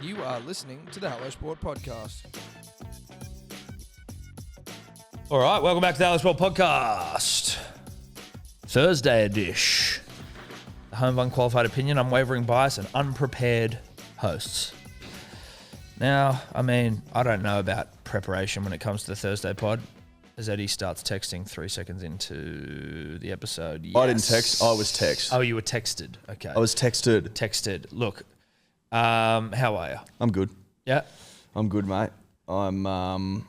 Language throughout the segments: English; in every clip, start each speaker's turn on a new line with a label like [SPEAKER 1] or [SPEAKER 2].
[SPEAKER 1] You are listening to the Hello Sport Podcast.
[SPEAKER 2] All right, welcome back to the Hello Sport Podcast. Thursday edition. The home of unqualified opinion, unwavering bias, and unprepared hosts. Now, I mean, I don't know about preparation when it comes to the Thursday pod. As Eddy starts texting 3 seconds into the episode. Yes.
[SPEAKER 3] I didn't text. I was text.
[SPEAKER 2] Oh, you were texted. Okay.
[SPEAKER 3] I was texted.
[SPEAKER 2] Texted. Look, how are you?
[SPEAKER 3] I'm good.
[SPEAKER 2] Yeah.
[SPEAKER 3] I'm good, mate. I'm my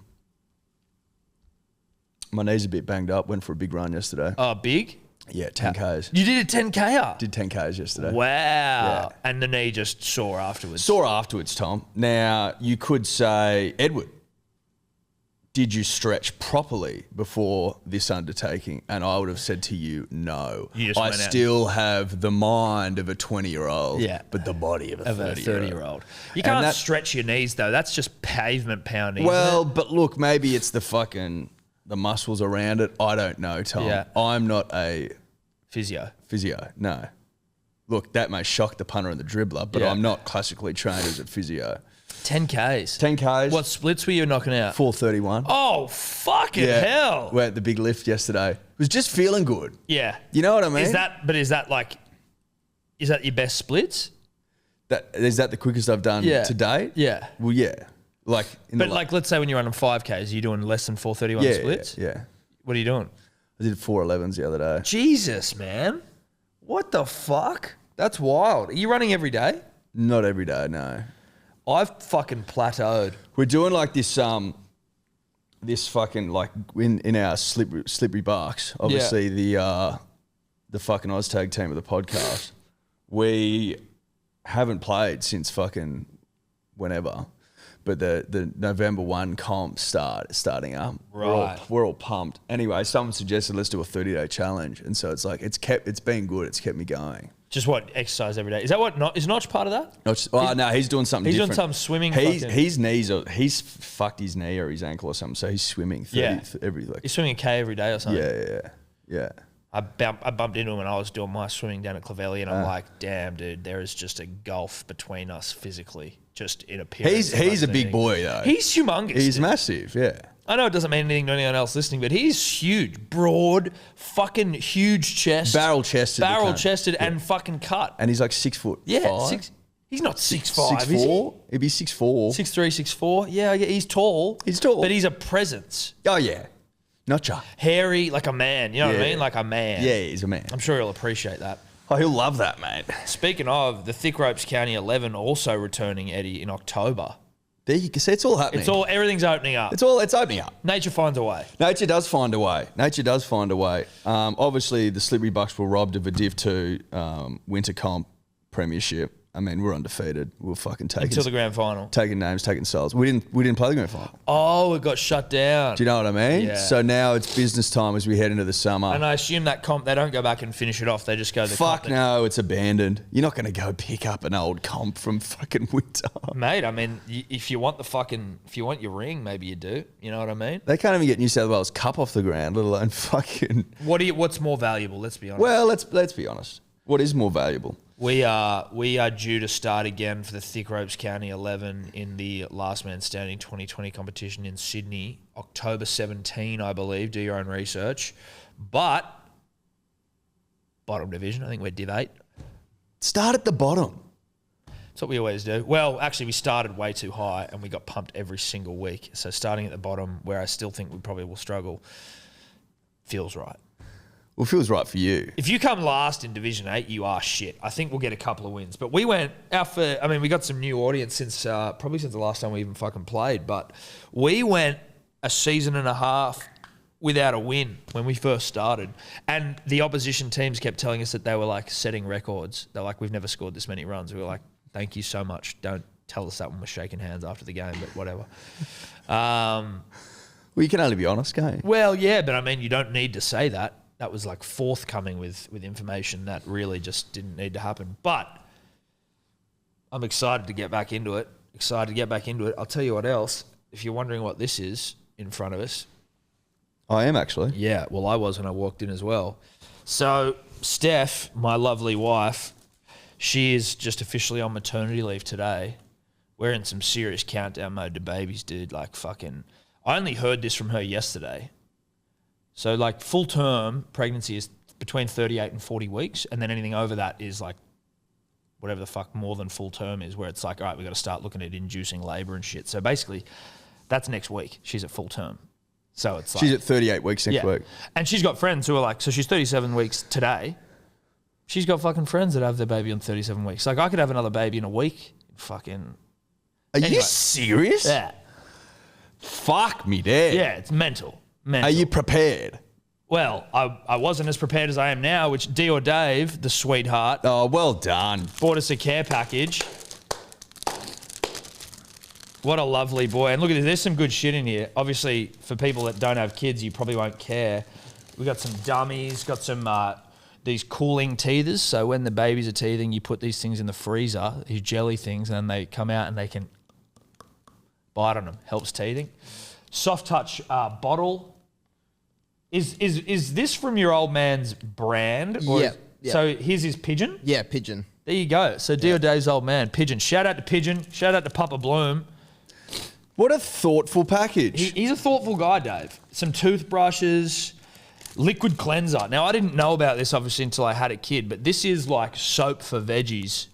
[SPEAKER 3] knee's a bit banged up. Went for a big run yesterday.
[SPEAKER 2] Oh, big?
[SPEAKER 3] Yeah, 10Ks.
[SPEAKER 2] You did a 10K?
[SPEAKER 3] Did 10Ks yesterday.
[SPEAKER 2] Wow.
[SPEAKER 3] Yeah.
[SPEAKER 2] And the knee just sore afterwards.
[SPEAKER 3] Sore afterwards, Tom. Now, you could say, Edward, did you stretch properly before this undertaking? And I would have said to you, no.
[SPEAKER 2] You just
[SPEAKER 3] I
[SPEAKER 2] went out.
[SPEAKER 3] still have the mind of a 20-year-old,
[SPEAKER 2] Yeah.
[SPEAKER 3] but the body of a 30-year-old.
[SPEAKER 2] You can't stretch your knees, though. That's just pavement pounding.
[SPEAKER 3] Well,
[SPEAKER 2] isn't it?
[SPEAKER 3] but look, maybe it's the muscles around it. I don't know, Tom.
[SPEAKER 2] Yeah.
[SPEAKER 3] I'm not a
[SPEAKER 2] Physio.
[SPEAKER 3] no. Look, that may shock the punter and the dribbler, but
[SPEAKER 2] Yeah.
[SPEAKER 3] I'm not classically trained as a physio.
[SPEAKER 2] 10Ks.
[SPEAKER 3] 10Ks.
[SPEAKER 2] What splits were you knocking out?
[SPEAKER 3] 4:31.
[SPEAKER 2] Oh, fucking hell.
[SPEAKER 3] We're at the big lift yesterday. It was just feeling good.
[SPEAKER 2] Yeah.
[SPEAKER 3] You know what I mean?
[SPEAKER 2] Is that your best splits?
[SPEAKER 3] Is that the quickest I've done
[SPEAKER 2] Yeah.
[SPEAKER 3] to date?
[SPEAKER 2] Yeah.
[SPEAKER 3] Well, yeah. Like,
[SPEAKER 2] Let's say when you're running 5Ks, you're doing less than 4:31
[SPEAKER 3] yeah,
[SPEAKER 2] splits?
[SPEAKER 3] Yeah.
[SPEAKER 2] What are you doing?
[SPEAKER 3] I did 4:11s the other day.
[SPEAKER 2] Jesus, man. What the fuck? That's wild. Are you running every day?
[SPEAKER 3] Not every day, no.
[SPEAKER 2] I've fucking plateaued.
[SPEAKER 3] We're doing like this this fucking like in our slippery barks. Obviously the fucking Oztag team of the podcast. We haven't played since fucking whenever. But the November 1 comp starting up.
[SPEAKER 2] Right.
[SPEAKER 3] We're all pumped. Anyway, someone suggested let's do a 30-day challenge. And so it's like it's been good. It's kept me going.
[SPEAKER 2] Just what, exercise every day? Is that what, is Notch part of that?
[SPEAKER 3] No, he's doing something
[SPEAKER 2] He's
[SPEAKER 3] different.
[SPEAKER 2] doing some swimming.
[SPEAKER 3] He's fucked his knee or his ankle or something, so he's swimming 30 every like.
[SPEAKER 2] He's swimming a K every day or something.
[SPEAKER 3] Yeah.
[SPEAKER 2] I bumped into him when I was doing my swimming down at Clovelly, and I'm like, damn, dude, there is just a gulf between us physically, just in appearance.
[SPEAKER 3] He's a big boy though.
[SPEAKER 2] He's humongous.
[SPEAKER 3] He's
[SPEAKER 2] dude.
[SPEAKER 3] massive, yeah.
[SPEAKER 2] I know it doesn't mean anything to anyone else listening, but he's huge, broad, fucking huge chest,
[SPEAKER 3] Barrel chested,
[SPEAKER 2] and fucking cut.
[SPEAKER 3] And he's like 6 foot.
[SPEAKER 2] Yeah,
[SPEAKER 3] 5.
[SPEAKER 2] He's not 6'5",
[SPEAKER 3] 6'4". He'd be 6'4".
[SPEAKER 2] 6'3", 6'4". Yeah, he's tall.
[SPEAKER 3] He's tall.
[SPEAKER 2] But he's a presence.
[SPEAKER 3] Oh yeah. Notcha.
[SPEAKER 2] Hairy, like a man. You know what I
[SPEAKER 3] Yeah.
[SPEAKER 2] mean? Like a man.
[SPEAKER 3] Yeah, he's a man.
[SPEAKER 2] I'm sure he'll appreciate that.
[SPEAKER 3] Oh, he'll love that, mate.
[SPEAKER 2] Speaking of, the Thick Ropes County 11 also returning, Eddy, in October.
[SPEAKER 3] There you can see it's all happening.
[SPEAKER 2] Everything's opening up.
[SPEAKER 3] It's opening up.
[SPEAKER 2] Nature finds a way.
[SPEAKER 3] Nature does find a way. Obviously, the Slippery Bucks were robbed of a Div 2 Winter Comp Premiership. I mean, we're undefeated. We're fucking
[SPEAKER 2] Until the grand final.
[SPEAKER 3] taking names, taking souls. We didn't play the grand final.
[SPEAKER 2] Oh, it got shut down.
[SPEAKER 3] Do you know what I mean?
[SPEAKER 2] Yeah.
[SPEAKER 3] So now it's business time as we head into the summer.
[SPEAKER 2] And I assume that comp, they don't go back and finish it off. They just go the
[SPEAKER 3] Fuck
[SPEAKER 2] comp.
[SPEAKER 3] no, it's abandoned. You're not going to go pick up an old comp from fucking winter.
[SPEAKER 2] Mate, I mean, if you want your ring, maybe you do. You know what I mean?
[SPEAKER 3] They can't even get New South Wales Cup off the ground, let alone fucking.
[SPEAKER 2] What's more valuable? Let's be honest.
[SPEAKER 3] Well, let's be honest. What is more valuable?
[SPEAKER 2] We are due to start again for the Thick Ropes County 11 in the Last Man Standing 2020 competition in Sydney, October 17, I believe. Do your own research. But bottom division, I think we're Div 8.
[SPEAKER 3] Start at the bottom.
[SPEAKER 2] That's what we always do. Well, actually, we started way too high and we got pumped every single week. So starting at the bottom, where I still think we probably will struggle, feels right.
[SPEAKER 3] Well, it feels right for you.
[SPEAKER 2] If you come last in Division 8, you are shit. I think we'll get a couple of wins. But we got some new audience since the last time we even fucking played. But we went a season and a half without a win when we first started. And the opposition teams kept telling us that they were like setting records. They're like, we've never scored this many runs. We were like, thank you so much. Don't tell us that when we're shaking hands after the game, but whatever.
[SPEAKER 3] Well, you can only be honest, can't you?
[SPEAKER 2] Well, yeah, but I mean, you don't need to say that. That was like forthcoming with information that really just didn't need to happen. But I'm excited to get back into it. I'll tell you what else. If you're wondering what this is in front of us.
[SPEAKER 3] I am actually.
[SPEAKER 2] Yeah, well, I was when I walked in as well. So Steph, my lovely wife, she is just officially on maternity leave today. we're in some serious countdown mode to babies, dude. Like fucking, I only heard this from her yesterday. So like full term pregnancy is between 38 and 40 weeks. And then anything over that is like whatever the fuck more than full term is, where it's like, all right, we've got to start looking at inducing labor and shit. So basically that's next week. She's at full term. So it's like,
[SPEAKER 3] she's at 38 weeks next week.
[SPEAKER 2] And she's got friends who are like, so she's 37 weeks today. She's got fucking friends that have their baby on 37 weeks. Like I could have another baby in a week. Fucking.
[SPEAKER 3] Are you serious?
[SPEAKER 2] Yeah.
[SPEAKER 3] Fuck me, Dad.
[SPEAKER 2] Yeah, it's mental.
[SPEAKER 3] Are you prepared?
[SPEAKER 2] Well, I wasn't as prepared as I am now, which D or Dave, the sweetheart.
[SPEAKER 3] Oh, well done.
[SPEAKER 2] Bought us a care package. What a lovely boy. And look at this, there's some good shit in here. Obviously, for people that don't have kids, you probably won't care. We got some dummies, got some these cooling teethers. So when the babies are teething, you put these things in the freezer, these jelly things, and then they come out and they can bite on them. Helps teething. Soft touch bottle. Is this from your old man's brand? Or
[SPEAKER 4] Yeah.
[SPEAKER 2] So here's his Pigeon?
[SPEAKER 4] Yeah, Pigeon.
[SPEAKER 2] There you go. So Dio Dave's old man, Pigeon. Shout out to Pigeon. Shout out to Papa Bloom.
[SPEAKER 3] What a thoughtful package.
[SPEAKER 2] He's a thoughtful guy, Dave. Some toothbrushes, liquid cleanser. Now, I didn't know about this, obviously, until I had a kid, but this is like soap for veggies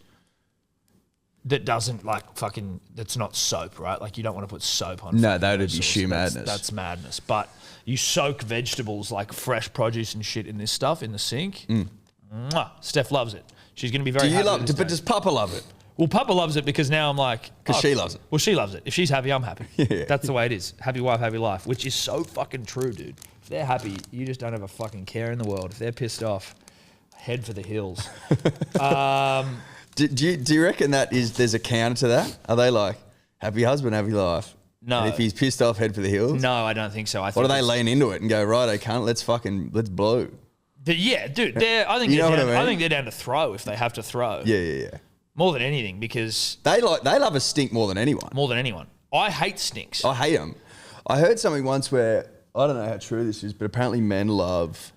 [SPEAKER 2] that doesn't like fucking, that's not soap, right? Like you don't want to put soap on.
[SPEAKER 3] No, that would be
[SPEAKER 2] sauce.
[SPEAKER 3] shoe madness.
[SPEAKER 2] That's madness. But you soak vegetables like fresh produce and shit in this stuff in the sink. Mwah. Steph loves it. She's going to be very happy with this
[SPEAKER 3] but
[SPEAKER 2] day.
[SPEAKER 3] does Papa love it?
[SPEAKER 2] Well, Papa loves it because now I'm like...
[SPEAKER 3] Because she loves it.
[SPEAKER 2] Well, she loves it. If she's happy, I'm happy.
[SPEAKER 3] Yeah.
[SPEAKER 2] That's the way it is. Happy wife, happy life, which is so fucking true, dude. If they're happy, you just don't have a fucking care in the world. If they're pissed off, head for the hills.
[SPEAKER 3] Do you reckon there's a counter to that? Are they like, happy husband, happy life?
[SPEAKER 2] No.
[SPEAKER 3] And if he's pissed off, head for the hills?
[SPEAKER 2] No, I don't think so.
[SPEAKER 3] Or do they lean into it and go, right, I can't, let's blow?
[SPEAKER 2] Yeah, dude. I think I think they're down to throw if they have to throw.
[SPEAKER 3] Yeah.
[SPEAKER 2] More than anything, because...
[SPEAKER 3] They love a stink more than anyone.
[SPEAKER 2] More than anyone. I hate stinks.
[SPEAKER 3] I hate them. I heard something once where, I don't know how true this is, but apparently men love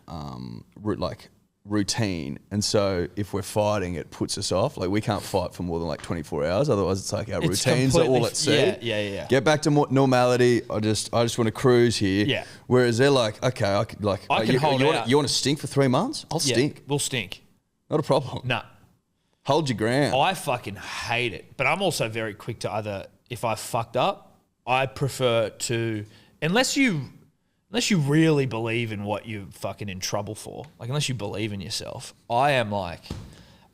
[SPEAKER 3] routine. And so if we're fighting, it puts us off. Like we can't fight for more than like 24 hours. Otherwise it's like our routines are all at sea.
[SPEAKER 2] Yeah.
[SPEAKER 3] Get back to normality. I just want to cruise here.
[SPEAKER 2] Yeah.
[SPEAKER 3] Whereas they're like, okay, I can
[SPEAKER 2] hold out.
[SPEAKER 3] You want to stink for 3 months? I'll stink.
[SPEAKER 2] We'll stink.
[SPEAKER 3] Not a problem.
[SPEAKER 2] No.
[SPEAKER 3] Hold your ground.
[SPEAKER 2] I fucking hate it. But I'm also very quick to either, if I fucked up, I prefer to, unless you really believe in what you're fucking in trouble for, like unless you believe in yourself, I am like,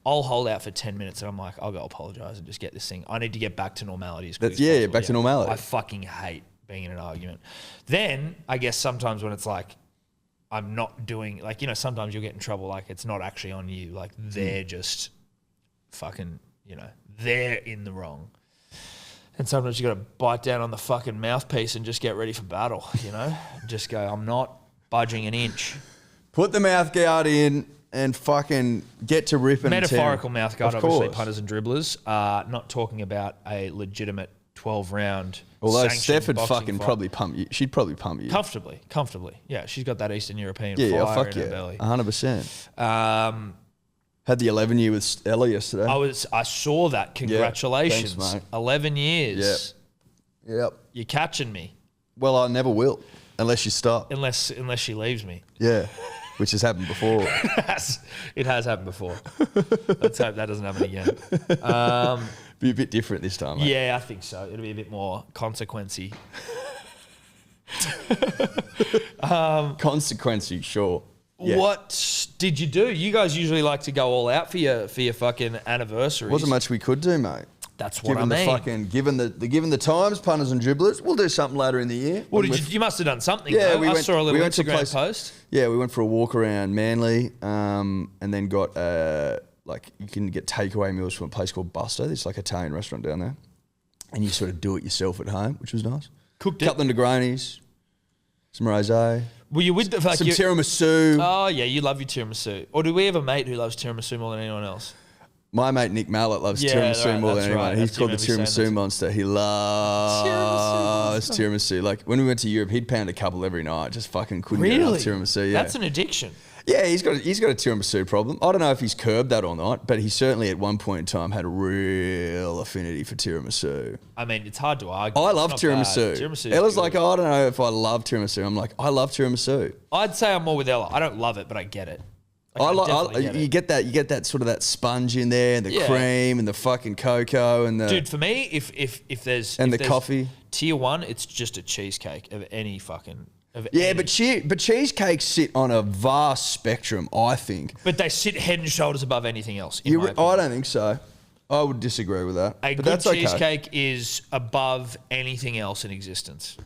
[SPEAKER 2] I'll hold out for 10 minutes and I'm like, I'll go apologize and just get this thing. I need to get back to normality as quick as possible.
[SPEAKER 3] Back to normality.
[SPEAKER 2] I fucking hate being in an argument. Then I guess sometimes when it's like, I'm not doing, like, sometimes you'll get in trouble, like it's not actually on you. Like they're just fucking, they're in the wrong. And sometimes you got to bite down on the fucking mouthpiece and just get ready for battle, Just go, I'm not budging an inch.
[SPEAKER 3] Put the mouth guard in and fucking get to ripping.
[SPEAKER 2] Metaphorical mouth guard,
[SPEAKER 3] Of
[SPEAKER 2] obviously,
[SPEAKER 3] course.
[SPEAKER 2] punters and dribblers. Not talking about a legitimate 12-round
[SPEAKER 3] Although
[SPEAKER 2] sanctioned
[SPEAKER 3] Steph would
[SPEAKER 2] boxing
[SPEAKER 3] fucking
[SPEAKER 2] fight.
[SPEAKER 3] probably pump you. She'd probably pump you.
[SPEAKER 2] Comfortably. Yeah, she's got that Eastern European
[SPEAKER 3] Yeah,
[SPEAKER 2] fire
[SPEAKER 3] fuck
[SPEAKER 2] in her
[SPEAKER 3] yeah.
[SPEAKER 2] belly.
[SPEAKER 3] 100%. Had the 11 year with Ella yesterday.
[SPEAKER 2] I saw that. Congratulations.
[SPEAKER 3] thanks, mate.
[SPEAKER 2] 11 years.
[SPEAKER 3] Yep.
[SPEAKER 2] You're catching me.
[SPEAKER 3] Well, I never will, unless you stop.
[SPEAKER 2] Unless she leaves me.
[SPEAKER 3] Yeah, which has happened before.
[SPEAKER 2] It has happened before. Let's hope that doesn't happen again.
[SPEAKER 3] Be a bit different this time, mate.
[SPEAKER 2] Yeah, I think so. It'll be a bit more consequency.
[SPEAKER 3] Consequency, sure. Yeah.
[SPEAKER 2] What did you do? You guys usually like to go all out for your fucking anniversaries.
[SPEAKER 3] Wasn't much we could do, mate.
[SPEAKER 2] That's what
[SPEAKER 3] Given
[SPEAKER 2] I mean.
[SPEAKER 3] given the times, punters and dribblers, we'll do something later in the year.
[SPEAKER 2] Well, you must have done something.
[SPEAKER 3] Yeah,
[SPEAKER 2] though. I saw a little Instagram post.
[SPEAKER 3] Yeah, we went for a walk around Manly, and then got you can get takeaway meals from a place called Buster. It's like an Italian restaurant down there, and you sort of do it yourself at home, which was nice.
[SPEAKER 2] Cooked it.
[SPEAKER 3] Couple of Negronis, some rosé.
[SPEAKER 2] Were you with the
[SPEAKER 3] Some tiramisu.
[SPEAKER 2] Oh yeah, you love your tiramisu. Or do we have a mate who loves tiramisu more than anyone else?
[SPEAKER 3] My mate Nick Mallet loves tiramisu more than anyone. He's called the Tiramisu Monster. He loves tiramisu. Like when we went to Europe, he'd pound a couple every night. Just fucking couldn't get enough tiramisu. Yeah.
[SPEAKER 2] That's an addiction.
[SPEAKER 3] Yeah, he's got a tiramisu problem. I don't know if he's curbed that or not, but he certainly at one point in time had a real affinity for tiramisu.
[SPEAKER 2] I mean, it's hard to argue.
[SPEAKER 3] I love
[SPEAKER 2] It's not bad.
[SPEAKER 3] tiramisu.
[SPEAKER 2] Tiramisu.
[SPEAKER 3] Ella's like, oh, I don't know if I love tiramisu. I'm like, I love tiramisu.
[SPEAKER 2] I'd say I'm more with Ella. I don't love it, but I get it.
[SPEAKER 3] You get that sort of that sponge in there, and the cream, and the fucking cocoa, and the
[SPEAKER 2] dude. For me, if there's
[SPEAKER 3] coffee,
[SPEAKER 2] tier one, it's just a cheesecake of any fucking.
[SPEAKER 3] But cheesecakes sit on a vast spectrum, I think.
[SPEAKER 2] But they sit head and shoulders above anything else.
[SPEAKER 3] I don't think so. I would disagree with that.
[SPEAKER 2] A good cheesecake is above anything else in existence.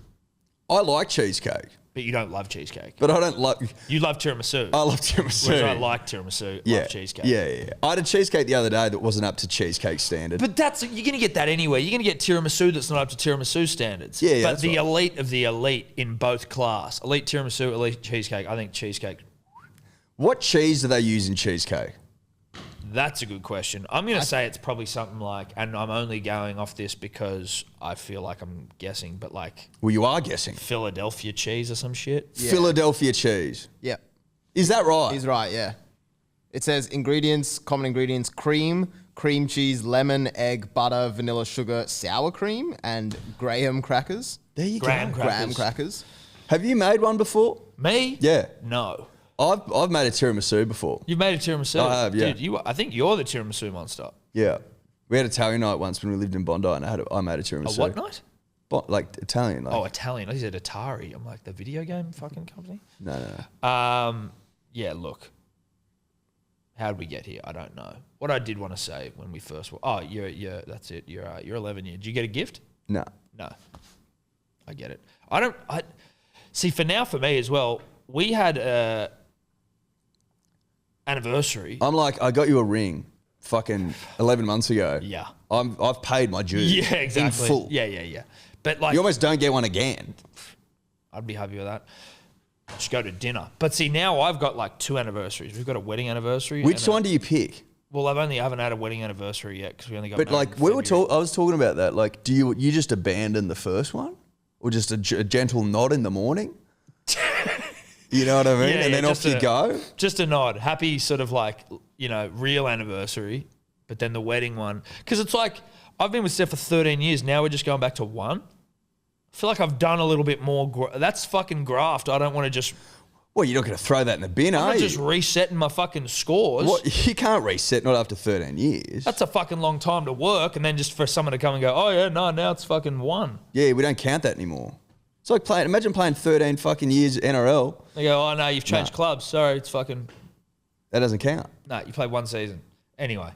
[SPEAKER 3] I like cheesecake.
[SPEAKER 2] But you don't love cheesecake.
[SPEAKER 3] But I don't like...
[SPEAKER 2] You love tiramisu.
[SPEAKER 3] I love tiramisu.
[SPEAKER 2] Whereas I like tiramisu, love cheesecake.
[SPEAKER 3] Yeah. I had a cheesecake the other day that wasn't up to cheesecake standard.
[SPEAKER 2] But you're going to get that anywhere. You're going to get tiramisu that's not up to tiramisu standards.
[SPEAKER 3] Yeah,
[SPEAKER 2] but the elite of the elite in both class, elite tiramisu, elite cheesecake, I think cheesecake.
[SPEAKER 3] What cheese do they use in cheesecake?
[SPEAKER 2] That's a good question. I'm going to say it's probably something like, and I'm only going off this because I feel like I'm guessing, but like...
[SPEAKER 3] Well, you are guessing.
[SPEAKER 2] Philadelphia cheese or some shit.
[SPEAKER 3] Yeah. Philadelphia cheese.
[SPEAKER 4] Yeah.
[SPEAKER 3] Is that right?
[SPEAKER 4] He's right, yeah. It says ingredients, common ingredients, cream cheese, lemon, egg, butter, vanilla, sugar, sour cream, and graham crackers.
[SPEAKER 3] There you
[SPEAKER 2] Graham
[SPEAKER 3] go.
[SPEAKER 2] crackers.
[SPEAKER 4] Graham crackers.
[SPEAKER 3] Have you made one before?
[SPEAKER 2] Me?
[SPEAKER 3] Yeah.
[SPEAKER 2] No.
[SPEAKER 3] I've made a tiramisu before.
[SPEAKER 2] You've made a tiramisu?
[SPEAKER 3] I have, yeah.
[SPEAKER 2] Dude, I think you're the tiramisu monster.
[SPEAKER 3] Yeah. We had Italian night once when we lived in Bondi, and I made a tiramisu.
[SPEAKER 2] A what night?
[SPEAKER 3] Like Italian. Like.
[SPEAKER 2] Oh, Italian. I said Atari. I'm like, the video game fucking company?
[SPEAKER 3] No.
[SPEAKER 2] Yeah, look. How'd we get here? I don't know. What I did want to say when we first... you're that's it. You're 11 years. Did you get a gift?
[SPEAKER 3] No.
[SPEAKER 2] No. I get it. See, for me as well, we had a anniversary.
[SPEAKER 3] I'm like, I got you a ring fucking 11 months ago.
[SPEAKER 2] Yeah.
[SPEAKER 3] I've paid my dues.
[SPEAKER 2] Yeah, exactly.
[SPEAKER 3] In full.
[SPEAKER 2] Yeah. But like...
[SPEAKER 3] You almost don't get one again.
[SPEAKER 2] I'd be happy with that. Just go to dinner. But see, now I've got like 2 anniversaries. We've got a wedding anniversary.
[SPEAKER 3] Which one do you pick?
[SPEAKER 2] Well, I haven't had a wedding anniversary yet because we only got.
[SPEAKER 3] But like I was talking about that. Like, do you just abandon the first one, or just a gentle nod in the morning? You know what I mean?
[SPEAKER 2] Yeah,
[SPEAKER 3] and then off you go.
[SPEAKER 2] Just a nod. Happy sort of like, real anniversary, but then the wedding one. Because it's like, I've been with Steph for 13 years. Now we're just going back to 1. I feel like I've done a little bit more. That's fucking graft. I don't want to just...
[SPEAKER 3] Well, you're not going to throw that in the bin,
[SPEAKER 2] I'm
[SPEAKER 3] are
[SPEAKER 2] not
[SPEAKER 3] you?
[SPEAKER 2] just resetting my fucking scores.
[SPEAKER 3] What? You can't reset, not after 13 years.
[SPEAKER 2] That's a fucking long time to work, and then just for someone to come and go, oh yeah, no, now it's fucking 1.
[SPEAKER 3] Yeah, we don't count that anymore. It's like imagine playing 13 fucking years NRL.
[SPEAKER 2] They go, oh no, you've changed clubs. Sorry, it's fucking...
[SPEAKER 3] That doesn't count.
[SPEAKER 2] No, you played 1 season. Anyway,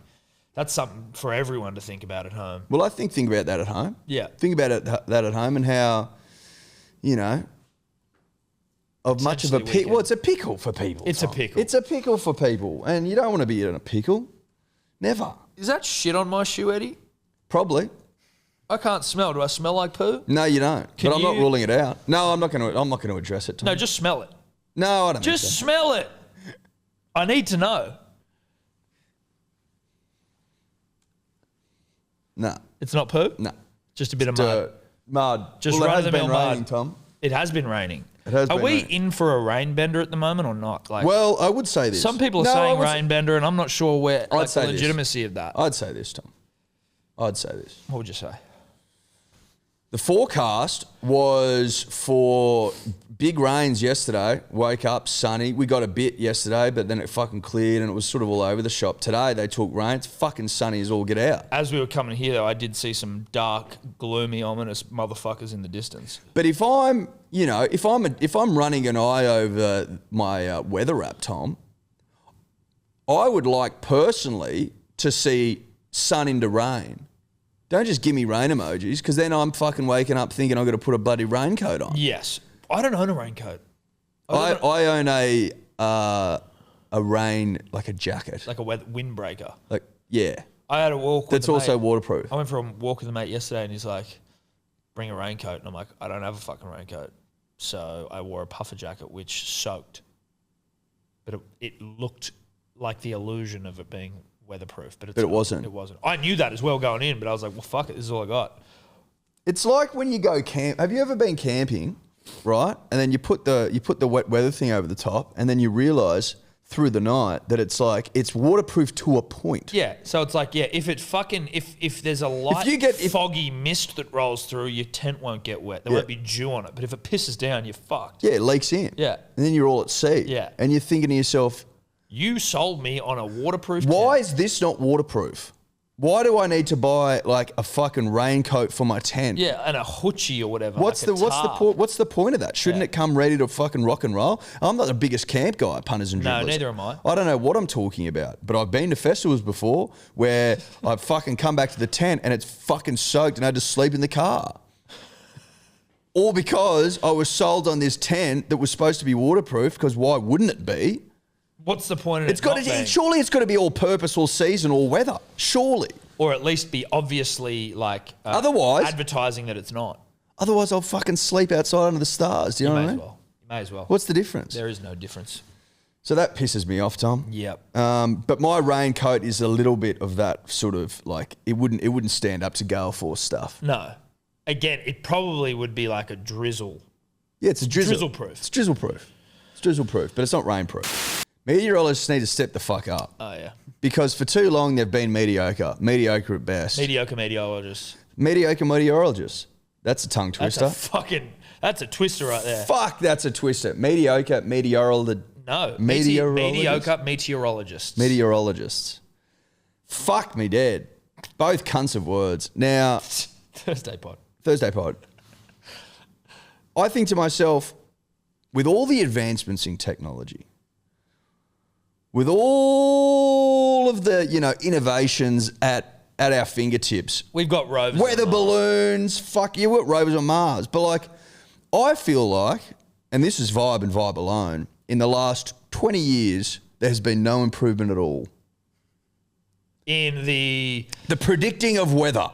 [SPEAKER 2] that's something for everyone to think about at home.
[SPEAKER 3] Well, I think about that at home.
[SPEAKER 2] Yeah.
[SPEAKER 3] Think about that at home and how, of much of a pickle. Well, it's a pickle for people.
[SPEAKER 2] It's
[SPEAKER 3] Tom.
[SPEAKER 2] a pickle.
[SPEAKER 3] It's a pickle for people, and you don't want to be in a pickle. Never.
[SPEAKER 2] Is that shit on my shoe, Eddie?
[SPEAKER 3] Probably.
[SPEAKER 2] I can't smell. Do I smell like poo?
[SPEAKER 3] No, you don't. But I'm not ruling it out. No, I'm not going to address it. Tom.
[SPEAKER 2] No, just smell it.
[SPEAKER 3] No, I don't.
[SPEAKER 2] Just
[SPEAKER 3] think so.
[SPEAKER 2] smell it. I need to know.
[SPEAKER 3] No.
[SPEAKER 2] It's not poo?
[SPEAKER 3] No.
[SPEAKER 2] Just a bit of mud.
[SPEAKER 3] Mud.
[SPEAKER 2] Just
[SPEAKER 3] well,
[SPEAKER 2] run
[SPEAKER 3] it
[SPEAKER 2] of
[SPEAKER 3] has
[SPEAKER 2] the
[SPEAKER 3] been
[SPEAKER 2] mill
[SPEAKER 3] raining,
[SPEAKER 2] mud.
[SPEAKER 3] Tom.
[SPEAKER 2] It has been raining.
[SPEAKER 3] It has
[SPEAKER 2] Are
[SPEAKER 3] been
[SPEAKER 2] we
[SPEAKER 3] raining.
[SPEAKER 2] in for a rain bender at the moment or not? Like,
[SPEAKER 3] Well, I would say this.
[SPEAKER 2] some people are saying rain bender, and I'm not sure where the
[SPEAKER 3] say this.
[SPEAKER 2] legitimacy of that.
[SPEAKER 3] I'd say this, Tom. I'd say this.
[SPEAKER 2] What would you say?
[SPEAKER 3] The forecast was for big rains yesterday. Woke up sunny. We got a bit yesterday, but then it fucking cleared and it was sort of all over the shop. Today they took rain. It's fucking sunny as all get out.
[SPEAKER 2] As we were coming here, though, I did see some dark, gloomy, ominous motherfuckers in the distance.
[SPEAKER 3] But if I'm running an eye over my weather app, Tom, I would like personally to see sun into rain. Don't just give me rain emojis, because then I'm fucking waking up thinking I've got to put a bloody raincoat on.
[SPEAKER 2] Yes. I don't own a raincoat.
[SPEAKER 3] I own a rain, like a jacket.
[SPEAKER 2] Like a windbreaker.
[SPEAKER 3] Like, yeah.
[SPEAKER 2] I had a walk with
[SPEAKER 3] That's
[SPEAKER 2] a
[SPEAKER 3] also
[SPEAKER 2] mate.
[SPEAKER 3] waterproof.
[SPEAKER 2] I went for a walk with a mate yesterday, and he's like, bring a raincoat. And I'm like, I don't have a fucking raincoat. So I wore a puffer jacket, which soaked. But it looked like the illusion of it being weatherproof. But
[SPEAKER 3] it wasn't.
[SPEAKER 2] It wasn't. I knew that as well going in, but I was like, well, fuck it. This is all I got.
[SPEAKER 3] It's like when you go camp. Have you ever been camping, right? And then you put the wet weather thing over the top, and then you realise through the night that it's like it's waterproof to a point.
[SPEAKER 2] Yeah, so it's like, if there's a light foggy mist that rolls through, your tent won't get wet. There won't be dew on it. But if it pisses down, you're fucked.
[SPEAKER 3] Yeah, it leaks in.
[SPEAKER 2] Yeah.
[SPEAKER 3] And then you're all at sea.
[SPEAKER 2] Yeah.
[SPEAKER 3] And you're thinking to yourself,
[SPEAKER 2] you sold me on a waterproof
[SPEAKER 3] why
[SPEAKER 2] tent.
[SPEAKER 3] is this not waterproof? Why do I need to buy like a fucking raincoat for my tent?
[SPEAKER 2] Yeah, and a hoochie or whatever.
[SPEAKER 3] What's the point? What's the point of that? Shouldn't it come ready to fucking rock and roll? I'm not the biggest camp guy, punters and dribblers.
[SPEAKER 2] No, neither am I.
[SPEAKER 3] I don't know what I'm talking about, but I've been to festivals before where I've fucking come back to the tent and it's fucking soaked and I had to sleep in the car. All because I was sold on this tent that was supposed to be waterproof, because why wouldn't it be?
[SPEAKER 2] What's the point of it?
[SPEAKER 3] Surely it's got to be all purpose, all season, all weather. Surely.
[SPEAKER 2] Or at least be obviously like
[SPEAKER 3] otherwise
[SPEAKER 2] advertising that it's not.
[SPEAKER 3] Otherwise, I'll fucking sleep outside under the stars. Do you know what I mean?
[SPEAKER 2] You may as well.
[SPEAKER 3] What's the difference?
[SPEAKER 2] There is no difference.
[SPEAKER 3] So that pisses me off, Tom.
[SPEAKER 2] Yep.
[SPEAKER 3] But my raincoat is a little bit of that sort of like it wouldn't stand up to gale force stuff.
[SPEAKER 2] No. Again, it probably would be like a drizzle.
[SPEAKER 3] Yeah, it's a drizzle.
[SPEAKER 2] Drizzle proof.
[SPEAKER 3] It's drizzle proof. It's drizzle proof, but it's not rain proof. Meteorologists need to step the fuck up.
[SPEAKER 2] Oh, yeah.
[SPEAKER 3] Because for too long they've been mediocre. Mediocre at best.
[SPEAKER 2] Mediocre meteorologists.
[SPEAKER 3] Mediocre meteorologists. That's a tongue twister.
[SPEAKER 2] That's a twister right there.
[SPEAKER 3] Fuck, that's a twister. Mediocre meteorologist.
[SPEAKER 2] No.
[SPEAKER 3] Meteorologists.
[SPEAKER 2] Mediocre meteorologists.
[SPEAKER 3] Meteorologists. Fuck me dead. Both cunts of words. Now.
[SPEAKER 2] Thursday pod.
[SPEAKER 3] I think to myself, with all the advancements in technology, with all of the, innovations at our fingertips.
[SPEAKER 2] We've got rovers.
[SPEAKER 3] Weather balloons. Fuck, you got rovers on Mars. But like, I feel like, and this is vibe and vibe alone, in the last 20 years, there has been no improvement at all.
[SPEAKER 2] In the
[SPEAKER 3] predicting of weather.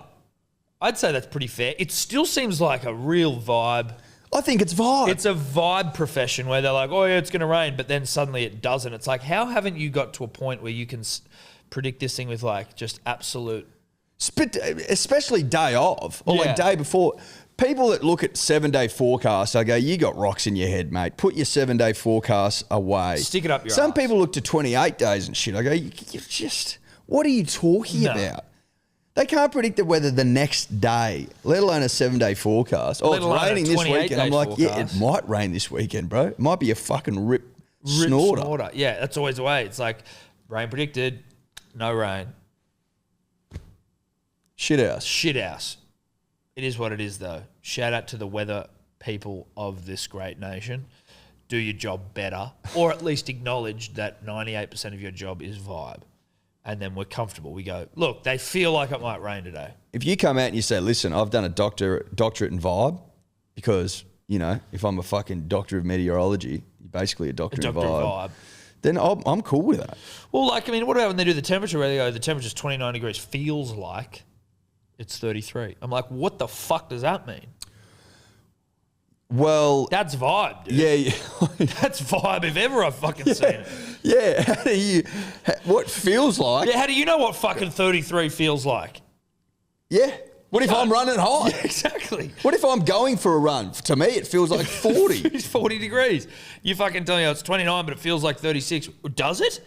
[SPEAKER 2] I'd say that's pretty fair. It still seems like a real vibe.
[SPEAKER 3] I think it's vibe.
[SPEAKER 2] It's a vibe profession where they're like, oh, yeah, it's going to rain, but then suddenly it doesn't. It's like, how haven't you got to a point where you can predict this thing with like just absolute...
[SPEAKER 3] Especially day of or like day before. People that look at 7-day forecasts, I go, you got rocks in your head, mate. Put your 7-day forecast away.
[SPEAKER 2] Stick it up your
[SPEAKER 3] Some
[SPEAKER 2] ass.
[SPEAKER 3] people look to 28 days and shit. I go, you just... What are you talking about? They can't predict the weather the next day, let alone a 7-day forecast. Oh, it's raining this weekend. I'm like, yeah, it might rain this weekend, bro. It might be a fucking rip snorter.
[SPEAKER 2] Yeah, that's always the way. It's like, rain predicted, no rain.
[SPEAKER 3] Shit house.
[SPEAKER 2] Shit house. It is what it is, though. Shout out to the weather people of this great nation. Do your job better, or at least acknowledge that 98% of your job is vibe. And then we're comfortable. We go, look, they feel like it might rain today.
[SPEAKER 3] If you come out and you say, listen, I've done a doctorate in vibe, because, if I'm a fucking doctor of meteorology, you're basically a doctor in vibe. Then I'm cool with that.
[SPEAKER 2] Well, what about when they do the temperature where they go, the temperature's 29 degrees, feels like it's 33. I'm like, what the fuck does that mean?
[SPEAKER 3] Well,
[SPEAKER 2] that's vibe, dude.
[SPEAKER 3] Yeah.
[SPEAKER 2] That's vibe if ever I've fucking seen it.
[SPEAKER 3] Yeah. What feels like?
[SPEAKER 2] Yeah, how do you know what fucking 33 feels like?
[SPEAKER 3] Yeah. What if I'm running high?
[SPEAKER 2] Yeah, exactly.
[SPEAKER 3] What if I'm going for a run? To me, it feels like 40.
[SPEAKER 2] It's 40 degrees. You fucking tell me it's 29, but it feels like 36. Does it?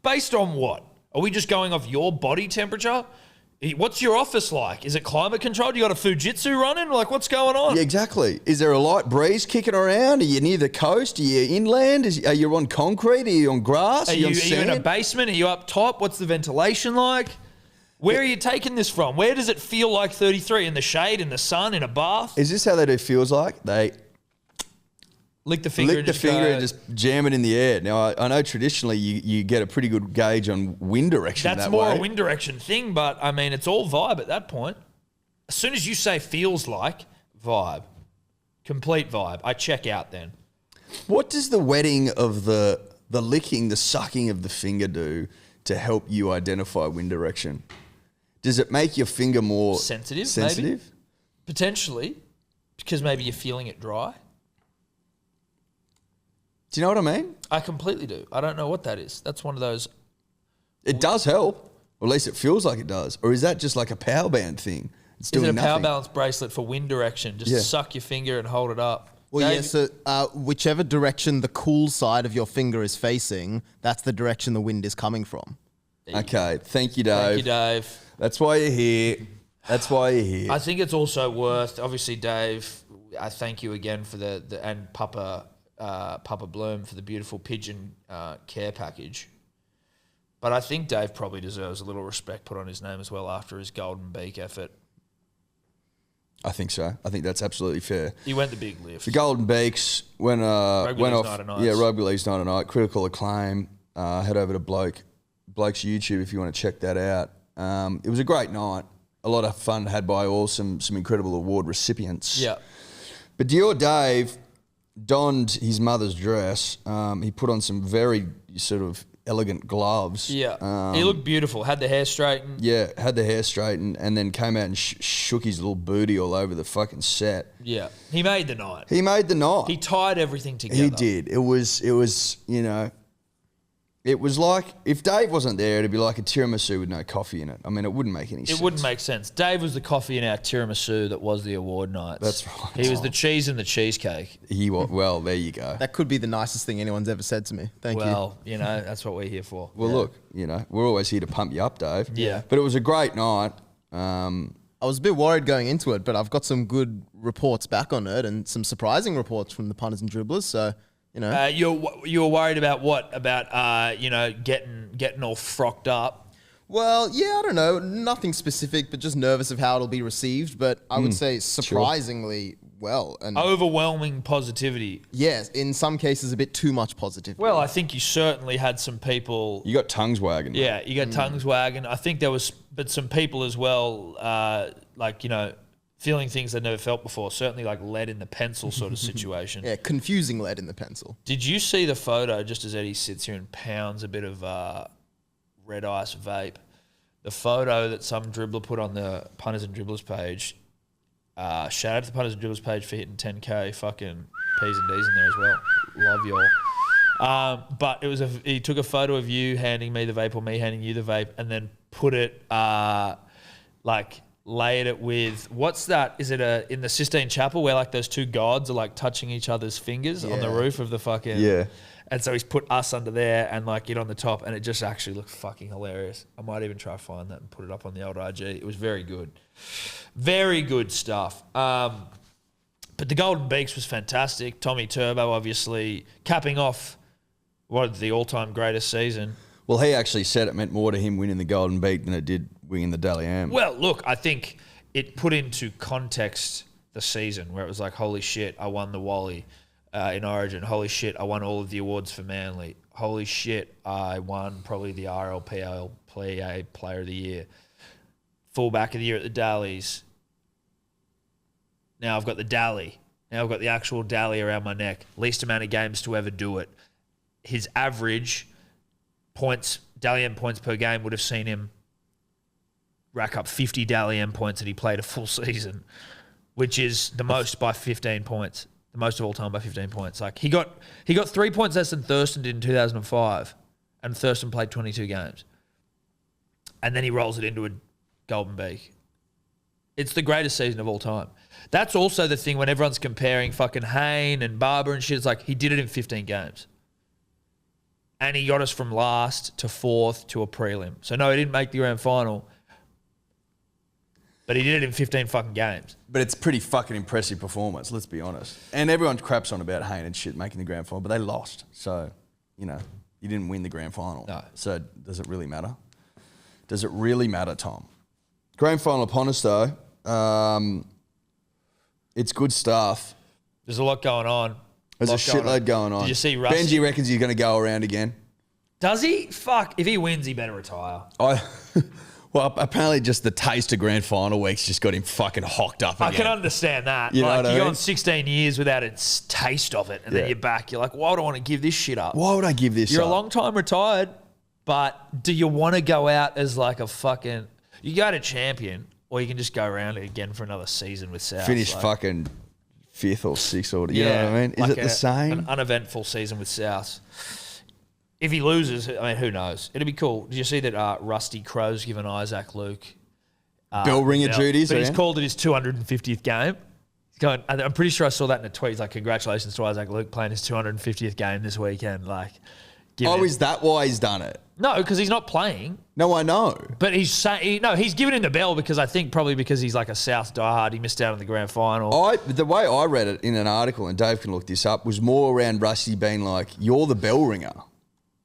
[SPEAKER 2] Based on what? Are we just going off your body temperature? What's your office like? Is it climate controlled? You got a Fujitsu running? Like, what's going on?
[SPEAKER 3] Yeah, exactly. Is there a light breeze kicking around? Are you near the coast? Are you inland? Are you on concrete? Are you on grass?
[SPEAKER 2] Are you in a basement? Are you up top? What's the ventilation like? Where are you taking this from? Where does it feel like 33? In the shade, in the sun, in a bath?
[SPEAKER 3] Is this how they do feels like? They
[SPEAKER 2] lick the finger
[SPEAKER 3] and just jam it in the air. Now, I know traditionally you get a pretty good gauge on wind direction.
[SPEAKER 2] That's more a wind direction thing, but I mean, it's all vibe at that point. As soon as you say feels like, vibe. Complete vibe. I check out then.
[SPEAKER 3] What does the wetting of the licking, the sucking of the finger do to help you identify wind direction? Does it make your finger more
[SPEAKER 2] sensitive? Maybe? Potentially, because maybe you're feeling it dry.
[SPEAKER 3] Do you know what I mean?
[SPEAKER 2] I completely do. I don't know what that is. That's one of those.
[SPEAKER 3] It does help, or at least it feels like it does. Or is that just like a power band thing? It's doing
[SPEAKER 2] nothing.
[SPEAKER 3] nothing.
[SPEAKER 2] Power balance bracelet for wind direction? Just suck your finger and hold it up.
[SPEAKER 4] Well,
[SPEAKER 2] Dave-
[SPEAKER 4] yeah, so whichever direction the cool side of your finger is facing, that's the direction the wind is coming from.
[SPEAKER 3] Okay, thank you, Dave.
[SPEAKER 2] Thank you, Dave.
[SPEAKER 3] That's why you're here. That's why you're here.
[SPEAKER 2] I think it's also worth, obviously, Dave. I thank you again for the and Papa Bloom for the beautiful pigeon care package. But I think Dave probably deserves a little respect put on his name as well after his golden beak effort.
[SPEAKER 3] I think so. I think that's absolutely fair.
[SPEAKER 2] He went the big lift.
[SPEAKER 3] The Golden Beaks went off.
[SPEAKER 2] Night of Nights.
[SPEAKER 3] Yeah, Rugby League's Night of Night. Critical acclaim. Head over to Bloke's YouTube if you want to check that out. It was a great night. A lot of fun had by all. Some incredible award recipients.
[SPEAKER 2] Yeah.
[SPEAKER 3] But Dior Dave donned his mother's dress. He put on some very sort of elegant gloves.
[SPEAKER 2] Yeah. He looked beautiful. Had the hair straightened.
[SPEAKER 3] Yeah, had the hair straightened and then came out and shook his little booty all over the fucking set.
[SPEAKER 2] Yeah. He made the night.
[SPEAKER 3] He made the night.
[SPEAKER 2] He tied everything together.
[SPEAKER 3] He did. It was, you know, it was like, if Dave wasn't there, it'd be like a tiramisu with no coffee in it. I mean, it wouldn't make any sense.
[SPEAKER 2] It wouldn't make sense. Dave was the coffee in our tiramisu that was the award nights.
[SPEAKER 3] That's right.
[SPEAKER 2] He was the cheese in the cheesecake.
[SPEAKER 3] Well, there you go.
[SPEAKER 4] That could be the nicest thing anyone's ever said to me. Thank you.
[SPEAKER 2] Well, you know, that's what we're here for.
[SPEAKER 3] Well, look, you know, we're always here to pump you up, Dave.
[SPEAKER 2] Yeah.
[SPEAKER 3] But it was a great night.
[SPEAKER 4] I was a bit worried going into it, but I've got some good reports back on it and some surprising reports from the punters and dribblers. So, you know.
[SPEAKER 2] You were worried about what? About, you know, getting all frocked up?
[SPEAKER 4] Well, yeah, I don't know. Nothing specific, but just nervous of how it'll be received. But I would say surprisingly well. And
[SPEAKER 2] Overwhelming positivity.
[SPEAKER 4] yes, in some cases, a bit too much positivity.
[SPEAKER 2] Well, I think you certainly had some people.
[SPEAKER 3] You got tongues wagging.
[SPEAKER 2] Yeah, you got tongues wagging. I think there was, but some people as well, like, you know, feeling things they'd never felt before. Certainly like lead in the pencil sort of situation.
[SPEAKER 4] yeah, confusing lead in the pencil.
[SPEAKER 2] Did you see the photo, just as Eddy sits here and pounds a bit of red ice vape? The photo that some dribbler put on the punters and dribblers page. Shout out to the punters and dribblers page for hitting 10K. Fucking P's and D's in there as well. Love y'all. But it was he took a photo of you handing me the vape or me handing you the vape, and then put it like layered it with, what's that? Is it in the Sistine Chapel where like those two gods are like touching each other's fingers on the
[SPEAKER 4] Yeah.
[SPEAKER 2] roof of the fucking And so he's put us under there and like it on the top, and it just actually looked fucking hilarious. I might even try to find that and put it up on the old IG. It was very good. Very good stuff. But the Golden Beaks was fantastic. Tommy Turbo obviously capping off the all-time greatest season.
[SPEAKER 3] Well, he actually said it meant more to him winning the Golden Beak than it did winning the Dally M.
[SPEAKER 2] Well, look, I think it put into context the season where it was like, holy shit, I won the Wally in Origin. Holy shit, I won all of the awards for Manly. Holy shit, I won probably the RLPL Player of the Year. Fullback of the Year at the Dallies. Now I've got the Dally. Now I've got the actual Dally around my neck. Least amount of games to ever do it. His average points, Dally M points per game, would have seen him rack up 50 Dally M points that he played a full season, which is the most by 15 points. The most of all time by 15 points. Like he got 3 points less than Thurston did in 2005, and Thurston played 22 games. And then he rolls it into a Golden Beak. It's the greatest season of all time. That's also the thing when everyone's comparing fucking Hayne and Barber and shit. It's like he did it in 15 games. And he got us from last to fourth to a prelim. So no, he didn't make the grand final. But he did it in 15 fucking games.
[SPEAKER 3] But it's pretty fucking impressive performance, let's be honest. And everyone craps on about Hayne and shit making the grand final, but they lost. So, you know, you didn't win the grand final.
[SPEAKER 2] No.
[SPEAKER 3] So does it really matter? Does it really matter, Tom? Grand final upon us, though. It's good stuff.
[SPEAKER 2] There's a lot going on.
[SPEAKER 3] There's a shitload going on.
[SPEAKER 2] Did you see Rusty?
[SPEAKER 3] Benji reckons he's going to go around again.
[SPEAKER 2] Does he? Fuck. If he wins, he better retire.
[SPEAKER 3] Well, apparently just the taste of grand final weeks just got him fucking hocked up again.
[SPEAKER 2] I can understand that.
[SPEAKER 3] You know
[SPEAKER 2] like,
[SPEAKER 3] what I
[SPEAKER 2] you're
[SPEAKER 3] mean?
[SPEAKER 2] on 16 years without a taste of it, and then you're back. You're like, why would I want to give this shit up?
[SPEAKER 3] Why would I give this
[SPEAKER 2] You're
[SPEAKER 3] up?
[SPEAKER 2] a long time retired, but do you want to go out as like a fucking... You go to champion, or you can just go around it again for another season with South.
[SPEAKER 3] Finish
[SPEAKER 2] like,
[SPEAKER 3] fucking 5th or 6th or... You know what I mean? Is
[SPEAKER 2] like
[SPEAKER 3] it the same?
[SPEAKER 2] An uneventful season with South. If he loses, I mean, who knows? It'd be cool. Did you see that Rusty Crowe's given Isaac Luke...
[SPEAKER 3] Bell ringer duties,
[SPEAKER 2] but he's
[SPEAKER 3] man.
[SPEAKER 2] called it his 250th game. He's I'm pretty sure I saw that in a tweet. He's like, congratulations to Isaac Luke playing his 250th game this weekend. Like,
[SPEAKER 3] is that why he's done it?
[SPEAKER 2] No, because he's not playing.
[SPEAKER 3] No, I know.
[SPEAKER 2] But he's saying, he's giving him the bell because I think probably because he's like a South diehard. He missed out on the grand final.
[SPEAKER 3] The way I read it in an article, and Dave can look this up, was more around Rusty being like, you're the bell ringer.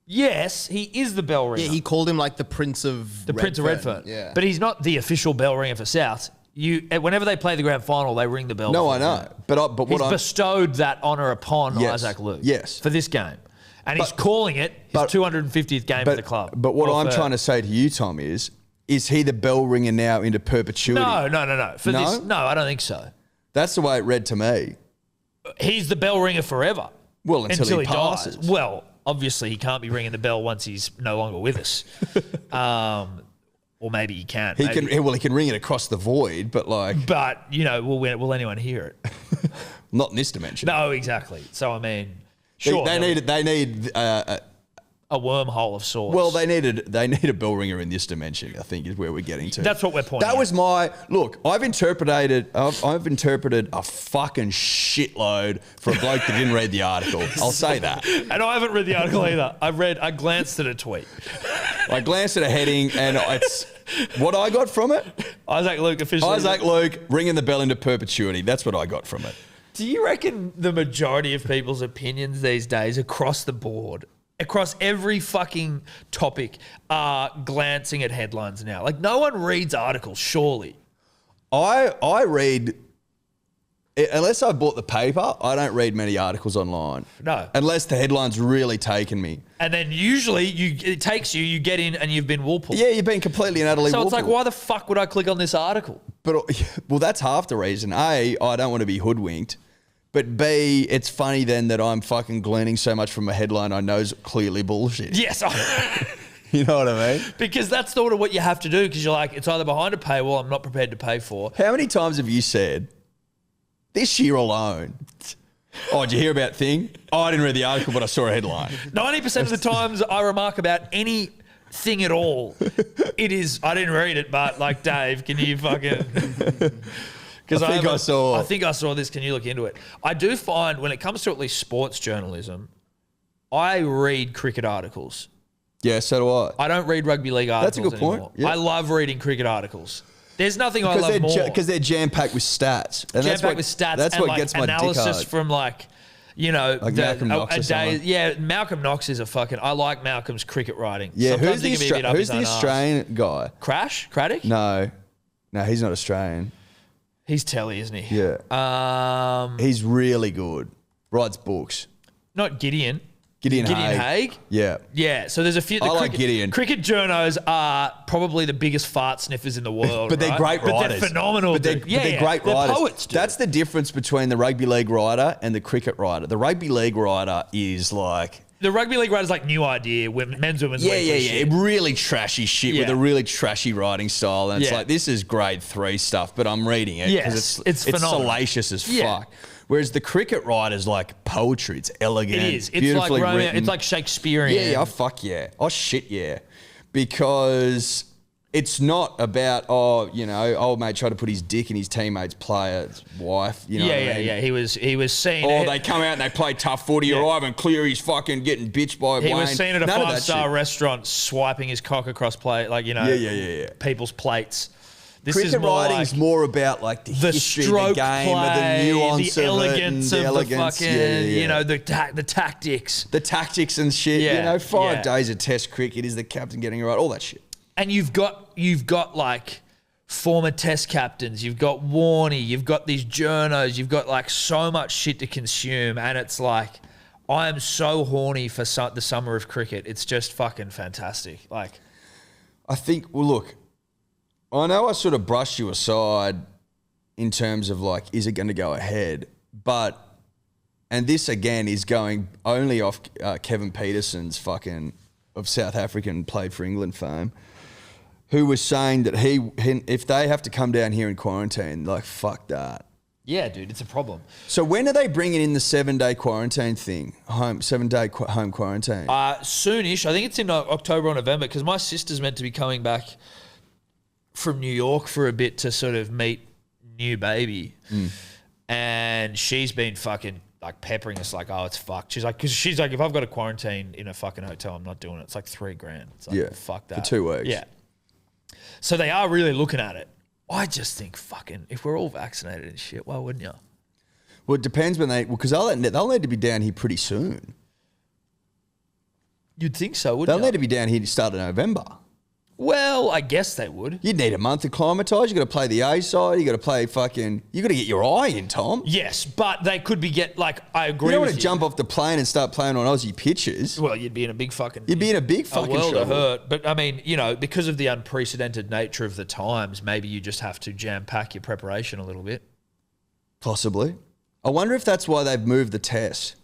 [SPEAKER 2] Yes, he is the bell ringer.
[SPEAKER 4] Yeah, he called him like the Prince of
[SPEAKER 2] Redfern.
[SPEAKER 4] Yeah.
[SPEAKER 2] But he's not the official bell ringer for South. Whenever they play the grand final, they ring the bell.
[SPEAKER 3] No, I know. But what
[SPEAKER 2] he's bestowed that honour upon Isaac Luke.
[SPEAKER 3] Yes.
[SPEAKER 2] For this game. And he's calling it his 250th game for the club.
[SPEAKER 3] But what I'm trying to say to you, Tom, is he the bell ringer now into perpetuity?
[SPEAKER 2] No. This, no, I don't think so.
[SPEAKER 3] That's the way it read to me.
[SPEAKER 2] He's the bell ringer forever.
[SPEAKER 3] Well, until he passes.
[SPEAKER 2] Dies. Well, obviously he can't be ringing the bell once he's no longer with us. Or maybe he can.
[SPEAKER 3] He can ring it across the void, but like.
[SPEAKER 2] But will anyone hear it?
[SPEAKER 3] Not in this dimension.
[SPEAKER 2] No, exactly. So I mean, sure.
[SPEAKER 3] They need
[SPEAKER 2] a wormhole of sorts.
[SPEAKER 3] Well, they need a bell ringer in this dimension, I think, is where we're getting to.
[SPEAKER 2] That's what we're pointing.
[SPEAKER 3] That was my look. I've interpreted a fucking shitload for a bloke that didn't read the article. I'll say that.
[SPEAKER 2] And I haven't read the article either. I glanced at a tweet.
[SPEAKER 3] I glanced at a heading, and it's what I got from it.
[SPEAKER 2] Isaac Luke
[SPEAKER 3] ringing the bell into perpetuity. That's what I got from it.
[SPEAKER 2] Do you reckon the majority of people's opinions these days across the board, across every fucking topic, are glancing at headlines now? Like, no one reads articles, surely.
[SPEAKER 3] I read, unless I bought the paper, I don't read many articles online.
[SPEAKER 2] No.
[SPEAKER 3] Unless the headline's really taken me.
[SPEAKER 2] And then usually it takes you get in and you've been woolpooled.
[SPEAKER 3] Yeah, you've been completely and utterly
[SPEAKER 2] So
[SPEAKER 3] woolpooled.
[SPEAKER 2] it's like, why the fuck would I click on this article?
[SPEAKER 3] But, well, that's half the reason. A, I don't want to be hoodwinked. But B, it's funny then that I'm fucking gleaning so much from a headline I know is clearly bullshit.
[SPEAKER 2] Yes.
[SPEAKER 3] You know what I mean?
[SPEAKER 2] Because that's sort of what you have to do, because you're like, it's either behind a paywall I'm not prepared to pay for.
[SPEAKER 3] How many times have you said, this year alone, did you hear about thing? Oh, I didn't read the article, but I saw a headline. 90%
[SPEAKER 2] of the times I remark about anything at all, it is, I didn't read it, but like, Dave, can you fucking... Because I think I saw this. Can you look into it? I do find when it comes to at least sports journalism, I read cricket articles.
[SPEAKER 3] Yeah, so do I.
[SPEAKER 2] I don't read rugby league articles
[SPEAKER 3] anymore. That's a good point. Yep.
[SPEAKER 2] I love reading cricket articles. There's nothing I love more.
[SPEAKER 3] Because they're jam-packed with stats.
[SPEAKER 2] That's what
[SPEAKER 3] gets my dick hard.
[SPEAKER 2] Analysis from like
[SPEAKER 3] Malcolm Knox or something.
[SPEAKER 2] Yeah, Malcolm Knox is a fucking... I like Malcolm's cricket writing.
[SPEAKER 3] Yeah,
[SPEAKER 2] Sometimes
[SPEAKER 3] who's the Australian guy?
[SPEAKER 2] Craddock?
[SPEAKER 3] No, he's not Australian.
[SPEAKER 2] He's telly, isn't he?
[SPEAKER 3] Yeah. He's really good. Writes books.
[SPEAKER 2] Not Gideon.
[SPEAKER 3] Gideon Haigh. Yeah.
[SPEAKER 2] Yeah. So there's a few.
[SPEAKER 3] I like Gideon.
[SPEAKER 2] Cricket journos are probably the biggest fart sniffers in the world.
[SPEAKER 3] But they're great writers.
[SPEAKER 2] But they're phenomenal.
[SPEAKER 3] But they're great writers.
[SPEAKER 2] They're poets, dude.
[SPEAKER 3] That's the difference between the rugby league writer and the cricket writer. The rugby league writer is like...
[SPEAKER 2] The rugby league writer's like New Idea, men's, women's.
[SPEAKER 3] Yeah. Really trashy shit with a really trashy writing style. And it's like, this is grade 3 stuff, but I'm reading it because it's salacious as fuck. Whereas the cricket writer's like poetry. It's elegant.
[SPEAKER 2] It is. It's
[SPEAKER 3] beautifully
[SPEAKER 2] like
[SPEAKER 3] written.
[SPEAKER 2] It's like Shakespearean.
[SPEAKER 3] Yeah, fuck yeah. Oh, shit, yeah. Because... it's not about, old mate tried to put his dick in his teammate's player's wife. You know what I mean?
[SPEAKER 2] Yeah. He was seen.
[SPEAKER 3] Or they come out and they play tough footy. Or Ivan Cleary's fucking getting bitched by Wayne.
[SPEAKER 2] He was seen at a 5-star restaurant swiping his cock across people's plates.
[SPEAKER 3] Cricket writing's more about like the history of the game,
[SPEAKER 2] play,
[SPEAKER 3] the nuance
[SPEAKER 2] the elegance
[SPEAKER 3] of
[SPEAKER 2] the fucking, the tactics.
[SPEAKER 3] The tactics and shit. 5 days of test cricket, is the captain getting it right? All that shit.
[SPEAKER 2] And you've got like former test captains, you've got Warney, you've got these journos, you've got like so much shit to consume, and it's like, I am so horny for the summer of cricket. It's just fucking fantastic. Like,
[SPEAKER 3] I think, well, look, I know I sort of brushed you aside in terms of like, is it going to go ahead? But, and this again is going only off Kevin Peterson's fucking of South African played for England fame, who was saying that he if they have to come down here in quarantine, like, fuck that.
[SPEAKER 2] Yeah, dude, it's a problem.
[SPEAKER 3] So when are they bringing in the 7-day quarantine thing? 7-day home quarantine?
[SPEAKER 2] Soonish. I think it's in October or November, because my sister's meant to be coming back from New York for a bit to sort of meet new baby. and she's been fucking like peppering us like, oh, it's fucked. She's like, if I've got to quarantine in a fucking hotel, I'm not doing it. It's like $3,000. It's like, fuck that.
[SPEAKER 3] For 2 weeks.
[SPEAKER 2] Yeah. So they are really looking at it. I just think fucking, if we're all vaccinated and shit, why wouldn't you?
[SPEAKER 3] Well, it depends when because they'll need to be down here pretty soon.
[SPEAKER 2] You'd think so, wouldn't you?
[SPEAKER 3] They'll need to be down here to start of November.
[SPEAKER 2] Well, I guess they would.
[SPEAKER 3] You'd need a month to acclimatise. You got to play the A side. You got to play you got to get your eye in, Tom.
[SPEAKER 2] Yes, but they could be I agree.
[SPEAKER 3] You don't
[SPEAKER 2] with
[SPEAKER 3] want to jump off the plane and start playing on Aussie pitches.
[SPEAKER 2] Well, you'd be in a big fucking.
[SPEAKER 3] You'd be in a big fucking
[SPEAKER 2] world of
[SPEAKER 3] trouble.
[SPEAKER 2] hurt. But I mean, because of the unprecedented nature of the times, maybe you just have to jam pack your preparation a little bit.
[SPEAKER 3] Possibly. I wonder if that's why they've moved the test.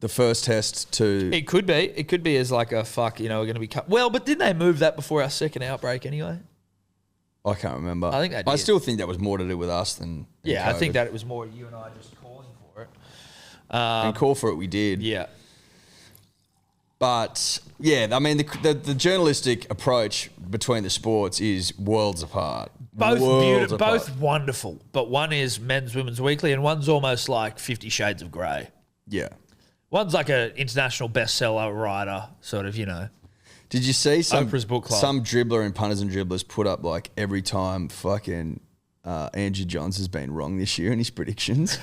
[SPEAKER 3] The first test to...
[SPEAKER 2] It could be. It could be as like a fuck, we're going to be cut. Well, but didn't they move that before our second outbreak anyway?
[SPEAKER 3] I can't remember.
[SPEAKER 2] I think they did.
[SPEAKER 3] I still think that was more to do with us than
[SPEAKER 2] Yeah, I
[SPEAKER 3] COVID.
[SPEAKER 2] think that it was more you and I just calling for it.
[SPEAKER 3] And call for it we did.
[SPEAKER 2] Yeah.
[SPEAKER 3] But, yeah, I mean, the journalistic approach between the sports is worlds apart.
[SPEAKER 2] Both
[SPEAKER 3] Worlds
[SPEAKER 2] beautiful,
[SPEAKER 3] apart.
[SPEAKER 2] both wonderful, but one is Men's Women's Weekly and one's almost like 50 Shades of Grey.
[SPEAKER 3] Yeah.
[SPEAKER 2] One's like an international bestseller writer, sort of,
[SPEAKER 3] Did you see
[SPEAKER 2] Oprah's book club.
[SPEAKER 3] some dribbler and punters and dribblers put up like every time fucking Andrew Johns has been wrong this year in his predictions?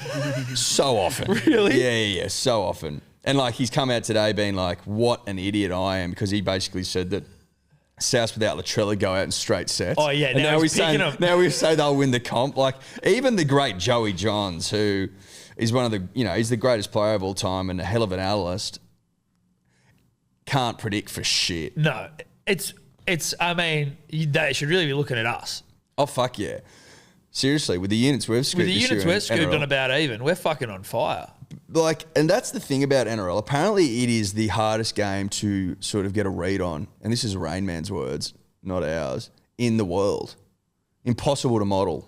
[SPEAKER 3] So often.
[SPEAKER 2] Really?
[SPEAKER 3] Yeah, so often. And like he's come out today being like, what an idiot I am, because he basically said that South without Latrella go out in straight sets.
[SPEAKER 2] Oh, yeah,
[SPEAKER 3] And
[SPEAKER 2] now he's picking them.
[SPEAKER 3] now we say they'll win the comp. Like even the great Joey Johns, who is one of the, he's the greatest player of all time and a hell of an analyst, can't predict for shit.
[SPEAKER 2] No, I mean, they should really be looking at us.
[SPEAKER 3] Oh, fuck yeah. Seriously, with the units we've scooped
[SPEAKER 2] With the units we're scooped
[SPEAKER 3] NRL.
[SPEAKER 2] on about even, we're fucking on fire.
[SPEAKER 3] Like, and that's the thing about NRL. Apparently, it is the hardest game to sort of get a read on, and this is Rain Man's words, not ours, in the world. Impossible to model.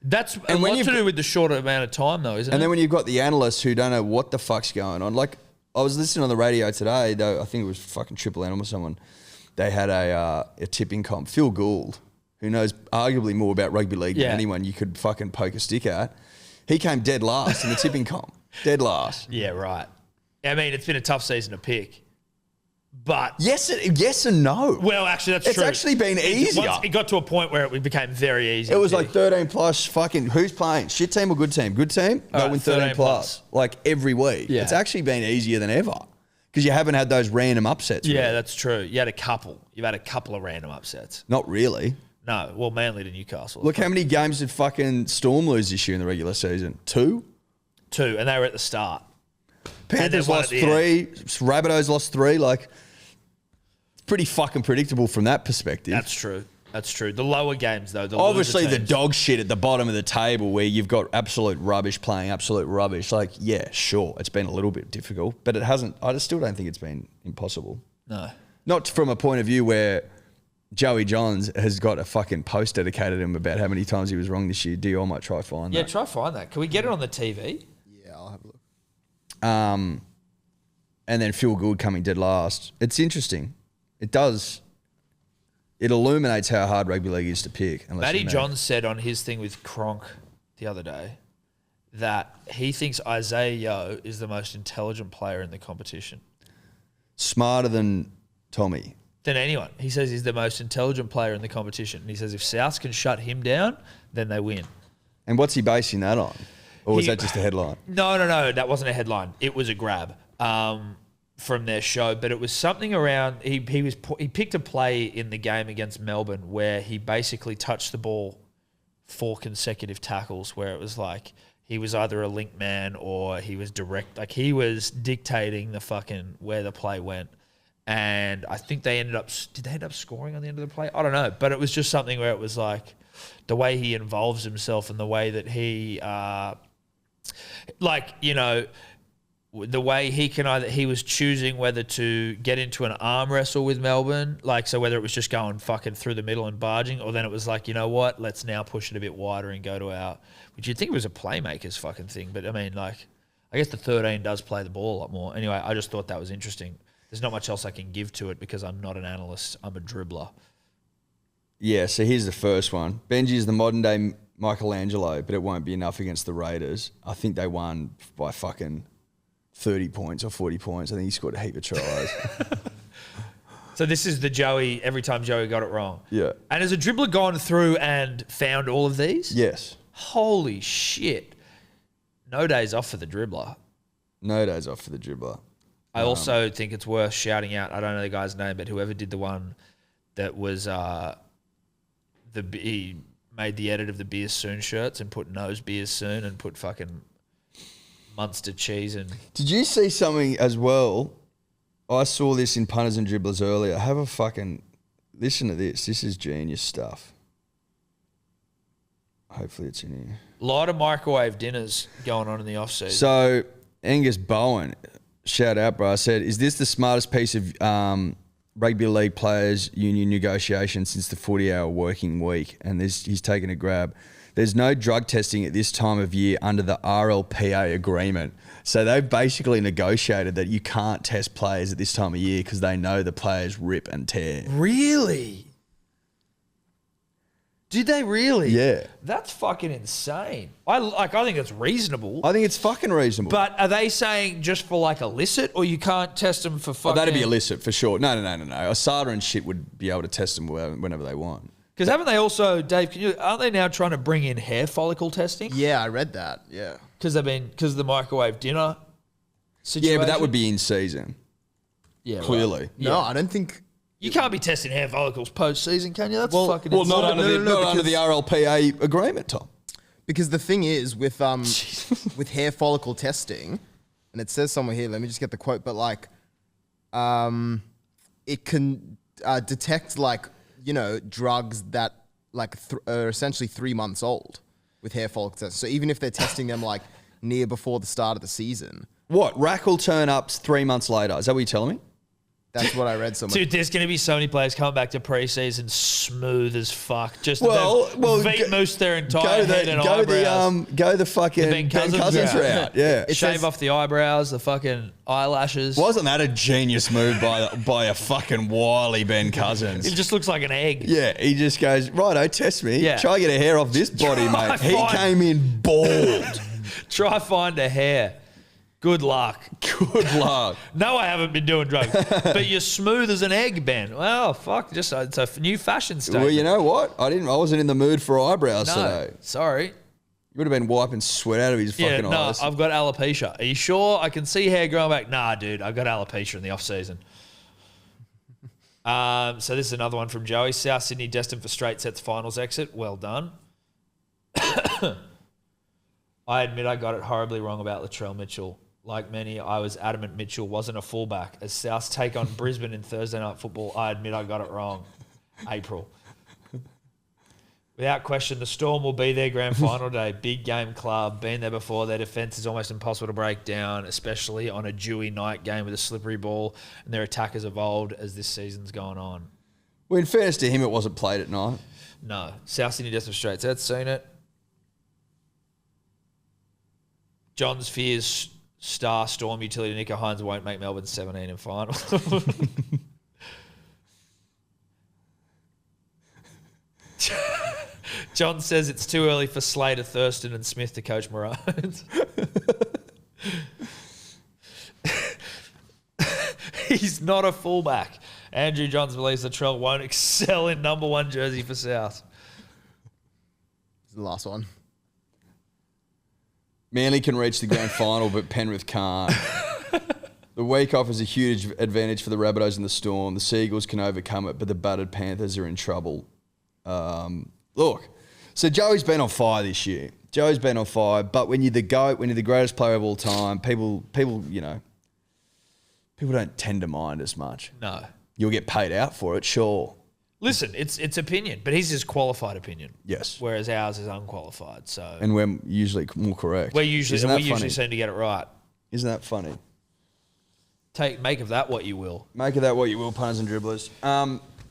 [SPEAKER 2] That's a lot to do with the shorter amount of time, though, isn't it?
[SPEAKER 3] And then when you've got the analysts who don't know what the fuck's going on, like I was listening on the radio today, though I think it was fucking Triple M or someone. They had a tipping comp. Phil Gould, who knows arguably more about rugby league than anyone you could fucking poke a stick at. He came dead last in the tipping comp. Dead last.
[SPEAKER 2] Yeah, right. I mean, it's been a tough season to pick. But
[SPEAKER 3] yes and no.
[SPEAKER 2] Well, actually, that's
[SPEAKER 3] it's
[SPEAKER 2] true.
[SPEAKER 3] It's actually been easier.
[SPEAKER 2] It got to a point where it became very easy.
[SPEAKER 3] It was like 13 plus fucking, who's playing? Shit team or good team? Good team? They'll win 13 plus. Like every week.
[SPEAKER 2] Yeah.
[SPEAKER 3] It's actually been easier than ever. Because you haven't had those random upsets.
[SPEAKER 2] Yeah,
[SPEAKER 3] really.
[SPEAKER 2] that's true. You had a couple. You've had a couple of random upsets.
[SPEAKER 3] Not really.
[SPEAKER 2] No. Well, Manly to Newcastle.
[SPEAKER 3] Look, how many games did fucking Storm lose this year in the regular season? 2?
[SPEAKER 2] 2, and they were at the start.
[SPEAKER 3] Panthers lost 3. Rabbitohs lost 3. Like, it's pretty fucking predictable from that perspective.
[SPEAKER 2] That's true. That's true. The lower games, though.
[SPEAKER 3] Obviously, the dog shit at the bottom of the table where you've got absolute rubbish playing absolute rubbish. Like, yeah, sure, it's been a little bit difficult, but it hasn't. I still don't think it's been impossible.
[SPEAKER 2] No.
[SPEAKER 3] Not from a point of view where Joey Johns has got a fucking post dedicated to him about how many times he was wrong this year. I might try find that.
[SPEAKER 2] Yeah, try find that. Can we get it on the TV?
[SPEAKER 4] Yeah, I'll have a look.
[SPEAKER 3] And then Phil Gould coming dead last. It's interesting. It illuminates how hard rugby league is to pick.
[SPEAKER 2] Matty Johns said on his thing with Cronk the other day that he thinks Isaiah Yeo is the most intelligent player in the competition.
[SPEAKER 3] Smarter than Tommy.
[SPEAKER 2] Than anyone. He says he's the most intelligent player in the competition. And he says if South can shut him down, then they win.
[SPEAKER 3] And what's he basing that on? Or was that just a headline?
[SPEAKER 2] No. That wasn't a headline. It was a grab from their show. But it was something around, he picked a play in the game against Melbourne where he basically touched the ball 4 consecutive tackles where it was like he was either a link man or he was direct. Like he was dictating the fucking where the play went. And I think did they end up scoring on the end of the play? I don't know. But it was just something where it was like the way he involves himself and the way that he, the way he was choosing whether to get into an arm wrestle with Melbourne, like, so whether it was just going fucking through the middle and barging, or then it was like, you know what, let's now push it a bit wider and go to which you'd think was a playmaker's fucking thing. But I mean, like, I guess the 13 does play the ball a lot more. Anyway, I just thought that was interesting. There's not much else I can give to it because I'm not an analyst. I'm a dribbler.
[SPEAKER 3] Yeah, so here's the first one. Benji is the modern day Michelangelo, but it won't be enough against the Raiders. I think they won by fucking 30 points or 40 points. I think he scored a heap of tries.
[SPEAKER 2] So this is the Joey, every time Joey got it wrong.
[SPEAKER 3] Yeah.
[SPEAKER 2] And has a dribbler gone through and found all of these?
[SPEAKER 3] Yes.
[SPEAKER 2] Holy shit. No days off for the dribbler.
[SPEAKER 3] No days off for the dribbler.
[SPEAKER 2] I also think it's worth shouting out, I don't know the guy's name, but whoever did the one that was he made the edit of the Beers Soon shirts and put Nose Beers Soon and put fucking Munster cheese and...
[SPEAKER 3] Did you see something as well? I saw this in Punters and Dribblers earlier. Have a fucking... Listen to this. This is genius stuff. Hopefully it's in here.
[SPEAKER 2] A lot of microwave dinners going on in the off-season.
[SPEAKER 3] So, Angus Bowen, shout out, bro, said, is this the smartest piece of rugby league players union negotiation since the 40-hour working week? And he's taken a grab. There's no drug testing at this time of year under the RLPA agreement. So they've basically negotiated that you can't test players at this time of year because they know the players rip and tear.
[SPEAKER 2] Really? Did they really?
[SPEAKER 3] Yeah.
[SPEAKER 2] That's fucking insane. I think it's reasonable.
[SPEAKER 3] I think it's fucking reasonable.
[SPEAKER 2] But are they saying just for like illicit, or you can't test them for fucking...
[SPEAKER 3] that'd be illicit for sure. No. Asada and shit would be able to test them whenever they want.
[SPEAKER 2] Because haven't they also, Dave, aren't they now trying to bring in hair follicle testing?
[SPEAKER 4] Yeah, I read that. Yeah.
[SPEAKER 2] Because of the microwave dinner situation?
[SPEAKER 3] Yeah, but that would be in season.
[SPEAKER 2] Yeah,
[SPEAKER 3] clearly.
[SPEAKER 2] Right.
[SPEAKER 4] No, I don't think...
[SPEAKER 2] You can't be testing hair follicles post-season, can you? That's fucking
[SPEAKER 3] Well,
[SPEAKER 2] insane.
[SPEAKER 3] not under the RLPA agreement, Tom.
[SPEAKER 4] Because the thing is with with hair follicle testing, and it says somewhere here, let me just get the quote, but like it can detect like, drugs that like are essentially 3 months old with hair follicle tests. So even if they're testing them like near before the start of the season.
[SPEAKER 3] What? Rack will turn up 3 months later. Is that what you're telling me?
[SPEAKER 4] That's what I read somewhere.
[SPEAKER 2] Dude, there's going to be so many players coming back to preseason smooth as fuck. Just
[SPEAKER 3] Veet
[SPEAKER 2] moose their entire head and eyebrows.
[SPEAKER 3] Go the fucking Ben Cousins route. Yeah.
[SPEAKER 2] Shave off the eyebrows, the fucking eyelashes.
[SPEAKER 3] Wasn't that a genius move by a fucking wily Ben Cousins?
[SPEAKER 2] It just looks like an egg.
[SPEAKER 3] Yeah, he just goes, righto, test me.
[SPEAKER 2] Yeah.
[SPEAKER 3] Try to get a hair off this body, mate. He came in bald.
[SPEAKER 2] Try find a hair. Good luck.
[SPEAKER 3] Good luck.
[SPEAKER 2] No, I haven't been doing drugs. But you're smooth as an egg, Ben. Well, fuck, it's a new fashion statement.
[SPEAKER 3] Well, you know what? I wasn't in the mood for eyebrows today.
[SPEAKER 2] Sorry.
[SPEAKER 3] You would have been wiping sweat out of his fucking eyes.
[SPEAKER 2] I've got alopecia. Are you sure? I can see hair growing back. Nah, dude, I've got alopecia in the off-season. So this is another one from Joey. South Sydney destined for straight sets finals exit. Well done. I admit I got it horribly wrong about Latrell Mitchell. Like many, I was adamant Mitchell wasn't a fullback. As Souths take on Brisbane in Thursday Night Football, I admit I got it wrong. April. Without question, the Storm will be their grand final day. Big game club. Been there before. Their defence is almost impossible to break down, especially on a dewy night game with a slippery ball, and their attack has evolved as this season's gone on.
[SPEAKER 3] Well, in fairness to him, it wasn't played at night.
[SPEAKER 2] No. South Sydney destined for straight sets. Seen it. John's fears... Star Storm utility Nico Hines won't make Melbourne 17 in final. John says it's too early for Slater, Thurston and Smith to coach Maroons. He's not a fullback. Andrew Johns believes Latrell won't excel in number 1 jersey for South.
[SPEAKER 4] This is the last one.
[SPEAKER 3] Manly can reach the grand final, but Penrith can't. The week off is a huge advantage for the Rabbitohs and the Storm. The Seagulls can overcome it, but the battered Panthers are in trouble. Look, so Joey's been on fire this year. Joey's been on fire, but when you're the GOAT, when you're the greatest player of all time, people don't tend to mind as much.
[SPEAKER 2] No.
[SPEAKER 3] You'll get paid out for it, sure.
[SPEAKER 2] Listen, it's opinion, but his is qualified opinion.
[SPEAKER 3] Yes.
[SPEAKER 2] Whereas ours is unqualified. So
[SPEAKER 3] And we're usually more correct.
[SPEAKER 2] we usually
[SPEAKER 3] funny?
[SPEAKER 2] seem to get it right.
[SPEAKER 3] Isn't that funny?
[SPEAKER 2] Make of that what you will.
[SPEAKER 3] Make of that what you will, punters and dribblers.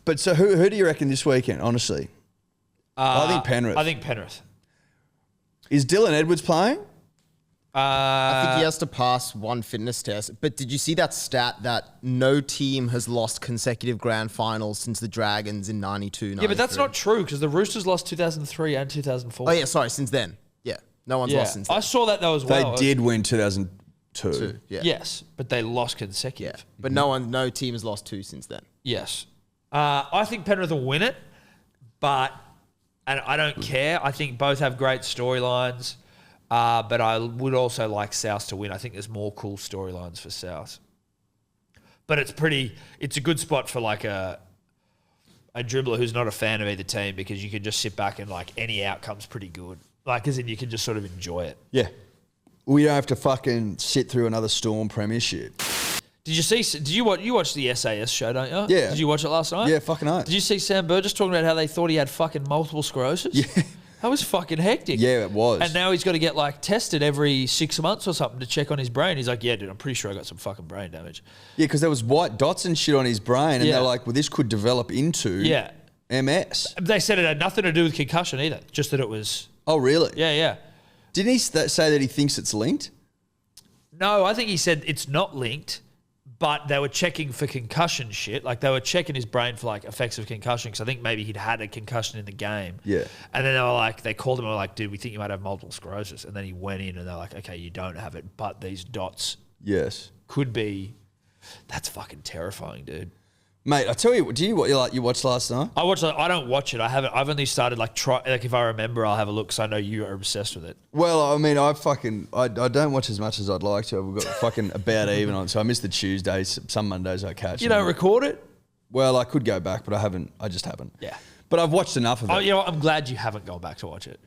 [SPEAKER 3] But so who do you reckon this weekend, honestly? I think Penrith.
[SPEAKER 2] I think Penrith.
[SPEAKER 3] Is Dylan Edwards playing?
[SPEAKER 4] I think he has to pass one fitness test. But did you see that stat that no team has lost consecutive grand finals since the Dragons in 92,
[SPEAKER 2] Yeah, but that's not true because the Roosters lost 2003 and 2004.
[SPEAKER 4] Oh, yeah, sorry, since then. Yeah, no one's lost since then.
[SPEAKER 2] I saw that though as well.
[SPEAKER 3] They did win 2002.
[SPEAKER 4] Yeah.
[SPEAKER 2] Yes, but they lost consecutive.
[SPEAKER 4] Yeah, but no team has lost 2 since then.
[SPEAKER 2] Yes. I think Penrith will win it, and I don't care. I think both have great storylines. But I would also like South to win. I think there's more cool storylines for South. But it's a good spot for like a dribbler who's not a fan of either team because you can just sit back and like any outcome's pretty good. Like as in you can just sort of enjoy it.
[SPEAKER 3] Yeah. We don't have to fucking sit through another Storm premiership.
[SPEAKER 2] Did you watch the SAS show, don't you?
[SPEAKER 3] Yeah.
[SPEAKER 2] Did you watch it last night?
[SPEAKER 3] Yeah, fucking oath.
[SPEAKER 2] Did you see Sam Burgess talking about how they thought he had fucking multiple sclerosis?
[SPEAKER 3] Yeah.
[SPEAKER 2] That was fucking hectic.
[SPEAKER 3] Yeah, it was.
[SPEAKER 2] And now he's got to get like tested every 6 months or something to check on his brain. He's like, yeah, dude, I'm pretty sure I got some fucking brain damage.
[SPEAKER 3] Yeah, because there was white dots and shit on his brain, and
[SPEAKER 2] Yeah.
[SPEAKER 3] they're like, well, this could develop into MS.
[SPEAKER 2] They said it had nothing to do with concussion either, just that it was.
[SPEAKER 3] Oh, really?
[SPEAKER 2] Yeah.
[SPEAKER 3] Didn't he say that he thinks it's linked?
[SPEAKER 2] No, I think he said it's not linked, but they were checking for concussion shit. Like they were checking his brain for like effects of concussion because I think maybe he'd had a concussion in the game.
[SPEAKER 3] Yeah.
[SPEAKER 2] And then they called him and were like, dude, we think you might have multiple sclerosis. And then he went in and they're like, okay, you don't have it, but these dots
[SPEAKER 3] Yes.
[SPEAKER 2] could be. That's fucking terrifying, dude.
[SPEAKER 3] Mate, I tell you, you watched last night?
[SPEAKER 2] I don't watch it. I've only started if I remember, I'll have a look because I know you are obsessed with it.
[SPEAKER 3] Well, I mean, I don't watch as much as I'd like to. We've got fucking about even on, so I miss the Tuesdays. Some Mondays I catch.
[SPEAKER 2] You don't record it?
[SPEAKER 3] Well, I could go back, but I haven't. I just haven't.
[SPEAKER 2] Yeah.
[SPEAKER 3] But I've watched enough of it.
[SPEAKER 2] Oh, you know what? I'm glad you haven't gone back to watch it.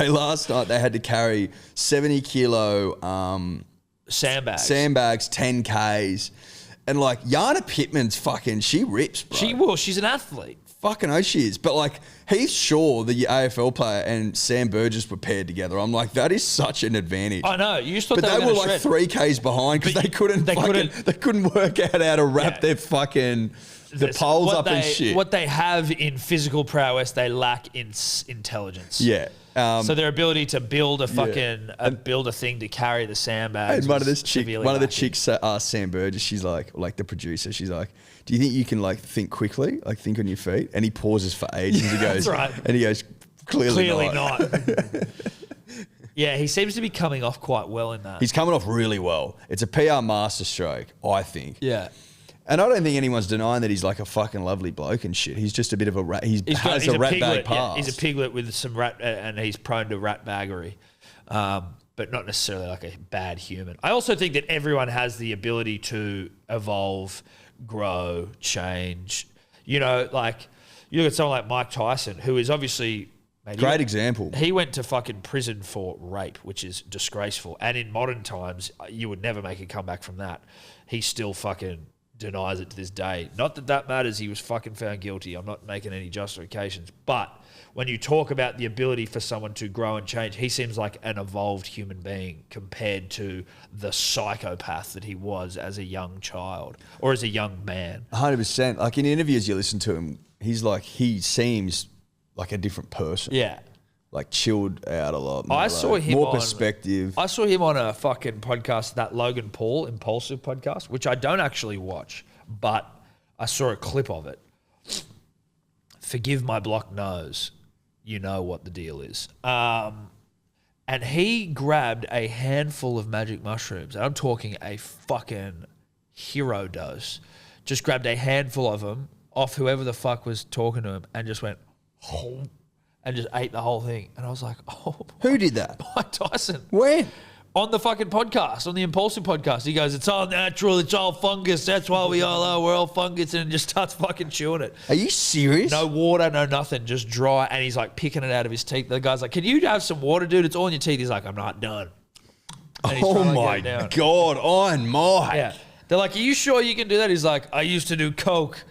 [SPEAKER 3] Last night they had to carry 70 kilo sandbags, 10 Ks. And like Yana Pittman's fucking, she rips, bro.
[SPEAKER 2] She's an athlete.
[SPEAKER 3] Fucking oh, she is. But like Heath Shaw, the AFL player, and Sam Burgess were paired together. I'm like, that is such an advantage.
[SPEAKER 2] I know. You just thought
[SPEAKER 3] but
[SPEAKER 2] they were
[SPEAKER 3] like
[SPEAKER 2] shred.
[SPEAKER 3] 3Ks behind because they couldn't work out how to wrap their fucking the poles up and shit.
[SPEAKER 2] What they have in physical prowess, they lack in intelligence.
[SPEAKER 3] Yeah.
[SPEAKER 2] So their ability to build a fucking build a thing to carry the sandbags.
[SPEAKER 3] And one of the chicks asked Sam Burgess, she's like the producer, she's like, do you think you can like think quickly, like think on your feet? And he pauses for ages. He goes,
[SPEAKER 2] that's right.
[SPEAKER 3] And he goes, clearly not.
[SPEAKER 2] Yeah, he seems to be coming off quite well in that.
[SPEAKER 3] He's coming off really well. It's a PR masterstroke, I think.
[SPEAKER 2] Yeah.
[SPEAKER 3] And I don't think anyone's denying that he's like a fucking lovely bloke and shit. He's just a bit of a rat. He's a rat bag past.
[SPEAKER 2] Yeah, he's a piglet with some rat, and he's prone to rat baggery, but not necessarily like a bad human. I also think that everyone has the ability to evolve, grow, change. You know, like you look at someone like Mike Tyson, who is obviously
[SPEAKER 3] great example.
[SPEAKER 2] He went to fucking prison for rape, which is disgraceful. And in modern times, you would never make a comeback from that. He still fucking denies it to this day. Not that that matters. He was fucking found guilty. I'm not making any justifications. But when you talk about the ability for someone to grow and change, he seems like an evolved human being compared to the psychopath that he was as a young child or as a young man.
[SPEAKER 3] 100%. Like in interviews you listen to him, he seems like a different person.
[SPEAKER 2] Yeah.
[SPEAKER 3] Like chilled out a lot.
[SPEAKER 2] I saw him
[SPEAKER 3] more perspective.
[SPEAKER 2] I saw him on a fucking podcast, that Logan Paul Impulsive podcast, which I don't actually watch, but I saw a clip of it. Forgive my block nose. You know what the deal is. And he grabbed a handful of magic mushrooms. And I'm talking a fucking hero dose. Just grabbed a handful of them off whoever the fuck was talking to him and just went, oh, and just ate the whole thing. And I was like, oh.
[SPEAKER 3] Who did that?
[SPEAKER 2] Mike Tyson.
[SPEAKER 3] When?
[SPEAKER 2] On the fucking podcast, on the Impulsive podcast. He goes, it's all natural, it's all fungus, that's why we all are, we're all fungus, and just starts fucking chewing it.
[SPEAKER 3] Are you serious?
[SPEAKER 2] No water, no nothing, just dry, and he's like picking it out of his teeth. The guy's like, can you have some water, dude? It's all in your teeth. He's like, I'm not done. And he's
[SPEAKER 3] Oh
[SPEAKER 2] trying to
[SPEAKER 3] my
[SPEAKER 2] get it down.
[SPEAKER 3] God, Iron Mike.
[SPEAKER 2] Yeah. They're like, are you sure you can do that? He's like, I used to do coke.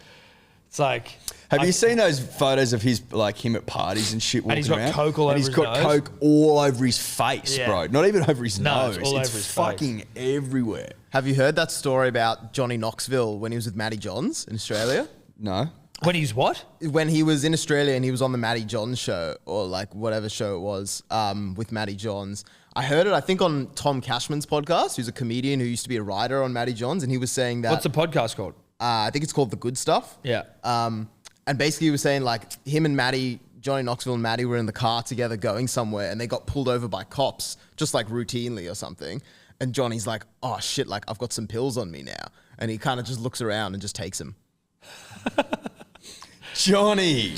[SPEAKER 2] It's like...
[SPEAKER 3] Have you seen those photos of his, like him at parties and shit walking
[SPEAKER 2] And he's got
[SPEAKER 3] around?
[SPEAKER 2] coke all over his nose.
[SPEAKER 3] He's got coke all over his face,
[SPEAKER 2] Yeah.
[SPEAKER 3] bro. Not even over his
[SPEAKER 2] No,
[SPEAKER 3] nose.
[SPEAKER 2] it's all over
[SPEAKER 3] It's
[SPEAKER 2] his face.
[SPEAKER 3] fucking everywhere.
[SPEAKER 4] Have you heard that story about Johnny Knoxville when he was with Matty Johns in Australia?
[SPEAKER 3] No.
[SPEAKER 2] When he's what?
[SPEAKER 4] When he was in Australia and he was on the Matty Johns show, or like whatever show it was, with Matty Johns. I heard it, I think, on Tom Cashman's podcast, who's a comedian who used to be a writer on Matty Johns, and he was saying that...
[SPEAKER 2] What's the podcast called?
[SPEAKER 4] I think it's called The Good Stuff.
[SPEAKER 2] Yeah.
[SPEAKER 4] And basically he was saying like him and Matty, Johnny Knoxville and Matty were in the car together going somewhere, and they got pulled over by cops just like routinely or something. And Johnny's like, oh shit, like I've got some pills on me now. And he kind of just looks around and just takes them.
[SPEAKER 3] Johnny.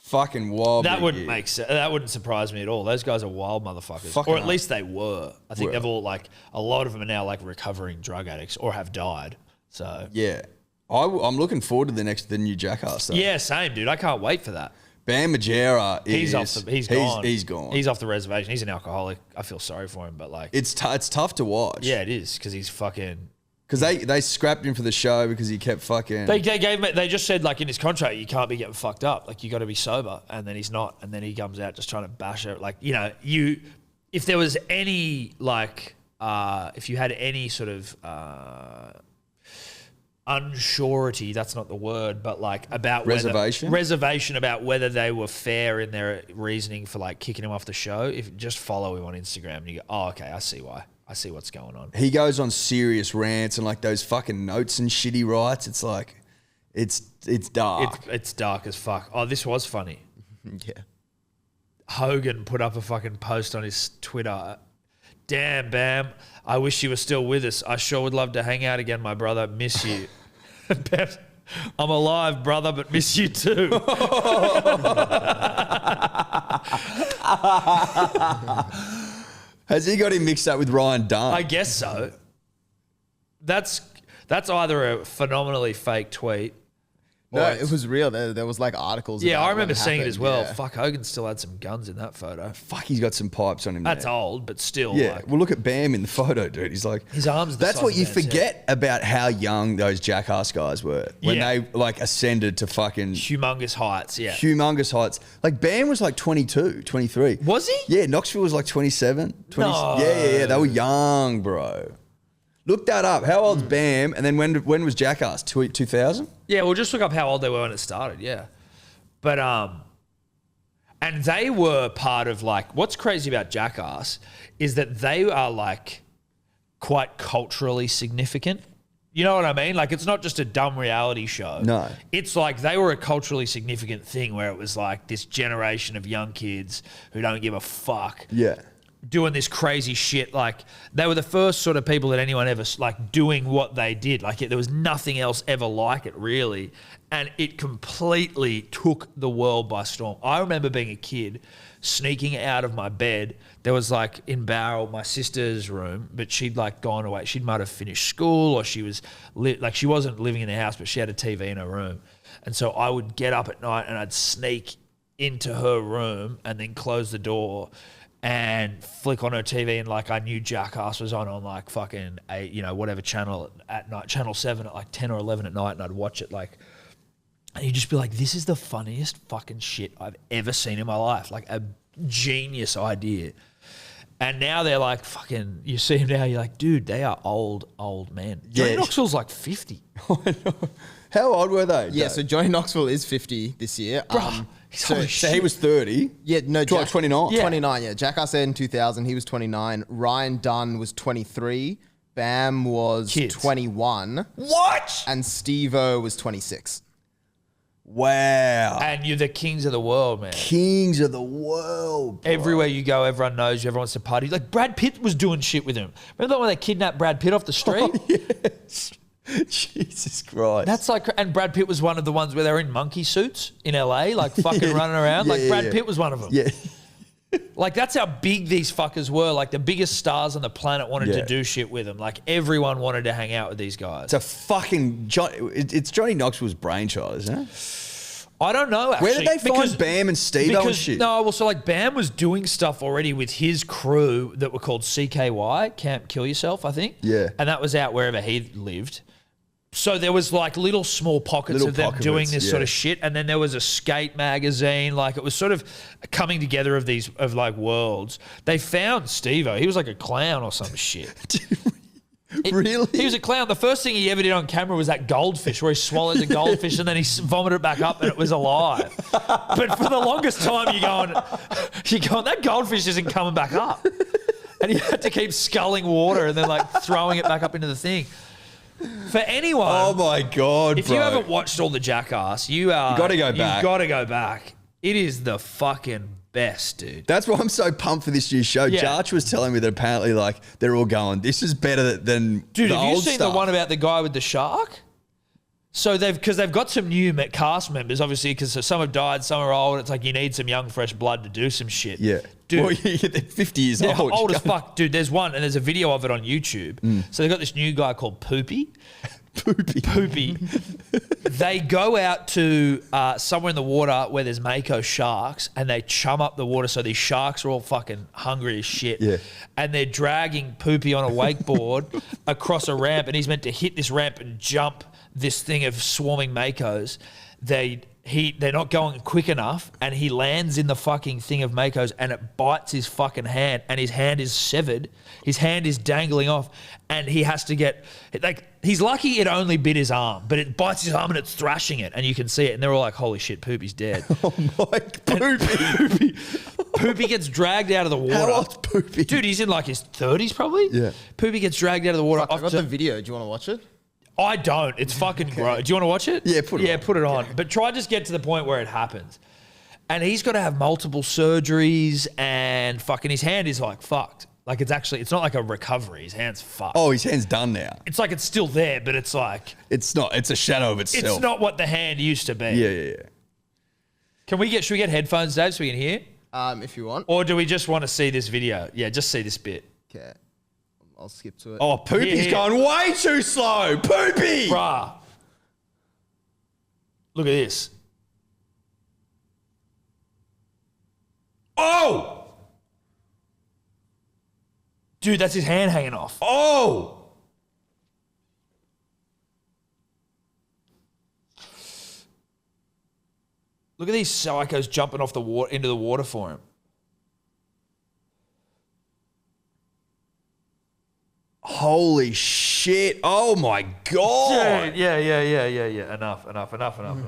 [SPEAKER 3] Fucking wild.
[SPEAKER 2] That wouldn't make sense. That wouldn't surprise me at all. Those guys are wild motherfuckers.
[SPEAKER 3] Fucking
[SPEAKER 2] or at
[SPEAKER 3] hell.
[SPEAKER 2] least they were. I think they've all like, a lot of them are now like recovering drug addicts or have died. So
[SPEAKER 3] Yeah. I'm looking forward to the new Jackass though.
[SPEAKER 2] yeah, same dude. I can't wait for that.
[SPEAKER 3] Bam Margera is...
[SPEAKER 2] He's gone.
[SPEAKER 3] He's gone.
[SPEAKER 2] He's off the reservation. He's an alcoholic. I feel sorry for him, but like...
[SPEAKER 3] It's tough to watch.
[SPEAKER 2] Yeah, it is, because he's fucking...
[SPEAKER 3] Because they scrapped him for the show because he kept fucking...
[SPEAKER 2] They just said, like, in his contract, you can't be getting fucked up. Like, you got to be sober. And then he's not. And then he comes out just trying to bash it. Like, you know, if there was any, like, if you had any sort of unsurety, that's not the word, but, like, about reservation about whether they were fair in their reasoning for, like, kicking him off the show, if just follow him on Instagram and you go, oh, okay, I see why. I see what's going on.
[SPEAKER 3] He goes on serious rants and like those fucking notes and shit he writes. It's like, it's dark.
[SPEAKER 2] It's dark as fuck. Oh, this was funny.
[SPEAKER 4] Yeah.
[SPEAKER 2] Hogan put up a fucking post on his Twitter. Damn, Bam. I wish you were still with us. I sure would love to hang out again, my brother. Miss you. Bam, I'm alive, brother, but miss you too.
[SPEAKER 3] Has he got him mixed up with Ryan Dunn?
[SPEAKER 2] I guess so. That's either a phenomenally fake tweet.
[SPEAKER 4] No,
[SPEAKER 2] or
[SPEAKER 4] it was real. There was like articles.
[SPEAKER 2] Yeah,
[SPEAKER 4] about
[SPEAKER 2] I remember
[SPEAKER 4] what
[SPEAKER 2] seeing it as well.
[SPEAKER 4] happened.
[SPEAKER 2] Fuck, Hogan still had some guns in that photo.
[SPEAKER 3] Fuck, he's got some pipes on him.
[SPEAKER 2] That's
[SPEAKER 3] there.
[SPEAKER 2] old, but still.
[SPEAKER 3] Yeah,
[SPEAKER 2] Like,
[SPEAKER 3] well, look at Bam in the photo, dude. He's like...
[SPEAKER 2] his arms are the
[SPEAKER 3] That's
[SPEAKER 2] size
[SPEAKER 3] what
[SPEAKER 2] of
[SPEAKER 3] you
[SPEAKER 2] Bam's head.
[SPEAKER 3] forget about how young those Jackass guys were. When
[SPEAKER 2] Yeah.
[SPEAKER 3] they, like, ascended to fucking...
[SPEAKER 2] Humongous heights, yeah.
[SPEAKER 3] humongous heights. Like, Bam was like 22, 23.
[SPEAKER 2] Was he?
[SPEAKER 3] Yeah, Knoxville was like 27. 20,
[SPEAKER 2] No.
[SPEAKER 3] Yeah. They were young, bro. Look that up. How old's Bam? And then when was Jackass? 2000?
[SPEAKER 2] Yeah, we'll just look up how old they were when it started, yeah. But, and they were part of, like, what's crazy about Jackass is that they are, like, quite culturally significant. You know what I mean? Like, it's not just a dumb reality show.
[SPEAKER 3] No.
[SPEAKER 2] It's like they were a culturally significant thing where it was like this generation of young kids who don't give a fuck.
[SPEAKER 3] Yeah.
[SPEAKER 2] Doing this crazy shit. Like, they were the first sort of people that anyone ever, like, doing what they did. Like, there was nothing else ever like it, really. And it completely took the world by storm. I remember being a kid, sneaking out of my bed. There was, like, in Barrel, my sister's room, but she'd, like, gone away. She might have finished school, or she was, like, she wasn't living in the house, but she had a TV in her room. And so I would get up at night and I'd sneak into her room and then close the door and flick on her TV, and like I knew Jackass was on like fucking 8, you know, whatever channel at night, channel 7 at like 10 or 11 at night, and I'd watch it like, and you'd just be like, this is the funniest fucking shit I've ever seen in my life. Like a genius idea. And now they're like fucking, you see them now, you're like, dude, they are old men. Johnny Knoxville's like 50.
[SPEAKER 3] How old were they?
[SPEAKER 4] Yeah,
[SPEAKER 3] Dave?
[SPEAKER 4] so Johnny Knoxville is 50 this year.
[SPEAKER 2] Bro,
[SPEAKER 3] So he was 30.
[SPEAKER 4] Yeah, no,
[SPEAKER 3] 29.
[SPEAKER 2] Yeah.
[SPEAKER 4] 29, yeah. Jackass aired in 2000. He was 29. Ryan Dunn was 23. Bam was
[SPEAKER 2] Kids.
[SPEAKER 4] 21.
[SPEAKER 3] What?
[SPEAKER 4] And Steve-O was 26.
[SPEAKER 3] Wow.
[SPEAKER 2] And you're the kings of the world, man.
[SPEAKER 3] Kings of the world, bro.
[SPEAKER 2] Everywhere you go, everyone knows you. Everyone wants to party. Like Brad Pitt was doing shit with him. Remember when they kidnapped Brad Pitt off the street?
[SPEAKER 3] Oh, yes. Jesus Christ.
[SPEAKER 2] That's like, and Brad Pitt was one of the ones where they were in monkey suits in LA, like fucking running around.
[SPEAKER 3] Yeah,
[SPEAKER 2] like
[SPEAKER 3] yeah,
[SPEAKER 2] Brad
[SPEAKER 3] yeah.
[SPEAKER 2] Pitt was one of them.
[SPEAKER 3] Yeah.
[SPEAKER 2] Like that's how big these fuckers were. Like the biggest stars on the planet wanted
[SPEAKER 3] Yeah.
[SPEAKER 2] to do shit with them. Like everyone wanted to hang out with these guys.
[SPEAKER 3] It's a fucking... It's Johnny Knoxville's brainchild, isn't it?
[SPEAKER 2] I don't know, actually.
[SPEAKER 3] Where did they find Bam and Steve-O and shit?
[SPEAKER 2] No, well, so like Bam was doing stuff already with his crew that were called CKY, Camp Kill Yourself, I think.
[SPEAKER 3] Yeah.
[SPEAKER 2] And that was out wherever he lived. So there was like little small pockets
[SPEAKER 3] Little
[SPEAKER 2] of them
[SPEAKER 3] pockets,
[SPEAKER 2] doing this sort
[SPEAKER 3] yeah.
[SPEAKER 2] of shit. And then there was a skate magazine. Like it was sort of coming together of these, of like worlds. They found Steve-O. He was like a clown or some shit.
[SPEAKER 3] Really?
[SPEAKER 2] He was a clown. The first thing he ever did on camera was that goldfish, where he swallowed the goldfish and then he vomited it back up and it was alive. But for the longest time, you're going, that goldfish isn't coming back up. And he had to keep sculling water and then like throwing it back up into the thing. For anyone,
[SPEAKER 3] Oh my God,
[SPEAKER 2] if
[SPEAKER 3] bro.
[SPEAKER 2] you haven't watched all the Jackass, you
[SPEAKER 3] gotta go back.
[SPEAKER 2] You've got to go back. It is the fucking best, dude.
[SPEAKER 3] That's why I'm so pumped for this new show.
[SPEAKER 2] Yeah.
[SPEAKER 3] Jarch was telling me that apparently, like, they're all going, this is better than
[SPEAKER 2] Dude,
[SPEAKER 3] the
[SPEAKER 2] have you
[SPEAKER 3] old
[SPEAKER 2] seen
[SPEAKER 3] stuff.
[SPEAKER 2] the one about the guy with the shark? So they've got some new cast members, obviously, because some have died, some are old. It's like you need some young, fresh blood to do some shit.
[SPEAKER 3] Yeah.
[SPEAKER 2] Dude.
[SPEAKER 3] Well, they're 50 years
[SPEAKER 2] They're
[SPEAKER 3] old.
[SPEAKER 2] old as fuck. Dude, there's one, and there's a video of it on YouTube. So they've got this new guy called Poopy. Poopy. They go out to somewhere in the water where there's mako sharks and they chum up the water so these sharks are all fucking hungry as shit.
[SPEAKER 3] Yeah.
[SPEAKER 2] And they're dragging Poopy on a wakeboard across a ramp and he's meant to hit this ramp and jump this thing of swarming makos. They're not going quick enough and he lands in the fucking thing of makos and it bites his fucking hand and his hand is severed. His hand is dangling off and he has to get, like, he's lucky it only bit his arm, but it bites his arm and it's thrashing it and you can see it and they're all like, holy shit, Poopy's dead.
[SPEAKER 3] Oh my Poopy.
[SPEAKER 2] Poopy gets dragged out of the water.
[SPEAKER 3] How old's Poopy?
[SPEAKER 2] Dude, he's in like his 30s probably.
[SPEAKER 3] Yeah.
[SPEAKER 2] Poopy gets dragged out of the water.
[SPEAKER 4] Fuck, I got the video. Do you want to watch it?
[SPEAKER 2] I don't. It's fucking gross. Do you want to watch it?
[SPEAKER 3] Yeah, put it on.
[SPEAKER 2] put it on. But try just get to the point where it happens. And he's got to have multiple surgeries and fucking his hand is like fucked. Like it's not like a recovery. His hand's fucked.
[SPEAKER 3] Oh, his hand's done now.
[SPEAKER 2] It's like it's still there, but it's like
[SPEAKER 3] It's not. It's a shadow of itself.
[SPEAKER 2] it's not what the hand used to be.
[SPEAKER 3] Yeah.
[SPEAKER 2] Should we get headphones, Dave, so we can hear?
[SPEAKER 4] If you want.
[SPEAKER 2] Or do we just want to see this video? Yeah, just see this bit.
[SPEAKER 4] Okay. I'll skip to it.
[SPEAKER 3] Oh, Poopy's
[SPEAKER 2] Here.
[SPEAKER 3] going way too slow. Poopy!
[SPEAKER 2] Bruh. Look at this.
[SPEAKER 3] Oh!
[SPEAKER 2] Dude, that's his hand hanging off.
[SPEAKER 3] Oh!
[SPEAKER 2] Look at these psychos jumping off the water into the water for him.
[SPEAKER 3] Holy shit. Oh my God.
[SPEAKER 2] Dude, yeah. Enough.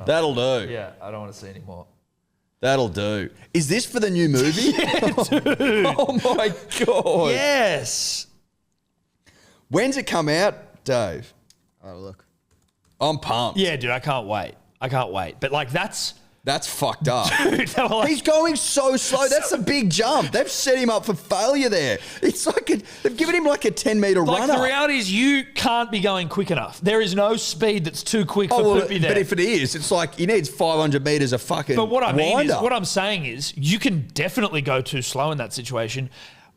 [SPEAKER 3] That'll do.
[SPEAKER 2] Yeah, I don't want to see anymore.
[SPEAKER 3] That'll do. Is this for the new movie?
[SPEAKER 2] Dude.
[SPEAKER 3] Oh my God.
[SPEAKER 2] Yes.
[SPEAKER 3] When's it come out, Dave?
[SPEAKER 4] Oh, look.
[SPEAKER 3] I'm pumped.
[SPEAKER 2] Yeah, dude, I can't wait. But like that's
[SPEAKER 3] fucked up.
[SPEAKER 2] dude, they were like,
[SPEAKER 3] He's going so slow. That's a big jump. They've set him up for failure there. It's like they've given him like a 10-meter
[SPEAKER 2] like
[SPEAKER 3] runner.
[SPEAKER 2] the reality is you can't be going quick enough. There is no speed that's too quick for Poopy there.
[SPEAKER 3] But if it is, it's like he needs 500 meters of fucking
[SPEAKER 2] But what I mean is,
[SPEAKER 3] wind-up.
[SPEAKER 2] what I'm saying is, you can definitely go too slow in that situation.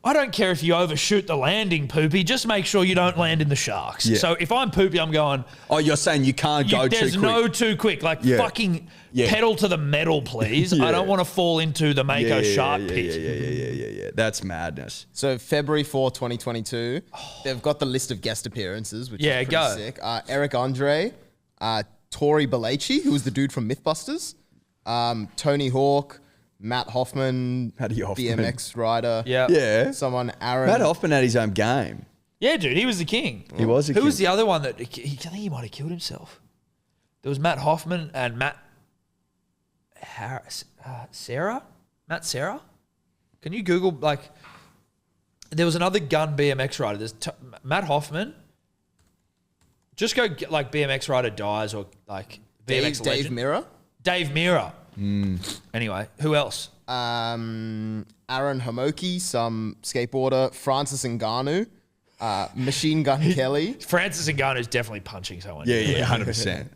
[SPEAKER 2] I don't care if you overshoot the landing, Poopy. Just make sure you don't land in the sharks.
[SPEAKER 3] Yeah.
[SPEAKER 2] So if I'm Poopy, I'm going.
[SPEAKER 3] Oh, you're saying you can't go too quick.
[SPEAKER 2] There's no too quick. Like fucking pedal to the metal, please.
[SPEAKER 3] Yeah.
[SPEAKER 2] I don't want to fall into the Mako shark pit.
[SPEAKER 3] Yeah. That's madness.
[SPEAKER 4] So February 4, 2022, they've got the list of guest appearances, which is pretty
[SPEAKER 2] go.
[SPEAKER 4] sick. Eric Andre, Tori Belleci, who was the dude from Mythbusters, Tony Hawk, Matt Hoffman,
[SPEAKER 3] Matty Hoffman.
[SPEAKER 4] BMX rider.
[SPEAKER 3] Yeah.
[SPEAKER 4] Someone, Aaron.
[SPEAKER 3] Matt Hoffman had his own game.
[SPEAKER 2] Yeah, dude, he was the king.
[SPEAKER 3] He was a
[SPEAKER 2] Who
[SPEAKER 3] king.
[SPEAKER 2] was the other one that I think he might have killed himself? There was Matt Hoffman and Matt Harris, Sarah. Can you Google like? There was another gun BMX rider. There's Matt Hoffman. Just go get, like BMX rider dies or like BMX
[SPEAKER 4] Dave
[SPEAKER 2] legend.
[SPEAKER 4] Mirra.
[SPEAKER 2] Dave Mirra. Anyway, who else?
[SPEAKER 4] Aaron Homoki, some skateboarder. Francis Ngannou. Machine Gun Kelly.
[SPEAKER 2] Francis Ngannou's definitely punching someone.
[SPEAKER 3] Yeah, 100%.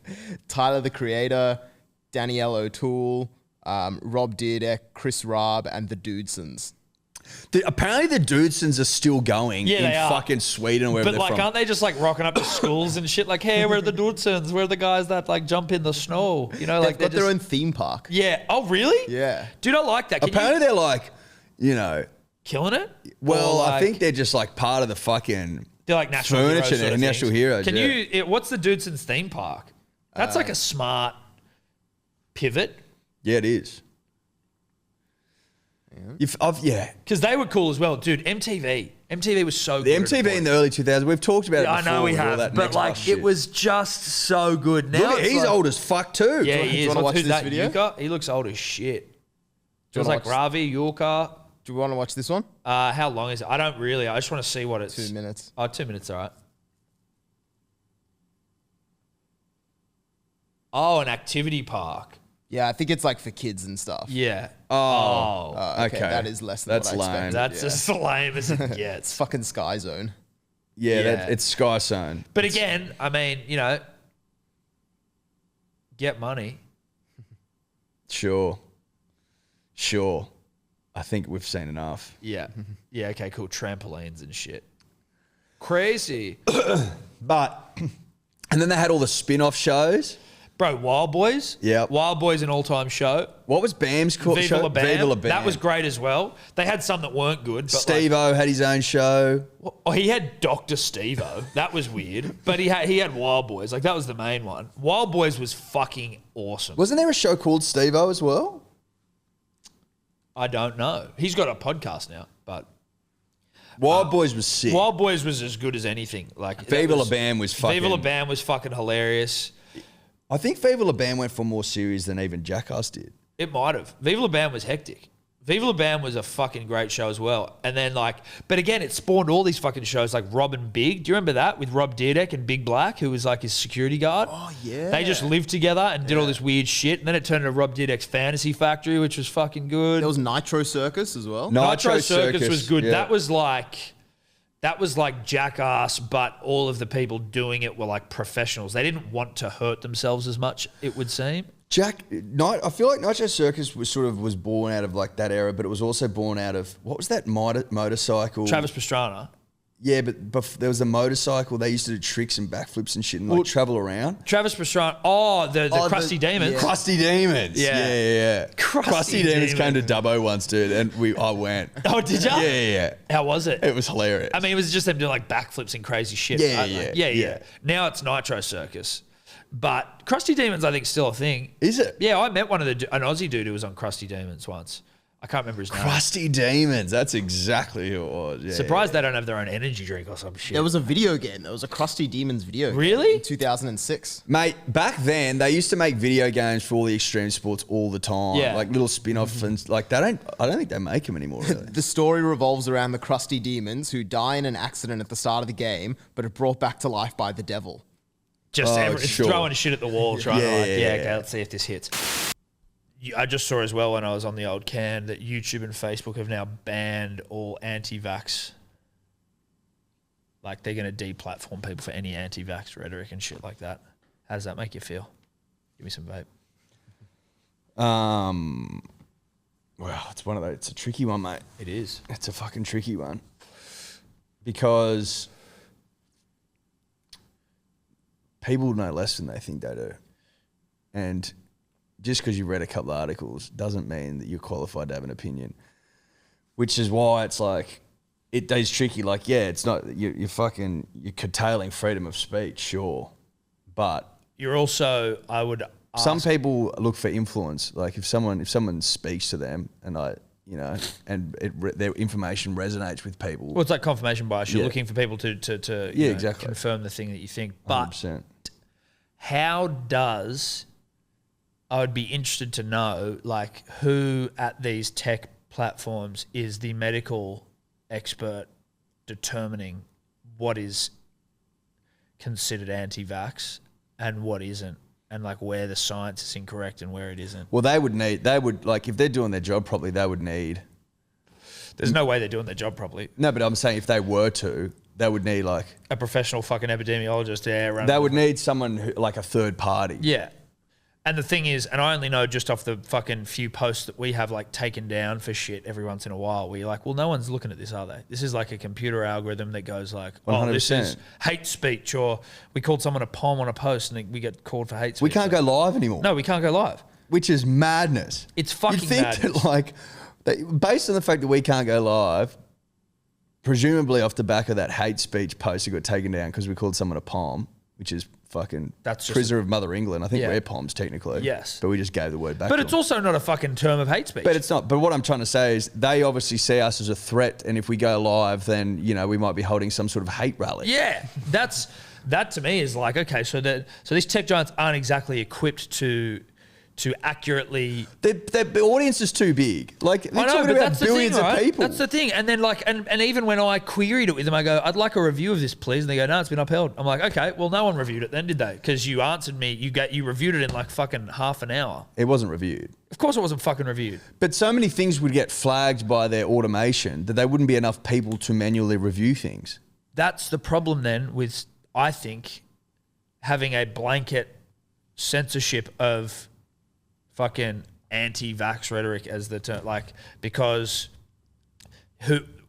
[SPEAKER 4] Tyler the Creator. Danielle O'Toole. Rob Dyrdek, Chris Raab, and the Dudesons.
[SPEAKER 3] Apparently the Dudesons are still going
[SPEAKER 2] Yeah,
[SPEAKER 3] in
[SPEAKER 2] they are.
[SPEAKER 3] fucking Sweden or wherever
[SPEAKER 2] But
[SPEAKER 3] they're
[SPEAKER 2] like,
[SPEAKER 3] from.
[SPEAKER 2] aren't they just like rocking up to schools and shit? Like, hey, we're the Dudesons. We're the guys that like jump in the snow. You know, like
[SPEAKER 4] They've got
[SPEAKER 2] they're
[SPEAKER 4] their
[SPEAKER 2] just-
[SPEAKER 4] own theme park.
[SPEAKER 2] Yeah. Oh, really?
[SPEAKER 4] Yeah.
[SPEAKER 2] Dude, I like that. Can
[SPEAKER 3] Apparently
[SPEAKER 2] you
[SPEAKER 3] they're like, you know,
[SPEAKER 2] killing it?
[SPEAKER 3] well,
[SPEAKER 2] Or,
[SPEAKER 3] I
[SPEAKER 2] like,
[SPEAKER 3] think they're just like part of the fucking
[SPEAKER 2] they're like national
[SPEAKER 3] furniture
[SPEAKER 2] heroes. Sort
[SPEAKER 3] now,
[SPEAKER 2] of
[SPEAKER 3] national
[SPEAKER 2] things.
[SPEAKER 3] heroes,
[SPEAKER 2] Can
[SPEAKER 3] yeah.
[SPEAKER 2] you? What's the Dudesons theme park? That's like a smart pivot
[SPEAKER 3] Yeah, it is. Yeah.
[SPEAKER 2] because they were cool as well, dude. MTV. MTV was so
[SPEAKER 3] The
[SPEAKER 2] good.
[SPEAKER 3] MTV in the early 2000s, we've talked about it
[SPEAKER 2] I
[SPEAKER 3] before.
[SPEAKER 2] know we
[SPEAKER 3] with all
[SPEAKER 2] have,
[SPEAKER 3] that
[SPEAKER 2] but
[SPEAKER 3] Next
[SPEAKER 2] like
[SPEAKER 3] Bus
[SPEAKER 2] it
[SPEAKER 3] shit.
[SPEAKER 2] was just so good. Now
[SPEAKER 3] Look,
[SPEAKER 2] it's
[SPEAKER 3] he's
[SPEAKER 2] like,
[SPEAKER 3] old as fuck too.
[SPEAKER 2] Yeah, he is.
[SPEAKER 4] wanna watch
[SPEAKER 2] Who's
[SPEAKER 4] this
[SPEAKER 2] that
[SPEAKER 4] video?
[SPEAKER 2] Yuka? He looks old as shit. Feels
[SPEAKER 4] wanna
[SPEAKER 2] like
[SPEAKER 4] watch-
[SPEAKER 2] Ravi, Yuka.
[SPEAKER 4] Do we want to watch this one?
[SPEAKER 2] How long is it? I don't really. I just want to see what it's.
[SPEAKER 4] 2 minutes.
[SPEAKER 2] Oh, 2 minutes, all right. Oh, an activity park.
[SPEAKER 4] Yeah, I think it's like for kids and stuff.
[SPEAKER 2] Yeah.
[SPEAKER 3] Oh.
[SPEAKER 4] Okay,
[SPEAKER 3] Okay.
[SPEAKER 4] that is less than
[SPEAKER 3] That's
[SPEAKER 4] what I
[SPEAKER 3] lame.
[SPEAKER 4] expected.
[SPEAKER 2] That's
[SPEAKER 4] yeah.
[SPEAKER 2] as lame as it
[SPEAKER 4] It's
[SPEAKER 2] gets.
[SPEAKER 4] fucking Sky Zone.
[SPEAKER 3] Yeah,
[SPEAKER 2] Yeah.
[SPEAKER 3] it's Sky Zone.
[SPEAKER 2] But again, I mean, get money.
[SPEAKER 3] Sure. I think we've seen enough.
[SPEAKER 2] Yeah. Yeah, okay, cool. Trampolines and shit. Crazy.
[SPEAKER 3] But, and then they had all the spin-off shows.
[SPEAKER 2] Bro, Wild Boys?
[SPEAKER 3] Yep.
[SPEAKER 2] Wild Boys an all-time show.
[SPEAKER 3] What was Bam's called?
[SPEAKER 2] Viva
[SPEAKER 3] show?
[SPEAKER 2] La Bam.
[SPEAKER 3] Viva La Bam.
[SPEAKER 2] That was great as well. They had some that weren't good. But
[SPEAKER 3] Steve-O had his own show.
[SPEAKER 2] Oh, he had Dr. Steve-O. That was weird. But he had Wild Boys. Like, that was the main one. Wild Boys was fucking awesome.
[SPEAKER 3] Wasn't there a show called Steve-O as well?
[SPEAKER 2] I don't know. He's got a podcast now, but
[SPEAKER 3] Wild Boys was sick.
[SPEAKER 2] Wild Boys was as good as anything. Like
[SPEAKER 3] Viva La Bam was fucking...
[SPEAKER 2] Viva La Bam was fucking hilarious.
[SPEAKER 3] I think Viva La Bam went for more serious than even Jackass did.
[SPEAKER 2] It might have. Viva La Bam was hectic. Viva La Bam was a fucking great show as well. And then but again, it spawned all these fucking shows like Rob and Big. Do you remember that with Rob Dyrdek and Big Black, who was like his security guard?
[SPEAKER 4] Oh, yeah.
[SPEAKER 2] They just lived together and did all this weird shit. And then it turned into Rob Dyrdek's Fantasy Factory, which was fucking good.
[SPEAKER 4] There was Nitro Circus as well.
[SPEAKER 2] Nitro Circus was good.
[SPEAKER 3] yeah.
[SPEAKER 2] That was like Jackass, but all of the people doing it were like professionals. They didn't want to hurt themselves as much, it would seem.
[SPEAKER 3] I feel like Nitro Circus was born out of like that era, but it was also born out of, what was that motorcycle?
[SPEAKER 2] Travis Pastrana.
[SPEAKER 3] Yeah, but there was a motorcycle. They used to do tricks and backflips and shit and like travel around.
[SPEAKER 2] Travis Pastrana. Oh, the Krusty Demons.
[SPEAKER 4] yeah.
[SPEAKER 3] Crusty Demons.
[SPEAKER 2] Yeah.
[SPEAKER 3] Yeah.
[SPEAKER 2] Krusty
[SPEAKER 3] Demons came to
[SPEAKER 2] Demons.
[SPEAKER 3] Dubbo once, dude, and I went.
[SPEAKER 2] Oh, did ya?
[SPEAKER 3] Yeah.
[SPEAKER 2] How was it?
[SPEAKER 3] It was hilarious.
[SPEAKER 2] I mean, it was just them doing like backflips and crazy shit.
[SPEAKER 3] Yeah,
[SPEAKER 2] right?
[SPEAKER 3] yeah,
[SPEAKER 2] Like,
[SPEAKER 3] yeah.
[SPEAKER 2] Now it's Nitro Circus. But Krusty Demons, I think, is still a thing.
[SPEAKER 3] Is it?
[SPEAKER 2] Yeah, I met an Aussie dude who was on Krusty Demons once. I can't remember his name.
[SPEAKER 3] Crusty Demons. That's exactly who it was. Yeah,
[SPEAKER 2] Surprised they don't have their own energy drink or some shit.
[SPEAKER 4] There was a video game. There was a Krusty Demons video game.
[SPEAKER 2] Really?
[SPEAKER 4] In 2006.
[SPEAKER 3] Mate, back then they used to make video games for all the extreme sports all the time.
[SPEAKER 2] Yeah.
[SPEAKER 3] Like little spin-off and like I don't think they make them anymore really.
[SPEAKER 4] The story revolves around the Krusty Demons who die in an accident at the start of the game, but are brought back to life by the devil.
[SPEAKER 2] Just
[SPEAKER 3] Oh,
[SPEAKER 2] it's
[SPEAKER 3] sure.
[SPEAKER 2] throwing shit at the wall, trying to
[SPEAKER 3] Yeah.
[SPEAKER 2] okay, let's see if this hits. I just saw as well when I was on the old can that YouTube and Facebook have now banned all anti-vax. Like they're going to deplatform people for any anti-vax rhetoric and shit like that. How does that make you feel? Give me some vape.
[SPEAKER 3] Well, it's one of those. It's a tricky one, mate.
[SPEAKER 2] It is.
[SPEAKER 3] It's a fucking tricky one because people know less than they think they do, and just because you read a couple of articles doesn't mean that you're qualified to have an opinion. Which is why it's like it is tricky. Like, yeah, it's not you're curtailing freedom of speech, sure, but
[SPEAKER 2] You're also, I would ask,
[SPEAKER 3] some people look for influence. Like if someone speaks to them and their information resonates with people.
[SPEAKER 2] well, it's like confirmation bias. You're
[SPEAKER 3] Yeah.
[SPEAKER 2] looking for people to
[SPEAKER 3] exactly.
[SPEAKER 2] confirm the thing that you think. But
[SPEAKER 3] 100%.
[SPEAKER 2] how does, I would be interested to know, like, who at these tech platforms is the medical expert determining what is considered anti-vax and what isn't, and like where the science is incorrect and where it isn't.
[SPEAKER 3] Well, they would like if they're doing their job properly, they would need.
[SPEAKER 2] There's no way they're doing their job properly.
[SPEAKER 3] No, but I'm saying if they were to, they would need like
[SPEAKER 2] A professional fucking epidemiologist there.
[SPEAKER 3] they would need someone who, like a third party.
[SPEAKER 2] Yeah. And the thing is, and I only know just off the fucking few posts that we have like taken down for shit every once in a while, where you're like, well, no one's looking at this, are they? This is like a computer algorithm that goes like, oh, this
[SPEAKER 3] 100%.
[SPEAKER 2] is hate speech, or we called someone a pom on a post and we get called for hate speech.
[SPEAKER 3] We can't go live anymore.
[SPEAKER 2] No, we can't go live.
[SPEAKER 3] Which is madness.
[SPEAKER 2] It's fucking
[SPEAKER 3] You'd think
[SPEAKER 2] madness.
[SPEAKER 3] that like, based on the fact that we can't go live, presumably off the back of that hate speech post that got taken down because we called someone a pom, which is fucking
[SPEAKER 2] That's just
[SPEAKER 3] prisoner of Mother England. I think
[SPEAKER 2] Yeah.
[SPEAKER 3] we're Poms technically.
[SPEAKER 2] Yes.
[SPEAKER 3] But we just gave the word back
[SPEAKER 2] But
[SPEAKER 3] to
[SPEAKER 2] it's
[SPEAKER 3] them.
[SPEAKER 2] also not a fucking term of hate speech.
[SPEAKER 3] But it's not. But what I'm trying to say is they obviously see us as a threat, and if we go live, then we might be holding some sort of hate rally.
[SPEAKER 2] Yeah, that to me is like, okay, so these tech giants aren't exactly equipped to accurately.
[SPEAKER 3] The audience is too big. Like they're
[SPEAKER 2] I know,
[SPEAKER 3] talking
[SPEAKER 2] but
[SPEAKER 3] about
[SPEAKER 2] that's the
[SPEAKER 3] billions
[SPEAKER 2] thing, right?
[SPEAKER 3] of people.
[SPEAKER 2] That's the thing. And then and even when I queried it with them, I go, I'd like a review of this, please. And they go, no, it's been upheld. I'm like, okay, well, no one reviewed it then, did they? Because you answered me, you reviewed it in like fucking half an hour.
[SPEAKER 3] It wasn't reviewed.
[SPEAKER 2] Of course, it wasn't fucking reviewed.
[SPEAKER 3] But so many things would get flagged by their automation that there wouldn't be enough people to manually review things.
[SPEAKER 2] That's the problem then with, I think, having a blanket censorship of fucking anti-vax rhetoric as the term, because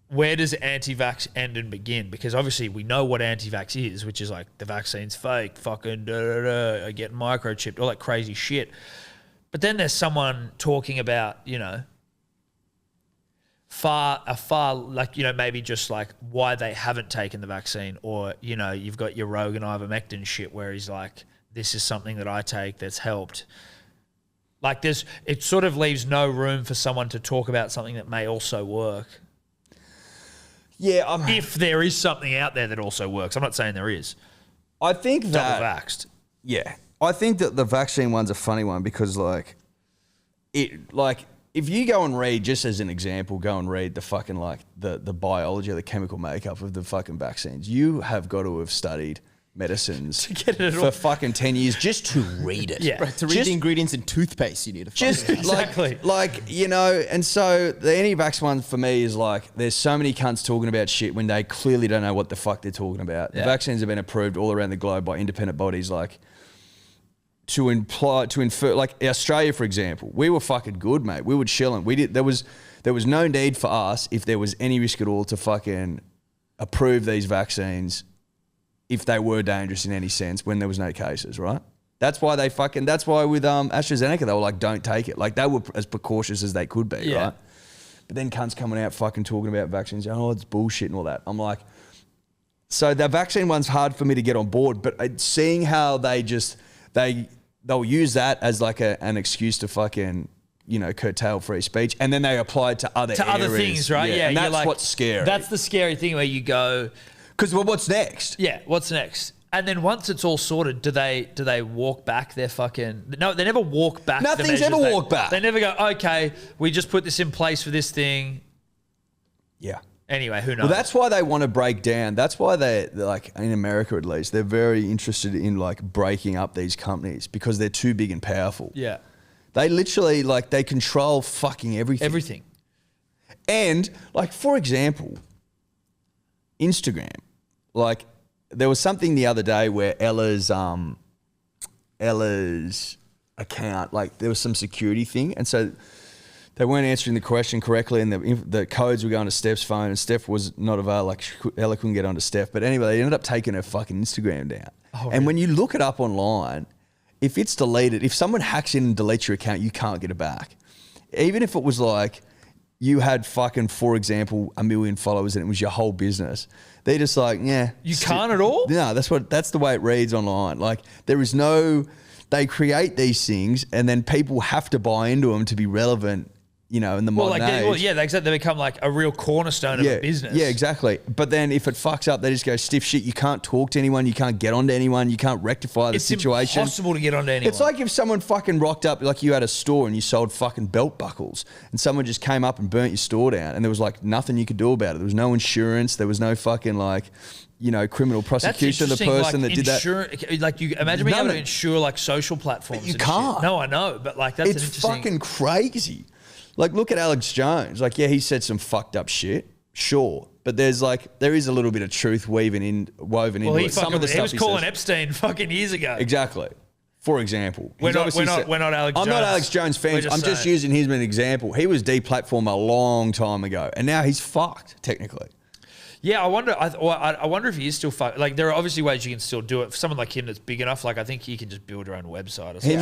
[SPEAKER 2] where does anti-vax end and begin? Because obviously we know what anti-vax is, which is like the vaccine's fake, fucking I get microchipped, all that crazy shit. But then there's someone talking about, maybe just like why they haven't taken the vaccine, or, you've got your Rogan ivermectin shit where he's like, this is something that I take that's helped. Like it sort of leaves no room for someone to talk about something that may also work.
[SPEAKER 3] Yeah,
[SPEAKER 2] If there is something out there that also works. I'm not saying there is.
[SPEAKER 3] I think that
[SPEAKER 2] Double vaxxed.
[SPEAKER 3] Yeah, I think that the vaccine one's a funny one because if you go and read, just as an example, go and read the fucking the biology or the chemical makeup of the fucking vaccines. You have got to have studied medicines
[SPEAKER 2] To get it
[SPEAKER 3] for
[SPEAKER 2] all.
[SPEAKER 3] fucking 10 years just to read it.
[SPEAKER 2] Yeah.
[SPEAKER 4] Right, to read
[SPEAKER 3] Just-
[SPEAKER 4] the ingredients in toothpaste, you need to
[SPEAKER 3] Just
[SPEAKER 2] Exactly.
[SPEAKER 3] and so the anti-vax one for me is there's so many cunts talking about shit when they clearly don't know what the fuck they're talking about.
[SPEAKER 2] Yeah.
[SPEAKER 3] The vaccines have been approved all around the globe by independent bodies to infer, Australia, for example, we were fucking good, mate. We were chilling. There was no need for us, if there was any risk at all, to fucking approve these vaccines if they were dangerous in any sense when there was no cases, right? That's why with AstraZeneca, they were like, don't take it. Like, they were as precautious as they could be,
[SPEAKER 2] Yeah.
[SPEAKER 3] right? But then cunts coming out fucking talking about vaccines, it's bullshit and all that. I'm like, so the vaccine one's hard for me to get on board, but seeing how they'll use that as an excuse to fucking, curtail free speech, and then they apply it to other
[SPEAKER 2] things, right? Yeah,
[SPEAKER 3] and
[SPEAKER 2] you're
[SPEAKER 3] that's what's scary.
[SPEAKER 2] That's the scary thing where you go,
[SPEAKER 3] Because what's next?
[SPEAKER 2] yeah, what's next? And then once it's all sorted, do they walk back their fucking... No, they never walk back.
[SPEAKER 3] Nothing's
[SPEAKER 2] the
[SPEAKER 3] ever
[SPEAKER 2] measures.
[SPEAKER 3] walked back.
[SPEAKER 2] They never go, okay, we just put this in place for this thing.
[SPEAKER 3] Yeah.
[SPEAKER 2] Anyway, who knows?
[SPEAKER 3] Well, that's why they want to break down. That's why they're in America at least, they're very interested in breaking up these companies because they're too big and powerful.
[SPEAKER 2] Yeah.
[SPEAKER 3] They literally they control fucking everything.
[SPEAKER 2] Everything.
[SPEAKER 3] And for example, Instagram. There was something the other day where Ella's account, there was some security thing, and so they weren't answering the question correctly, and the codes were going to Steph's phone, and Steph was not available. Ella couldn't get onto Steph, but anyway, they ended up taking her fucking Instagram down. And when you look it up online, if it's deleted, if someone hacks in and deletes your account, you can't get it back. Even if it was you had fucking, for example, 1 million followers and it was your whole business. They're just yeah.
[SPEAKER 2] You can't at all?
[SPEAKER 3] No, that's the way it reads online. There is no, they create these things and then people have to buy into them to be relevant, in the modern age.
[SPEAKER 2] They become a real cornerstone of a business.
[SPEAKER 3] Yeah, exactly. But then if it fucks up, they just go stiff shit. You can't talk to anyone. You can't get onto anyone. You can't rectify the situation.
[SPEAKER 2] It's impossible to get onto anyone.
[SPEAKER 3] It's like if someone fucking rocked up, you had a store and you sold fucking belt buckles, and someone just came up and burnt your store down, and there was nothing you could do about it. There was no insurance. There was no fucking criminal prosecution of the person that did that.
[SPEAKER 2] You imagine being able to insure social platforms.
[SPEAKER 3] But you
[SPEAKER 2] and
[SPEAKER 3] can't.
[SPEAKER 2] Shit. No, I know, but that's an
[SPEAKER 3] It's
[SPEAKER 2] interesting.
[SPEAKER 3] fucking crazy. Look at Alex Jones. He said some fucked up shit. Sure. But there is a little bit of truth woven into it. Some of the
[SPEAKER 2] he
[SPEAKER 3] stuff
[SPEAKER 2] was calling
[SPEAKER 3] says,
[SPEAKER 2] Epstein fucking years ago.
[SPEAKER 3] Exactly. For example.
[SPEAKER 2] We're
[SPEAKER 3] He's
[SPEAKER 2] not
[SPEAKER 3] obviously
[SPEAKER 2] Alex
[SPEAKER 3] I'm
[SPEAKER 2] Jones.
[SPEAKER 3] not Alex Jones fans. I'm just
[SPEAKER 2] saying.
[SPEAKER 3] using him as an example. He was deplatformed a long time ago. And now he's fucked, technically.
[SPEAKER 2] Yeah, I wonder. I wonder if he is still fucked. There are obviously ways you can still do it. For someone like him that's big enough, I think he can just build your own website. Or something.
[SPEAKER 3] He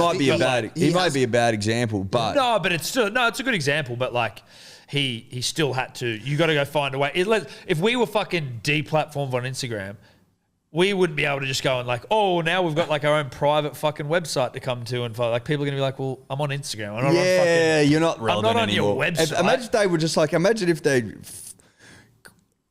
[SPEAKER 3] might be a bad example, but
[SPEAKER 2] No, but it's a good example. But he still had to. You got to go find a way. If we were fucking deplatformed on Instagram, we wouldn't be able to just go and like, oh, now we've got like our own private fucking website to come to and follow. Like people are going to be like, well, I'm on Instagram. I'm not on fucking,
[SPEAKER 3] you're not relevant
[SPEAKER 2] I'm not on
[SPEAKER 3] anymore.
[SPEAKER 2] your website.
[SPEAKER 3] Imagine if they were just like, imagine if they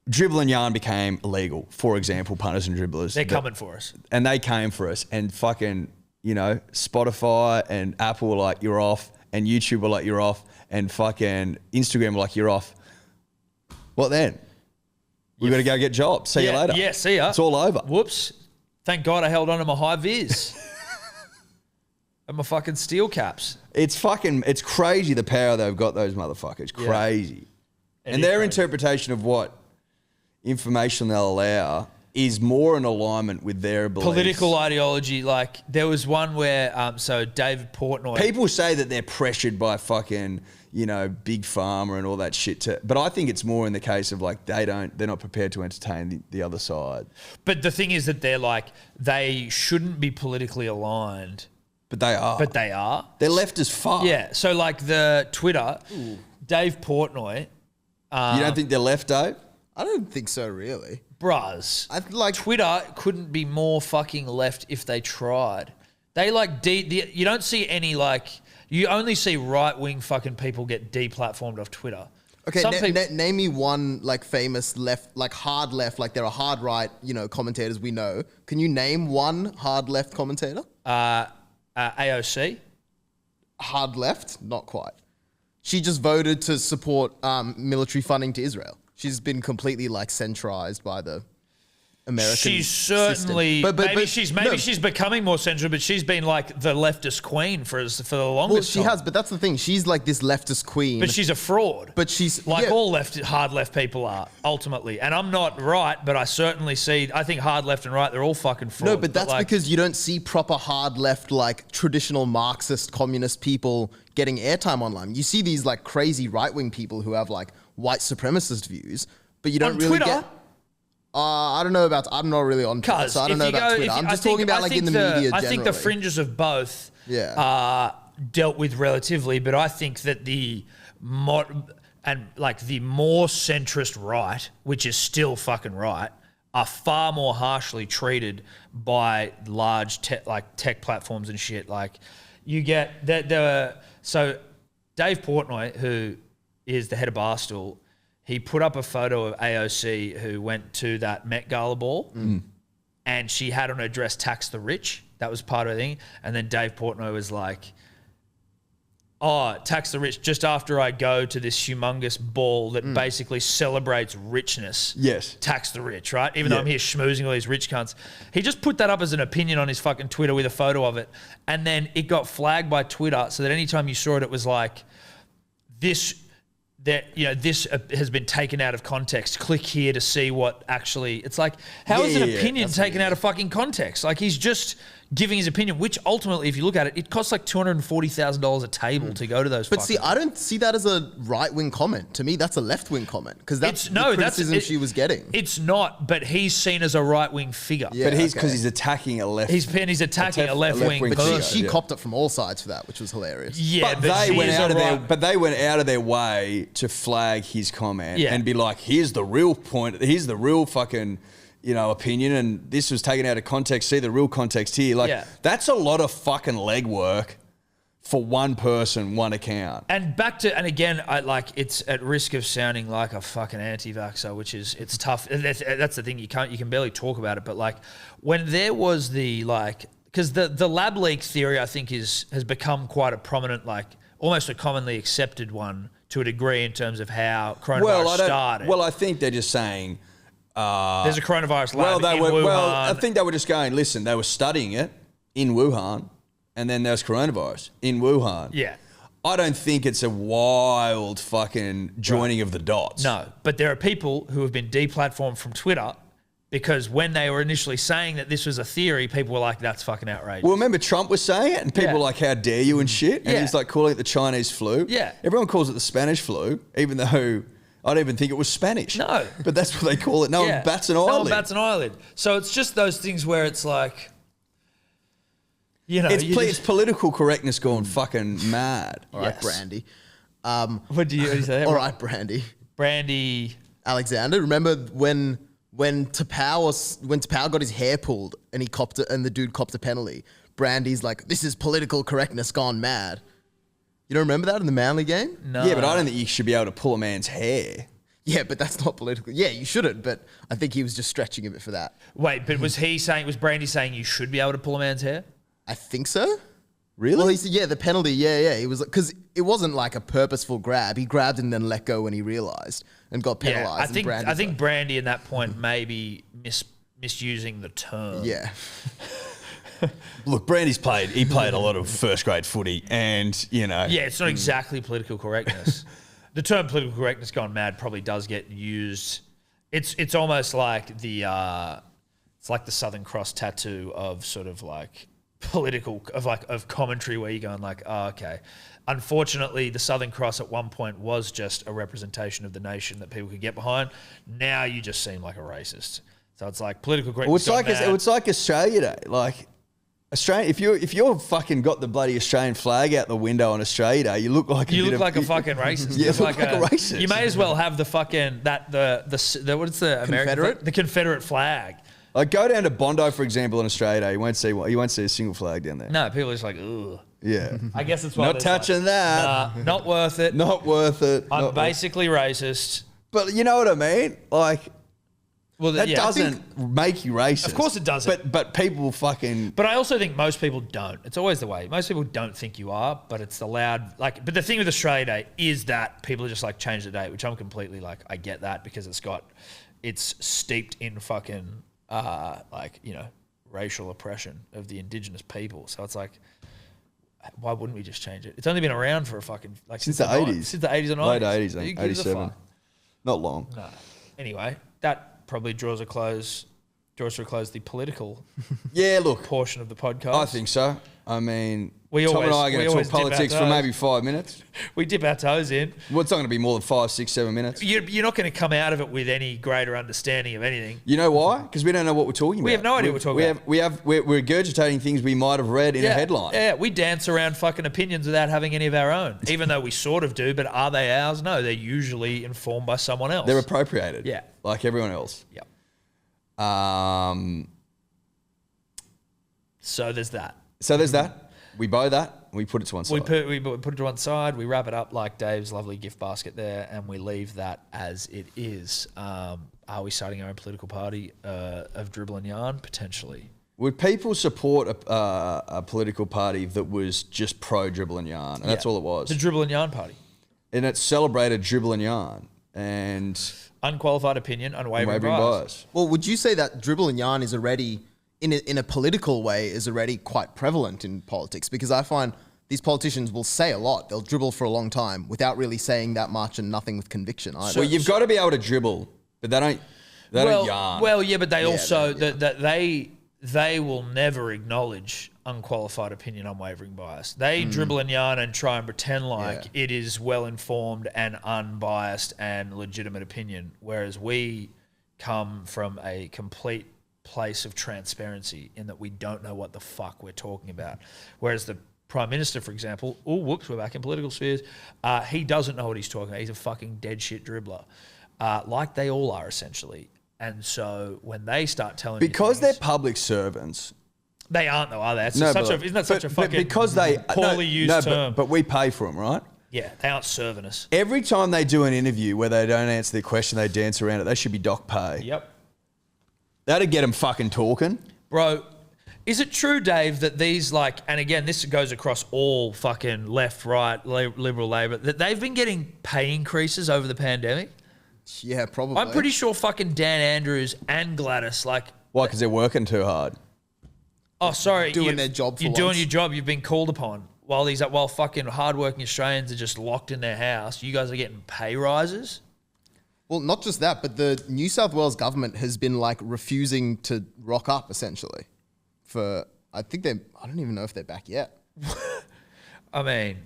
[SPEAKER 3] dribble and yarn became illegal. For example, punters and dribblers.
[SPEAKER 2] They're coming for us.
[SPEAKER 3] And they came for us and fucking, you know, Spotify and Apple were like, you're off, and YouTube were like, you're off, and fucking Instagram were like, you're off. What then? We've got to go get jobs. See you later.
[SPEAKER 2] Yeah, see ya.
[SPEAKER 3] It's all over.
[SPEAKER 2] Whoops. Thank God I held on to my high vis. And my fucking steel caps.
[SPEAKER 3] It's crazy the power they've got, those motherfuckers. Crazy. And their interpretation of what information they'll allow is more in alignment with their beliefs.
[SPEAKER 2] Political ideology. Like there was one where, so David Portnoy.
[SPEAKER 3] People say that they're pressured by fucking, you know, big pharma and all that shit. But I think it's more in the case of like they're not prepared to entertain the other side.
[SPEAKER 2] But the thing is that they're like, they shouldn't be politically aligned.
[SPEAKER 3] But they are.
[SPEAKER 2] They're
[SPEAKER 3] left as fuck.
[SPEAKER 2] Yeah. So like the Twitter, Dave Portnoy.
[SPEAKER 3] You don't think they're left, Dave?
[SPEAKER 4] I don't think so, really.
[SPEAKER 2] Bruz.
[SPEAKER 4] I like
[SPEAKER 2] Twitter couldn't be more fucking left if they tried. They like you don't see any like, you only see right-wing fucking people get deplatformed off Twitter.
[SPEAKER 4] Okay, name me one like famous left, like hard left, like there are hard right, you know, commentators we know. Can you name one hard left commentator?
[SPEAKER 2] AOC.
[SPEAKER 4] Hard left? Not quite. She just voted to support military funding to Israel. She's been completely like centralized by the American
[SPEAKER 2] She's certainly
[SPEAKER 4] system.
[SPEAKER 2] maybe she's becoming more central, but she's been like the leftist queen for the longest
[SPEAKER 4] Well, she
[SPEAKER 2] time.
[SPEAKER 4] has, but that's the thing. She's like this leftist queen.
[SPEAKER 2] But she's a fraud.
[SPEAKER 4] But she's
[SPEAKER 2] like all hard left people are ultimately. And I'm not right, but I certainly see. I think hard left and right, they're all fucking frauds.
[SPEAKER 4] No, but that's because you don't see proper hard left, like traditional Marxist communist people getting airtime online. You see these like crazy right wing people who have like white supremacist views, but you don't
[SPEAKER 2] on
[SPEAKER 4] really
[SPEAKER 2] Twitter,
[SPEAKER 4] get. I don't know about. I'm not really on Twitter, so I don't know about Twitter. I'm just talking about like in the media generally.
[SPEAKER 2] I think the fringes of both
[SPEAKER 4] are
[SPEAKER 2] dealt with relatively, but I think that the more centrist right, which is still fucking right, are far more harshly treated by large tech platforms and shit. Like you get that. So Dave Portnoy, who is the head of Barstool, he put up a photo of AOC who went to that Met Gala ball and she had on her dress "Tax the Rich." That was part of the thing. And then Dave Portnoy was like, oh, tax the rich just after I go to this humongous ball that basically celebrates richness.
[SPEAKER 3] Yes.
[SPEAKER 2] Tax the rich, right? Even though I'm here schmoozing all these rich cunts. He just put that up as an opinion on his fucking Twitter with a photo of it. And then it got flagged by Twitter so that anytime you saw it, it was like, this has been taken out of context. Click here to see what actually... It's like, how is an opinion taken out of fucking context? Like, he's just giving his opinion, which ultimately, if you look at it, it costs like $240,000 a table to go to those.
[SPEAKER 4] But see, I don't see that as a right-wing comment. To me, that's a left-wing comment because that's the criticism she was getting.
[SPEAKER 2] It's not, but he's seen as a right-wing figure.
[SPEAKER 3] Yeah, but because he's attacking a left.
[SPEAKER 2] He's attacking a left-wing person.
[SPEAKER 4] But she copped it from all sides for that, which was hilarious.
[SPEAKER 2] Yeah,
[SPEAKER 3] but they went out of their way to flag his comment and be like, here's the real point. Here's the real fucking... opinion, and this was taken out of context. See the real context here. That's a lot of fucking legwork for one person, one account.
[SPEAKER 2] And again, it's at risk of sounding like a fucking anti-vaxxer, which is, it's tough. That's the thing, you can barely talk about it. But like, when there was because the lab leak theory, I think has become quite a prominent, almost a commonly accepted one to a degree in terms of how coronavirus started.
[SPEAKER 3] Well, I think they're just saying.
[SPEAKER 2] There's a coronavirus lab in Wuhan.
[SPEAKER 3] Well, I think they were just going, listen, they were studying it in Wuhan, and then there's coronavirus in Wuhan.
[SPEAKER 2] Yeah.
[SPEAKER 3] I don't think it's a wild fucking joining of the dots.
[SPEAKER 2] No, but there are people who have been deplatformed from Twitter because when they were initially saying that this was a theory, people were like, that's fucking outrageous.
[SPEAKER 3] Well, remember Trump was saying it, and people were like, how dare you and shit? And he's like calling it the Chinese flu.
[SPEAKER 2] Yeah.
[SPEAKER 3] Everyone calls it the Spanish flu, even though... I don't even think it was Spanish.
[SPEAKER 2] No.
[SPEAKER 3] But that's what they call it. No one bats an eyelid.
[SPEAKER 2] No one bats an eyelid. So it's just those things where it's like,
[SPEAKER 3] It's political correctness gone fucking mad.
[SPEAKER 4] All right, Brandy.
[SPEAKER 2] What do you say?
[SPEAKER 4] All right, Brandy.
[SPEAKER 2] Brandy.
[SPEAKER 4] Alexander, remember when when Tapau got his hair pulled and the dude copped a penalty, Brandy's like, this is political correctness gone mad. You don't remember that in the Manly game?
[SPEAKER 2] No.
[SPEAKER 3] Yeah, but I don't think you should be able to pull a man's hair.
[SPEAKER 4] Yeah, but that's not political. Yeah, you shouldn't, but I think he was just stretching a bit for that.
[SPEAKER 2] Wait, but was Brandy saying you should be able to pull a man's hair?
[SPEAKER 4] I think so.
[SPEAKER 3] Really?
[SPEAKER 4] Well, he said, yeah, the penalty, yeah. He was because it wasn't like a purposeful grab. He grabbed and then let go when he realised and got penalised.
[SPEAKER 2] Yeah, I think Brandy at that point maybe misusing the term.
[SPEAKER 4] Yeah.
[SPEAKER 3] Look, Brandy's played a lot of first grade footy, and
[SPEAKER 2] Yeah, it's not exactly political correctness. The term political correctness gone mad probably does get used. It's almost like it's like the Southern Cross tattoo of sort of like political of commentary where you're going like, oh, okay. Unfortunately, the Southern Cross at one point was just a representation of the nation that people could get behind. Now you just seem like a racist. So it's like political correctness.
[SPEAKER 3] It's like Australia Day. Like Australia, if you're fucking got the bloody Australian flag out the window on Australia Day, you look like
[SPEAKER 2] a fucking racist.
[SPEAKER 3] You look like a racist.
[SPEAKER 2] You may as well have the fucking the what's the American
[SPEAKER 4] Confederate?
[SPEAKER 2] the Confederate flag.
[SPEAKER 3] Like go down to Bondi, for example, on Australia Day, you won't see a single flag down there.
[SPEAKER 2] No, people are just like, ugh.
[SPEAKER 3] Yeah.
[SPEAKER 2] I guess it's why
[SPEAKER 3] Not touching that.
[SPEAKER 2] Nah, not worth it.
[SPEAKER 3] Not worth it.
[SPEAKER 2] I'm basically racist.
[SPEAKER 3] But you know what I mean? Like,
[SPEAKER 2] Well,
[SPEAKER 3] that doesn't make you racist.
[SPEAKER 2] Of course it doesn't.
[SPEAKER 3] But people fucking...
[SPEAKER 2] But I also think most people don't. It's always the way. Most people don't think you are, but it's the loud... But the thing with Australia Day is that people are just like, change the date, which I'm completely like, I get that because it's steeped in fucking, racial oppression of the indigenous people. So it's like, why wouldn't we just change it? It's only been around for a fucking...
[SPEAKER 3] Since the 80s.
[SPEAKER 2] Since the 80s and 90s.
[SPEAKER 3] Late 80s,
[SPEAKER 2] Who
[SPEAKER 3] I think.
[SPEAKER 2] gives a
[SPEAKER 3] 87.
[SPEAKER 2] fuck?
[SPEAKER 3] Not long.
[SPEAKER 2] No. Anyway, that probably draws to a close the political
[SPEAKER 3] Yeah, look.
[SPEAKER 2] portion of the podcast.
[SPEAKER 3] I think so. I mean,
[SPEAKER 2] We
[SPEAKER 3] Tom
[SPEAKER 2] always-
[SPEAKER 3] and I are
[SPEAKER 2] we
[SPEAKER 3] going to
[SPEAKER 2] always
[SPEAKER 3] talk
[SPEAKER 2] dip our
[SPEAKER 3] politics for
[SPEAKER 2] toes.
[SPEAKER 3] maybe 5 minutes.
[SPEAKER 2] We dip our toes in.
[SPEAKER 3] Well, it's not going to be more than 5, 6, 7 minutes.
[SPEAKER 2] You're not going to come out of it with any greater understanding of anything.
[SPEAKER 3] You know why? Because we don't know what we're talking about.
[SPEAKER 2] We have no idea what we're talking about.
[SPEAKER 3] We're regurgitating things we might have read in a headline.
[SPEAKER 2] Yeah, we dance around fucking opinions without having any of our own, even though we sort of do, but are they ours? No, they're usually informed by someone else.
[SPEAKER 3] They're appropriated.
[SPEAKER 2] Yeah.
[SPEAKER 3] Like everyone else.
[SPEAKER 2] Yep.
[SPEAKER 3] So
[SPEAKER 2] there's that.
[SPEAKER 3] there's that. We buy that. We put it to one side.
[SPEAKER 2] We put it to one side. We wrap it up like Dave's lovely gift basket there, and we leave that as it is. Are we starting our own political party of dribble and yarn? Potentially.
[SPEAKER 3] Would people support a political party that was just pro dribble and yarn? And that's all it was.
[SPEAKER 2] The dribble and yarn party.
[SPEAKER 3] And it celebrated dribble and yarn and
[SPEAKER 2] Unqualified opinion, unwavering
[SPEAKER 3] wavering
[SPEAKER 2] bias.
[SPEAKER 3] bias.
[SPEAKER 4] Well, would you say that dribble and yarn is already, in a political way, is already quite prevalent in politics? Because I find these politicians will say a lot. They'll dribble for a long time without really saying that much and nothing with conviction either.
[SPEAKER 3] Well, you've got to be able to dribble, but they don't yarn.
[SPEAKER 2] Well, yeah, but they also they will never acknowledge unqualified opinion, unwavering bias. They dribble and yarn and try and pretend like it is well informed and unbiased and legitimate opinion, whereas we come from a complete place of transparency in that we don't know what the fuck we're talking about. Whereas the Prime Minister, for example, we're back in political spheres, he doesn't know what he's talking about. He's a fucking dead shit dribbler. Like they all are, essentially. And so when they start telling
[SPEAKER 3] because
[SPEAKER 2] you
[SPEAKER 3] they're
[SPEAKER 2] things,
[SPEAKER 3] public servants.
[SPEAKER 2] they aren't though, are they?
[SPEAKER 3] No,
[SPEAKER 2] Isn't that such a fucking
[SPEAKER 3] because they
[SPEAKER 2] poorly used term?
[SPEAKER 3] But we pay for them, right?
[SPEAKER 2] Yeah, they aren't serving us.
[SPEAKER 3] Every time they do an interview where they don't answer their question, they dance around it. They should be dock pay.
[SPEAKER 2] Yep.
[SPEAKER 3] That'd get them fucking talking.
[SPEAKER 2] Bro, is it true, Dave, that these and again, this goes across all fucking left, right, Liberal, Labor, that they've been getting pay increases over the pandemic?
[SPEAKER 4] Yeah, probably.
[SPEAKER 2] I'm pretty sure fucking Dan Andrews and Gladys,
[SPEAKER 3] Why? Because they're working too hard.
[SPEAKER 2] oh, sorry.
[SPEAKER 4] Doing their job for
[SPEAKER 2] You're doing
[SPEAKER 4] once.
[SPEAKER 2] your job. You've been called upon. While fucking hardworking Australians are just locked in their house, you guys are getting pay rises?
[SPEAKER 4] Well, not just that, but the New South Wales government has been refusing to rock up essentially I don't even know if they're back yet.
[SPEAKER 2] I mean,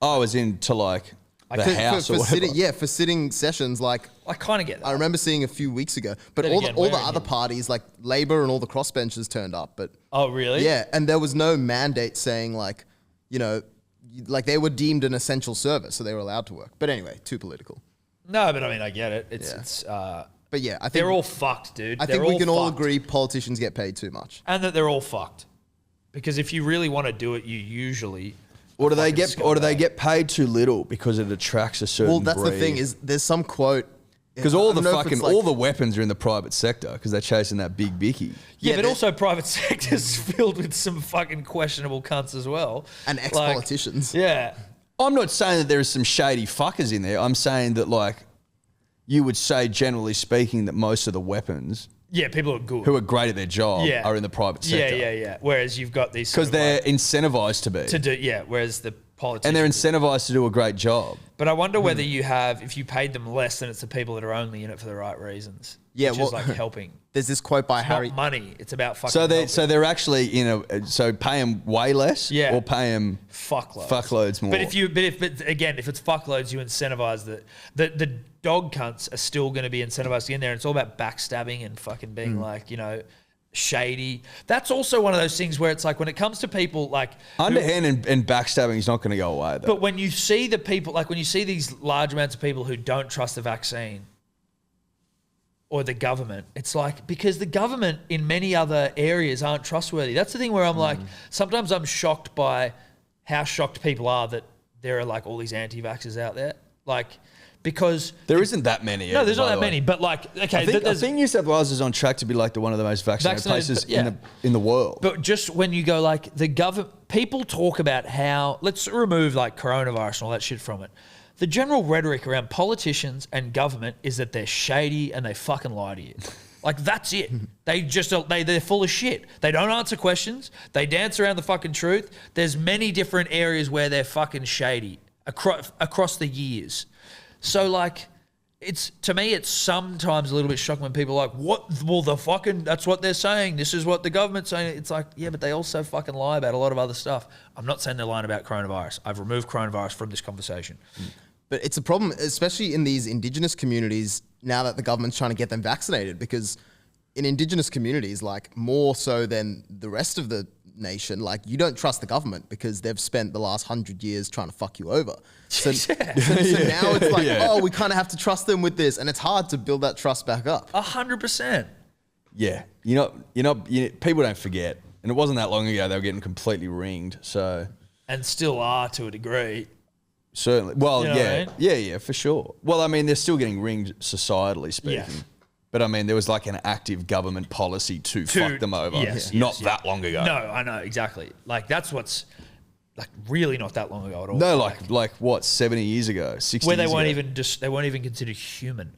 [SPEAKER 3] Oh, as in to the house or whatever.
[SPEAKER 4] for sitting sessions
[SPEAKER 2] I kind of get that.
[SPEAKER 4] I remember seeing a few weeks ago, but
[SPEAKER 2] Then
[SPEAKER 4] all
[SPEAKER 2] again,
[SPEAKER 4] the
[SPEAKER 2] where
[SPEAKER 4] other
[SPEAKER 2] in-
[SPEAKER 4] parties like Labor and all the crossbenchers turned up, but
[SPEAKER 2] Oh, really?
[SPEAKER 4] yeah, and there was no mandate saying they were deemed an essential service, so they were allowed to work. But anyway, too political.
[SPEAKER 2] No, but I mean, I get it.
[SPEAKER 4] But yeah, I think
[SPEAKER 2] They're all fucked, dude.
[SPEAKER 4] I think we can all agree politicians get paid too much.
[SPEAKER 2] And that they're all fucked. Because if you really want to do it, you usually...
[SPEAKER 3] Or do they get paid too little because it attracts a certain
[SPEAKER 4] Well, that's the
[SPEAKER 3] breed?
[SPEAKER 4] thing is there's some quote...
[SPEAKER 3] Because
[SPEAKER 4] I
[SPEAKER 3] all
[SPEAKER 4] don't
[SPEAKER 3] the
[SPEAKER 4] know if
[SPEAKER 3] fucking
[SPEAKER 4] it's like-
[SPEAKER 3] all the weapons are in the private sector because they're chasing that big bicky.
[SPEAKER 2] Yeah, but
[SPEAKER 4] they-
[SPEAKER 2] also private sector's filled with some fucking questionable cunts as well.
[SPEAKER 4] And ex-politicians.
[SPEAKER 2] Yeah.
[SPEAKER 3] I'm not saying that there is some shady fuckers in there. I'm saying that like you would say generally speaking that most of the weapons
[SPEAKER 2] Yeah, people are good.
[SPEAKER 3] who are great at their job
[SPEAKER 2] Yeah.
[SPEAKER 3] are in the private sector.
[SPEAKER 2] Yeah. Whereas you've got these...
[SPEAKER 3] Because
[SPEAKER 2] sort of
[SPEAKER 3] they're
[SPEAKER 2] like,
[SPEAKER 3] incentivized to be.
[SPEAKER 2] to do... Yeah, whereas the politicians...
[SPEAKER 3] And they're incentivized to do a great job.
[SPEAKER 2] But I wonder whether you have... If you paid them less, then it's the people that are only in it for the right reasons.
[SPEAKER 4] Yeah,
[SPEAKER 2] which
[SPEAKER 4] well,
[SPEAKER 2] is like helping.
[SPEAKER 4] There's this quote by
[SPEAKER 2] It's
[SPEAKER 4] Harry...
[SPEAKER 2] not money. It's about fucking
[SPEAKER 3] So they're actually so pay them way less
[SPEAKER 2] Yeah.
[SPEAKER 3] or pay them
[SPEAKER 2] fuckloads
[SPEAKER 3] more.
[SPEAKER 2] But if it's fuckloads, you incentivize the dog cunts are still going to be incentivized to get in there. And it's all about backstabbing and fucking being like, you know, shady. That's also one of those things where it's like when it comes to people like
[SPEAKER 3] Underhand and backstabbing is not going to go away though.
[SPEAKER 2] but when you see the people, like when you see these large amounts of people who don't trust the vaccine or the government, it's like, because the government in many other areas aren't trustworthy. That's the thing where I'm like, sometimes I'm shocked by how shocked people are that there are like all these anti-vaxxers out there. Like, because...
[SPEAKER 3] There isn't that many.
[SPEAKER 2] No, there's
[SPEAKER 3] by
[SPEAKER 2] not
[SPEAKER 3] the
[SPEAKER 2] that
[SPEAKER 3] way.
[SPEAKER 2] many, but like, okay.
[SPEAKER 3] I think New South Wales is on track to be like one of the most vaccinated places
[SPEAKER 2] yeah.
[SPEAKER 3] in the world.
[SPEAKER 2] But just when you go like the government, people talk about how, let's remove like coronavirus and all that shit from it. The general rhetoric around politicians and government is that they're shady and they fucking lie to you. Like, that's it. They're full of shit. They don't answer questions. They dance around the fucking truth. There's many different areas where they're fucking shady across the years. So like, to me, it's sometimes a little bit shocking when people are like, what? Well, that's what they're saying. This is what the government's saying. It's like, yeah, but they also fucking lie about a lot of other stuff. I'm not saying they're lying about coronavirus. I've removed coronavirus from this conversation.
[SPEAKER 4] But it's a problem, especially in these Indigenous communities, now that the government's trying to get them vaccinated, because in Indigenous communities, like more so than the rest of the nation, like you don't trust the government because they've spent the last 100 years trying to fuck you over. So, so now it's like, oh, we kind of have to trust them with this. And it's hard to build that trust back up.
[SPEAKER 2] 100%.
[SPEAKER 3] Yeah, people don't forget, and it wasn't that long ago they were getting completely ringed. So
[SPEAKER 2] And still are to a degree.
[SPEAKER 3] certainly, well,
[SPEAKER 2] You know what I mean?
[SPEAKER 3] yeah, for sure. Well, I mean, they're still getting ringed societally speaking.
[SPEAKER 2] Yeah.
[SPEAKER 3] But I mean, there was like an active government policy to fuck them over.
[SPEAKER 2] Yes,
[SPEAKER 3] not
[SPEAKER 2] yes.
[SPEAKER 3] that long ago.
[SPEAKER 2] No, I know, exactly. Like, that's what's, like, really not that long ago at all.
[SPEAKER 3] No, like what, 70 years ago, 60
[SPEAKER 2] where they
[SPEAKER 3] years
[SPEAKER 2] weren't
[SPEAKER 3] ago?
[SPEAKER 2] they weren't even considered human.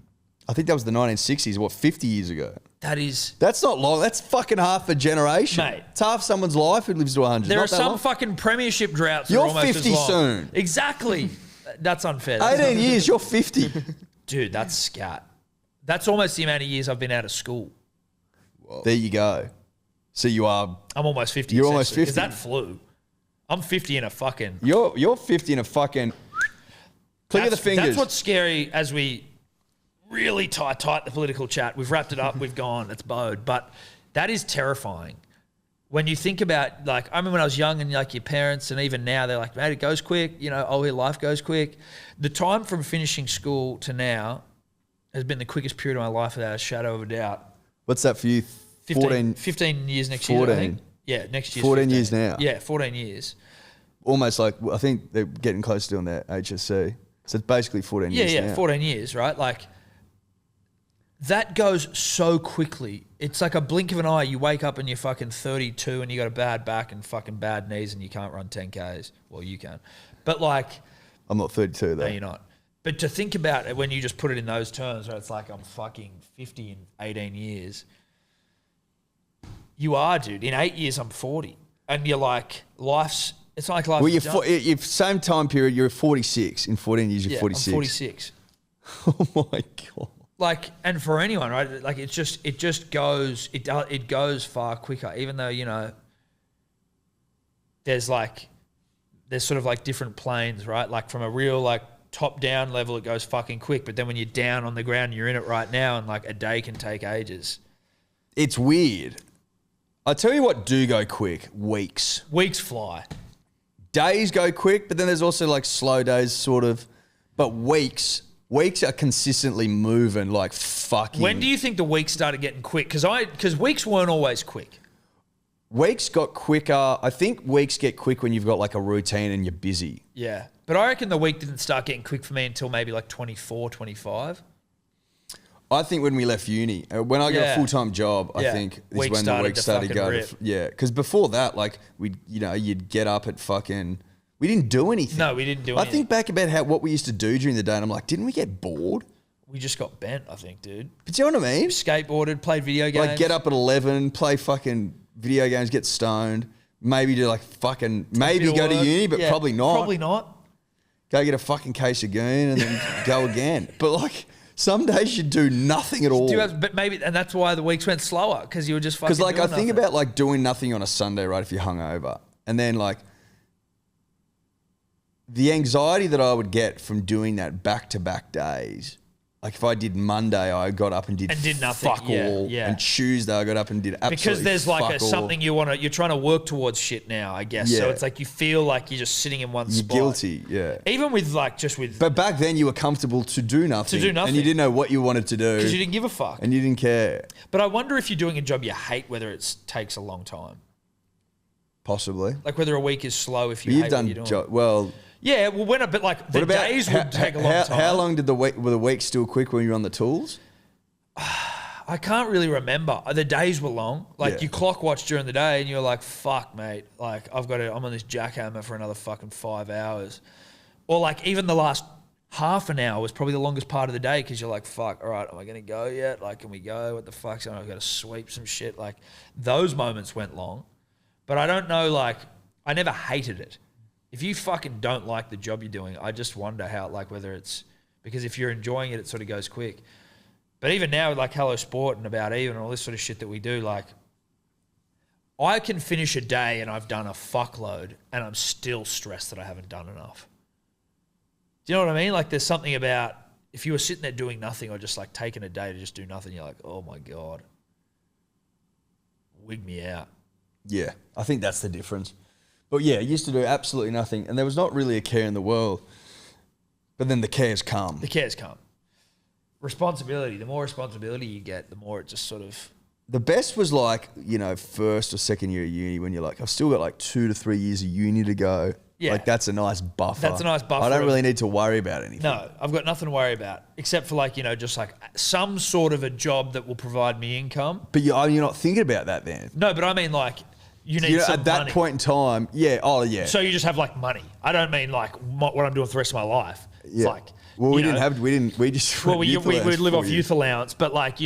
[SPEAKER 3] I think that was the 1960s, what, 50 years ago?
[SPEAKER 2] That is...
[SPEAKER 3] That's not long. That's fucking half a generation.
[SPEAKER 2] Mate.
[SPEAKER 3] It's half someone's life who lives to 100.
[SPEAKER 2] There
[SPEAKER 3] Not
[SPEAKER 2] are
[SPEAKER 3] that
[SPEAKER 2] some
[SPEAKER 3] long.
[SPEAKER 2] fucking premiership droughts that
[SPEAKER 3] You're
[SPEAKER 2] are almost
[SPEAKER 3] 50
[SPEAKER 2] as long.
[SPEAKER 3] soon.
[SPEAKER 2] Exactly. That's unfair. That's
[SPEAKER 3] 18 years, you're 50.
[SPEAKER 2] Dude, that's scat. That's almost the amount of years I've been out of school.
[SPEAKER 3] There you go. So you are...
[SPEAKER 2] I'm almost 50.
[SPEAKER 3] You're almost
[SPEAKER 2] essentially, 'cause
[SPEAKER 3] 50.
[SPEAKER 2] that flew. I'm 50 in a fucking...
[SPEAKER 3] You're 50 in a fucking... Click of the fingers.
[SPEAKER 2] That's what's scary as we really tie tight the political chat. We've wrapped it up. We've gone. It's bowed. But that is terrifying. When you think about, like, I remember when I was young and like your parents and even now, they're like, mate, it goes quick. You know, oh, life goes quick. The time from finishing school to now has been the quickest period of my life without a shadow of a doubt.
[SPEAKER 3] What's that for you?
[SPEAKER 2] 15 years next year, I
[SPEAKER 3] 14.
[SPEAKER 2] think. Yeah, next year.
[SPEAKER 3] 14 years now.
[SPEAKER 2] Yeah, 14 years.
[SPEAKER 3] Almost like, I think they're getting close to doing their HSC. So it's basically 14 years now.
[SPEAKER 2] 14 years, right? Like, that goes so quickly. It's like a blink of an eye. You wake up and you're fucking 32 and you got a bad back and fucking bad knees and you can't run 10Ks. Well, you can. But like...
[SPEAKER 3] I'm not 32 though.
[SPEAKER 2] No, you're not. But to think about it when you just put it in those terms, where it's like I'm fucking 50 in 18 years. You are, dude. In 8 years, I'm 40. And you're like, it's not like life
[SPEAKER 3] Well,
[SPEAKER 2] is done.
[SPEAKER 3] you're same time period, you're 46. In 14 years, you're 46.
[SPEAKER 2] I'm 46.
[SPEAKER 3] Oh my God.
[SPEAKER 2] Like, and for anyone, right? Like, it just goes, it goes far quicker, even though, you know, there's sort of like different planes, right? Like from a real like top down level, it goes fucking quick. But then when you're down on the ground, you're in it right now and like a day can take ages.
[SPEAKER 3] It's weird. I tell you what do go quick, weeks.
[SPEAKER 2] Weeks fly.
[SPEAKER 3] Days go quick, but then there's also like slow days sort of, but weeks weeks are consistently moving like fucking.
[SPEAKER 2] When do you think the weeks started getting quick? Because weeks weren't always quick.
[SPEAKER 3] Weeks got quicker. I think weeks get quick when you've got like a routine and you're busy.
[SPEAKER 2] Yeah. But I reckon the week didn't start getting quick for me until maybe like 24, 25.
[SPEAKER 3] I think when we left uni, when I got a full-time job, I think is
[SPEAKER 2] Week
[SPEAKER 3] when the week started
[SPEAKER 2] fucking
[SPEAKER 3] going.
[SPEAKER 2] rip.
[SPEAKER 3] Yeah, because before that, like you'd get up at fucking. We didn't do anything.
[SPEAKER 2] No, we didn't do
[SPEAKER 3] I
[SPEAKER 2] anything.
[SPEAKER 3] think back about what we used to do during the day, and I'm like, didn't we get bored?
[SPEAKER 2] We just got bent, I think, dude.
[SPEAKER 3] But do you know what I mean?
[SPEAKER 2] Skateboarded, played video games.
[SPEAKER 3] Like get up at 11, play fucking video games, get stoned, maybe do like fucking maybe go to uni, but probably not.
[SPEAKER 2] Probably not.
[SPEAKER 3] Go get a fucking case of goon and then go again. But like. Some days you do nothing at all.
[SPEAKER 2] But maybe, and that's why the weeks went slower because you were just fucking.
[SPEAKER 3] Because like I think
[SPEAKER 2] nothing.
[SPEAKER 3] about like doing nothing on a Sunday, right? If you're hungover, and then like the anxiety that I would get from doing that back to back days. Like if I did Monday, I got up and did
[SPEAKER 2] nothing.
[SPEAKER 3] Fuck all.
[SPEAKER 2] Yeah.
[SPEAKER 3] And Tuesday, I got up and did absolutely
[SPEAKER 2] because there's like something
[SPEAKER 3] all.
[SPEAKER 2] you're trying to work towards shit now, I guess.
[SPEAKER 3] Yeah.
[SPEAKER 2] So it's like you feel like you're just sitting in one
[SPEAKER 3] You're
[SPEAKER 2] spot.
[SPEAKER 3] guilty, yeah.
[SPEAKER 2] Even with like just with
[SPEAKER 3] But back then you were comfortable to do nothing. And you didn't know what you wanted to do.
[SPEAKER 2] because you didn't give a fuck.
[SPEAKER 3] And you didn't care.
[SPEAKER 2] But I wonder if you're doing a job you hate, whether it takes a long time.
[SPEAKER 3] Possibly.
[SPEAKER 2] Like whether a week is slow if
[SPEAKER 3] But
[SPEAKER 2] you
[SPEAKER 3] you've
[SPEAKER 2] hate
[SPEAKER 3] done
[SPEAKER 2] what you're doing.
[SPEAKER 3] well.
[SPEAKER 2] Yeah, well, but like the days would take a long time.
[SPEAKER 3] How long did were the weeks still quick when you were on the tools?
[SPEAKER 2] I can't really remember. The days were long. Like you clock watch during the day and you're like, fuck, mate. Like I'm on this jackhammer for another fucking 5 hours. Or like even the last half an hour was probably the longest part of the day because you're like, fuck, all right, am I going to go yet? Like, can we go? What the fuck's going on? I've got to sweep some shit. Like those moments went long. But I don't know, like I never hated it. If you fucking don't like the job you're doing, I just wonder how, like whether it's because if you're enjoying it, it sort of goes quick. But even now, like Hello Sport and About Even and all this sort of shit that we do, like I can finish a day and I've done a fuckload and I'm still stressed that I haven't done enough. Do you know what I mean? Like there's something about if you were sitting there doing nothing or just like taking a day to just do nothing, you're like, oh my God, wig me out.
[SPEAKER 3] Yeah, I think that's the difference. But yeah, I used to do absolutely nothing and there was not really a care in the world. But then the cares come.
[SPEAKER 2] The cares come. Responsibility. The more responsibility you get, the more it just sort of...
[SPEAKER 3] The best was like, first or second year of uni when you're like, I've still got like 2 to 3 years of uni to go.
[SPEAKER 2] Yeah.
[SPEAKER 3] Like that's a nice buffer.
[SPEAKER 2] That's a nice buffer.
[SPEAKER 3] I don't really need to worry about anything.
[SPEAKER 2] No, I've got nothing to worry about except for like, just like some sort of a job that will provide me income.
[SPEAKER 3] But you're not thinking about that then.
[SPEAKER 2] No, but I mean like you need some
[SPEAKER 3] at that
[SPEAKER 2] money.
[SPEAKER 3] point in time, yeah. Oh, yeah.
[SPEAKER 2] So you just have like money. I don't mean like what I'm doing for the rest of my life. It's
[SPEAKER 3] Yeah.
[SPEAKER 2] like,
[SPEAKER 3] well, we just
[SPEAKER 2] well, we would live off
[SPEAKER 3] you.
[SPEAKER 2] youth allowance, but like,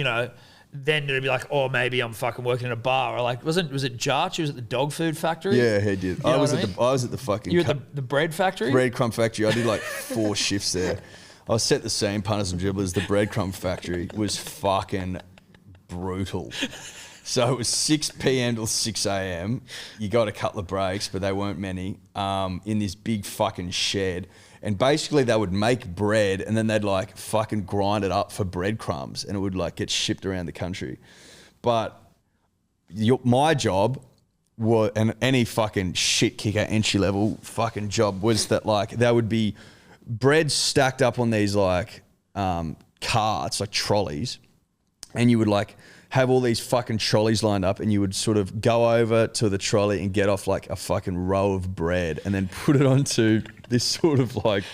[SPEAKER 2] then it'd be like, oh, maybe I'm fucking working in a bar, or like, was it Jarch who was at the dog food factory?
[SPEAKER 3] Yeah, he did. I was at the fucking.
[SPEAKER 2] You at the bread factory?
[SPEAKER 3] Breadcrumb factory. I did like 4 shifts there. I was set the same punters and dribblers. The Breadcrumb factory was fucking brutal. So it was 6 p.m. till 6 a.m. You got a couple of breaks, but they weren't many. In this big fucking shed. And basically they would make bread and then they'd like fucking grind it up for breadcrumbs and it would like get shipped around the country. But my job was, and any fucking shit kicker entry level fucking job was that like there would be bread stacked up on these like carts, like trolleys, and you would like have all these fucking trolleys lined up and you would sort of go over to the trolley and get off like a fucking row of bread and then put it onto this sort of like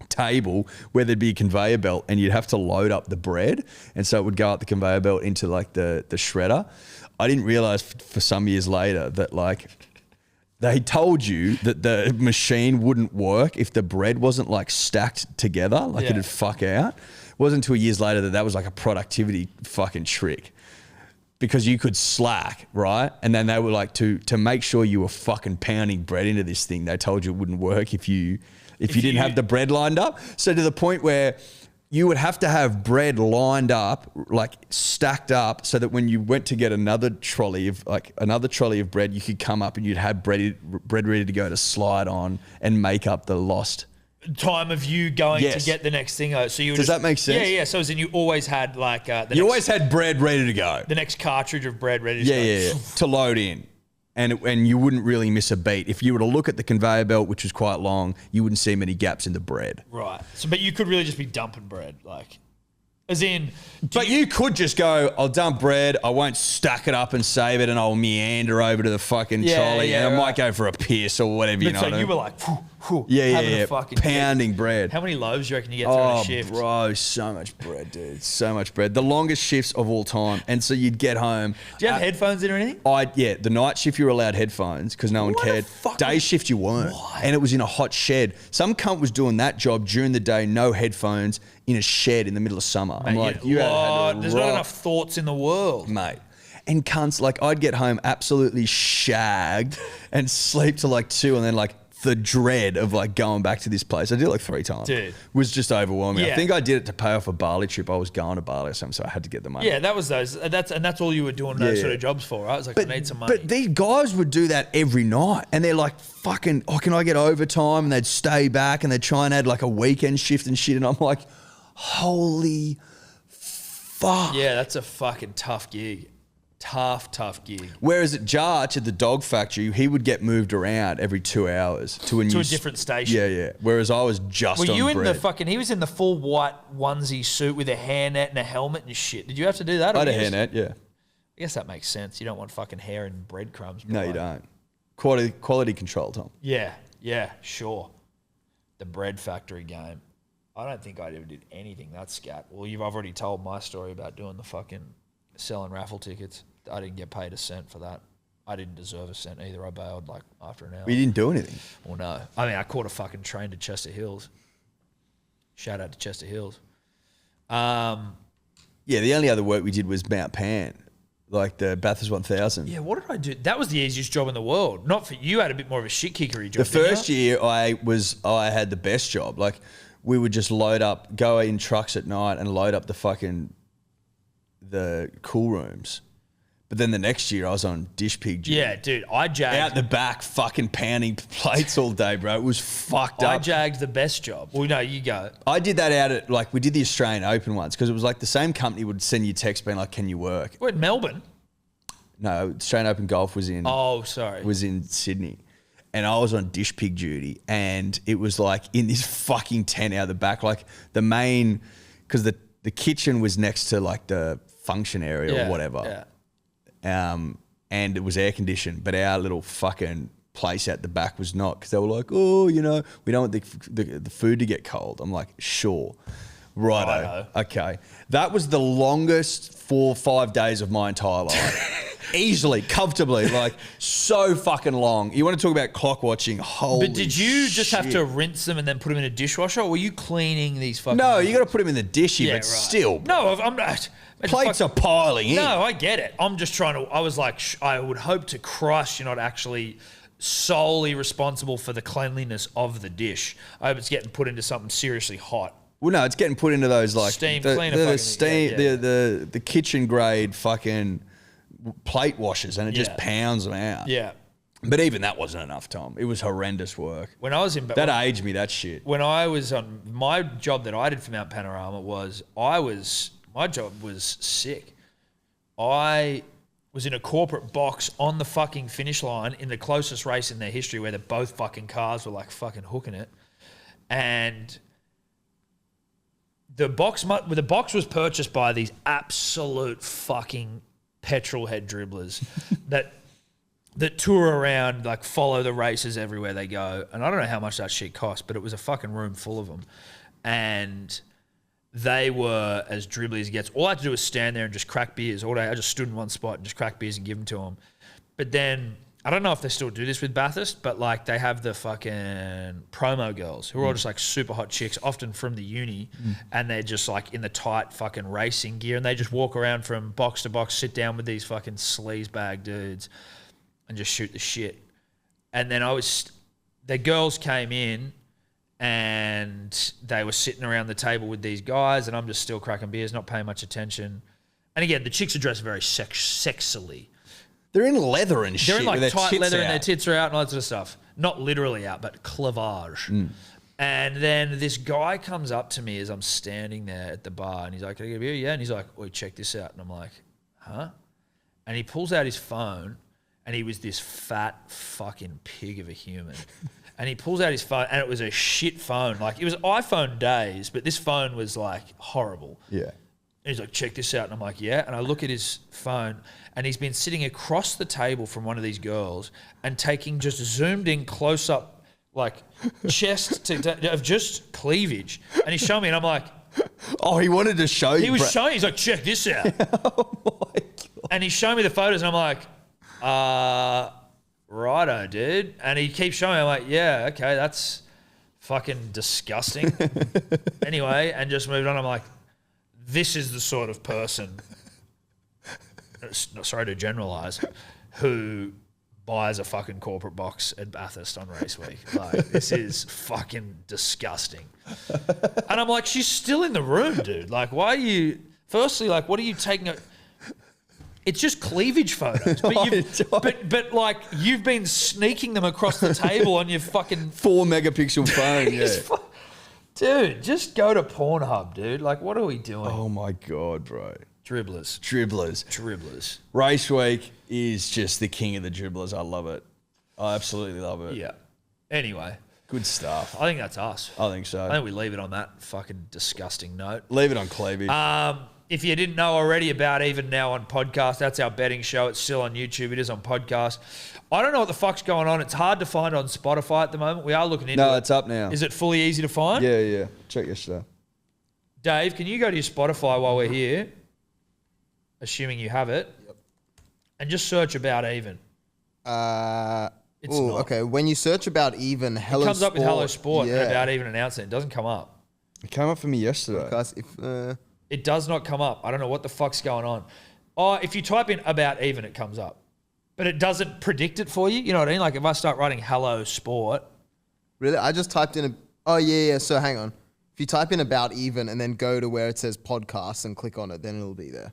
[SPEAKER 3] table where there'd be a conveyor belt and you'd have to load up the bread. And so it would go up the conveyor belt into like the shredder. I didn't realize for some years later that like they told you that the machine wouldn't work if the bread wasn't like stacked together, like it'd fuck out. It wasn't until years later that was like a productivity fucking trick. Because you could slack, right? And then they were like, to make sure you were fucking pounding bread into this thing, they told you it wouldn't work if you didn't have the bread lined up. So to the point where you would have to have bread lined up, like stacked up, so that when you went to get another trolley of bread, you could come up and you'd have bread ready to go to slide on and make up the lost
[SPEAKER 2] time of you going to get the next thing. So you
[SPEAKER 3] Does that make sense?
[SPEAKER 2] Yeah. So as in you always had like
[SPEAKER 3] always had bread ready to go.
[SPEAKER 2] The next cartridge of bread ready to
[SPEAKER 3] go. Yeah. To load in. and you wouldn't really miss a beat. If you were to look at the conveyor belt, which was quite long, you wouldn't see many gaps in the bread.
[SPEAKER 2] Right. So, but you could really just be dumping bread, like, as in.
[SPEAKER 3] But you could just go, I'll dump bread, I won't stack it up and save it, and I'll meander over to the fucking trolley, and I might go for a piss or whatever, you know.
[SPEAKER 2] So
[SPEAKER 3] what I
[SPEAKER 2] you
[SPEAKER 3] mean?
[SPEAKER 2] were like, having
[SPEAKER 3] yeah,
[SPEAKER 2] a fucking
[SPEAKER 3] pounding bread.
[SPEAKER 2] How many loaves do you reckon you get through in a shift?
[SPEAKER 3] Bro, so much bread, dude. So much bread. The longest shifts of all time. And so you'd get home.
[SPEAKER 2] Do you have headphones in or anything?
[SPEAKER 3] The night shift you were allowed headphones because no one cared. Day shift you weren't.
[SPEAKER 2] Why?
[SPEAKER 3] And it was in a hot shed. Some cunt was doing that job during the day, no headphones, in a shed in the middle of summer. I'm like,
[SPEAKER 2] there's not enough thoughts in the world.
[SPEAKER 3] Mate. And cunts, like, I'd get home absolutely shagged and sleep till like 2, and then like the dread of like going back to this place. I did it like 3 times.
[SPEAKER 2] Dude.
[SPEAKER 3] Was just overwhelming.
[SPEAKER 2] Yeah.
[SPEAKER 3] I think I did it to pay off a Bali trip. I was going to Bali or something, so I had to get the money.
[SPEAKER 2] Yeah, that was those. That's all you were doing those sort of jobs for, right? I was like, I need some money.
[SPEAKER 3] But these guys would do that every night, and they're like, fucking, can I get overtime? And they'd stay back, and they'd try and add like a weekend shift and shit. And I'm like, holy fuck.
[SPEAKER 2] Yeah, that's a fucking tough gig. Tough gig.
[SPEAKER 3] Whereas at Jarch at the dog factory, he would get moved around every 2 hours to a
[SPEAKER 2] different station.
[SPEAKER 3] Yeah. Whereas I was just
[SPEAKER 2] Were
[SPEAKER 3] on
[SPEAKER 2] you in
[SPEAKER 3] bread.
[SPEAKER 2] the fucking? He was in the full white onesie suit with a hairnet and a helmet and shit. Did you have to do that?
[SPEAKER 3] I had a hairnet, yeah.
[SPEAKER 2] I guess that makes sense. You don't want fucking hair and breadcrumbs.
[SPEAKER 3] No, you don't. Quality control, Tom.
[SPEAKER 2] Yeah, sure. The bread factory game. I don't think I ever did anything that scat. Well, I've already told my story about doing the fucking selling raffle tickets. I didn't get paid a cent for that. I didn't deserve a cent either. I bailed like after an hour.
[SPEAKER 3] But you didn't do anything.
[SPEAKER 2] Well, no. I mean, I caught a fucking train to Chester Hills. Shout out to Chester Hills.
[SPEAKER 3] Yeah, the only other work we did was Mount Pan, like the Bathurst 1000.
[SPEAKER 2] Yeah, what did I do? That was the easiest job in the world. Not for you. Had a bit more of a shit kickery job.
[SPEAKER 3] The first year I had the best job. Like, we would just go in trucks at night and load up the cool rooms. But then the next year I was on dish pig duty.
[SPEAKER 2] Yeah, dude, I jagged.
[SPEAKER 3] Out the back, fucking pounding plates all day, bro. It was fucked up.
[SPEAKER 2] I jagged the best job. Well, no, you go.
[SPEAKER 3] I did that out at, like, we did the Australian Open once because it was like the same company would send you text being like, can you work?
[SPEAKER 2] We're in Melbourne.
[SPEAKER 3] No, Australian Open Golf was in.
[SPEAKER 2] Oh, sorry.
[SPEAKER 3] Was in Sydney. And I was on dish pig duty, and it was like in this fucking tent out the back, like the main, because the kitchen was next to like the function area or whatever.
[SPEAKER 2] Yeah.
[SPEAKER 3] And it was air conditioned, but our little fucking place at the back was not, because they were like, oh, we don't want the food to get cold. I'm like, sure. Righto. Okay. That was the longest 4 or 5 days of my entire life. Easily, comfortably, like so fucking long. You want to talk about clock watching? Holy
[SPEAKER 2] But did you just have
[SPEAKER 3] shit.
[SPEAKER 2] to rinse them and then put them in a dishwasher, or were you cleaning these fucking?
[SPEAKER 3] No, you got to put them in the dishy,
[SPEAKER 2] Yeah,
[SPEAKER 3] but
[SPEAKER 2] right.
[SPEAKER 3] still.
[SPEAKER 2] No, I'm not.
[SPEAKER 3] Plates are piling in.
[SPEAKER 2] No, I get it. I'm just trying to. I was like, I would hope to crush. You're not actually solely responsible for the cleanliness of the dish. I hope it's getting put into something seriously hot.
[SPEAKER 3] Well, no, it's getting put into those like
[SPEAKER 2] Steam
[SPEAKER 3] the,
[SPEAKER 2] cleaner
[SPEAKER 3] the
[SPEAKER 2] fucking-
[SPEAKER 3] steam,
[SPEAKER 2] yeah.
[SPEAKER 3] the kitchen grade fucking plate washers, and it just
[SPEAKER 2] Yeah.
[SPEAKER 3] pounds them out.
[SPEAKER 2] Yeah.
[SPEAKER 3] But even that wasn't enough, Tom. It was horrendous work.
[SPEAKER 2] When I was in
[SPEAKER 3] That aged me, that shit.
[SPEAKER 2] when I was on my job that I did for Mount Panorama my job was sick. I was in a corporate box on the fucking finish line in the closest race in their history where both fucking cars were like fucking hooking it. And the box was purchased by these absolute fucking petrol head dribblers that tour around, like follow the races everywhere they go. And I don't know how much that shit cost, but it was a fucking room full of them. And they were as dribbly as it gets. All I had to do was stand there and just crack beers all day. I just stood in one spot and just crack beers and give them to them. But then, I don't know if they still do this with Bathurst, but like they have the fucking promo girls who are all just like super hot chicks, often from the uni, and they're just like in the tight fucking racing gear, and they just walk around from box to box, sit down with these fucking sleaze bag dudes and just shoot the shit. And then the girls came in and they were sitting around the table with these guys, and I'm just still cracking beers, not paying much attention. And again, the chicks are dressed very sexily.
[SPEAKER 3] They're in leather and shit.
[SPEAKER 2] They're in like
[SPEAKER 3] with their
[SPEAKER 2] tight
[SPEAKER 3] tits
[SPEAKER 2] leather
[SPEAKER 3] out.
[SPEAKER 2] and their tits are out and all that sort of stuff. Not literally out, but clavage. And then this guy comes up to me as I'm standing there at the bar, and he's like, "Can I get a beer?" Yeah. And he's like, "Oi, check this out." And I'm like, "Huh?" And he pulls out his phone and he was this fat fucking pig of a human. And he pulls out his phone, and it was a shit phone. Like, it was iPhone days, but this phone was, like, horrible.
[SPEAKER 3] Yeah.
[SPEAKER 2] And he's like, check this out. And I'm like, yeah. And I look at his phone, and he's been sitting across the table from one of these girls and taking just zoomed in close up, like, chest of just cleavage. And he's showing me, and I'm like,
[SPEAKER 3] oh, he wanted to show you.
[SPEAKER 2] He was showing, he's like, check this out.
[SPEAKER 3] Oh, my God.
[SPEAKER 2] And he's showing me the photos, and I'm like, righto, dude. And he keeps showing me, I'm like, yeah, okay, that's fucking disgusting. Anyway, and just moved on. I'm like, this is the sort of person, sorry to generalize, who buys a fucking corporate box at Bathurst on race week. Like, this is fucking disgusting. And I'm like, she's still in the room, dude. Like, why are you, firstly, like, what are you taking? It's just cleavage photos. But like, you've been sneaking them across the table on your fucking
[SPEAKER 3] 4 megapixel phone, yeah.
[SPEAKER 2] Dude, just go to Pornhub, dude. Like, what are we doing?
[SPEAKER 3] Oh, my God, bro.
[SPEAKER 2] Dribblers.
[SPEAKER 3] Race week is just the king of the dribblers. I love it. I absolutely love it.
[SPEAKER 2] Yeah. Anyway.
[SPEAKER 3] Good stuff.
[SPEAKER 2] I think that's us.
[SPEAKER 3] I think so.
[SPEAKER 2] I think we leave it on that fucking disgusting note.
[SPEAKER 3] Leave it on cleavage.
[SPEAKER 2] If you didn't know already about Even Now on podcast, that's our betting show. It's still on YouTube. It is on podcast. I don't know what the fuck's going on. It's hard to find on Spotify at the moment. We are looking into it.
[SPEAKER 3] No, it's up now.
[SPEAKER 2] Is it fully easy to find?
[SPEAKER 3] Yeah. Check yesterday.
[SPEAKER 2] Dave, can you go to your Spotify while we're here, assuming you have it, and just search About Even? It's not.
[SPEAKER 4] Okay. When you search About Even, Hello
[SPEAKER 2] It comes
[SPEAKER 4] Sport,
[SPEAKER 2] up with Hello Sport and
[SPEAKER 4] yeah.
[SPEAKER 2] About Even announcing. It doesn't come up.
[SPEAKER 3] It came up for me yesterday.
[SPEAKER 4] Guys,
[SPEAKER 2] It does not come up. I don't know what the fuck's going on. Oh, if you type in About Even, it comes up. But it doesn't predict it for you. You know what I mean? Like, if I start writing Hello Sport.
[SPEAKER 4] Really? I just typed in yeah. So hang on. If you type in About Even and then go to where it says podcasts and click on it, then it'll be there.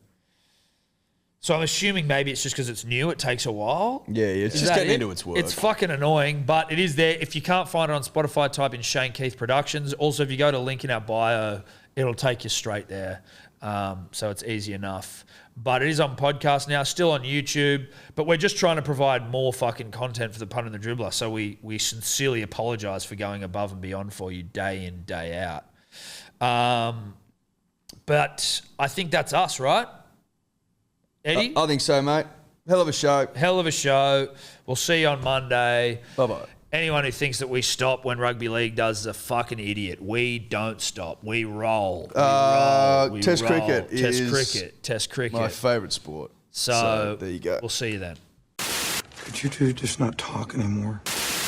[SPEAKER 2] So I'm assuming maybe it's just because it's new. It takes a while.
[SPEAKER 3] Yeah. It's
[SPEAKER 2] Is
[SPEAKER 3] just
[SPEAKER 2] that
[SPEAKER 3] getting
[SPEAKER 2] it?
[SPEAKER 3] into its work.
[SPEAKER 2] It's fucking annoying, but it is there. If you can't find it on Spotify, type in Shane Keith Productions. Also, if you go to link in our bio, it'll take you straight there. So it's easy enough. But it is on podcast now, still on YouTube. But we're just trying to provide more fucking content for the Pun and the Dribbler. So we sincerely apologise for going above and beyond for you day in, day out. But I think that's us, right? Eddie?
[SPEAKER 3] I think so, mate. Hell of a show.
[SPEAKER 2] Hell of a show. We'll see you on Monday.
[SPEAKER 3] Bye-bye.
[SPEAKER 2] Anyone who thinks that we stop when rugby league does is a fucking idiot. We don't stop. We roll.
[SPEAKER 3] Test cricket is
[SPEAKER 2] Test cricket.
[SPEAKER 3] my favourite sport.
[SPEAKER 2] So
[SPEAKER 3] there you go.
[SPEAKER 2] We'll see you then.
[SPEAKER 5] Could you two just not talk anymore?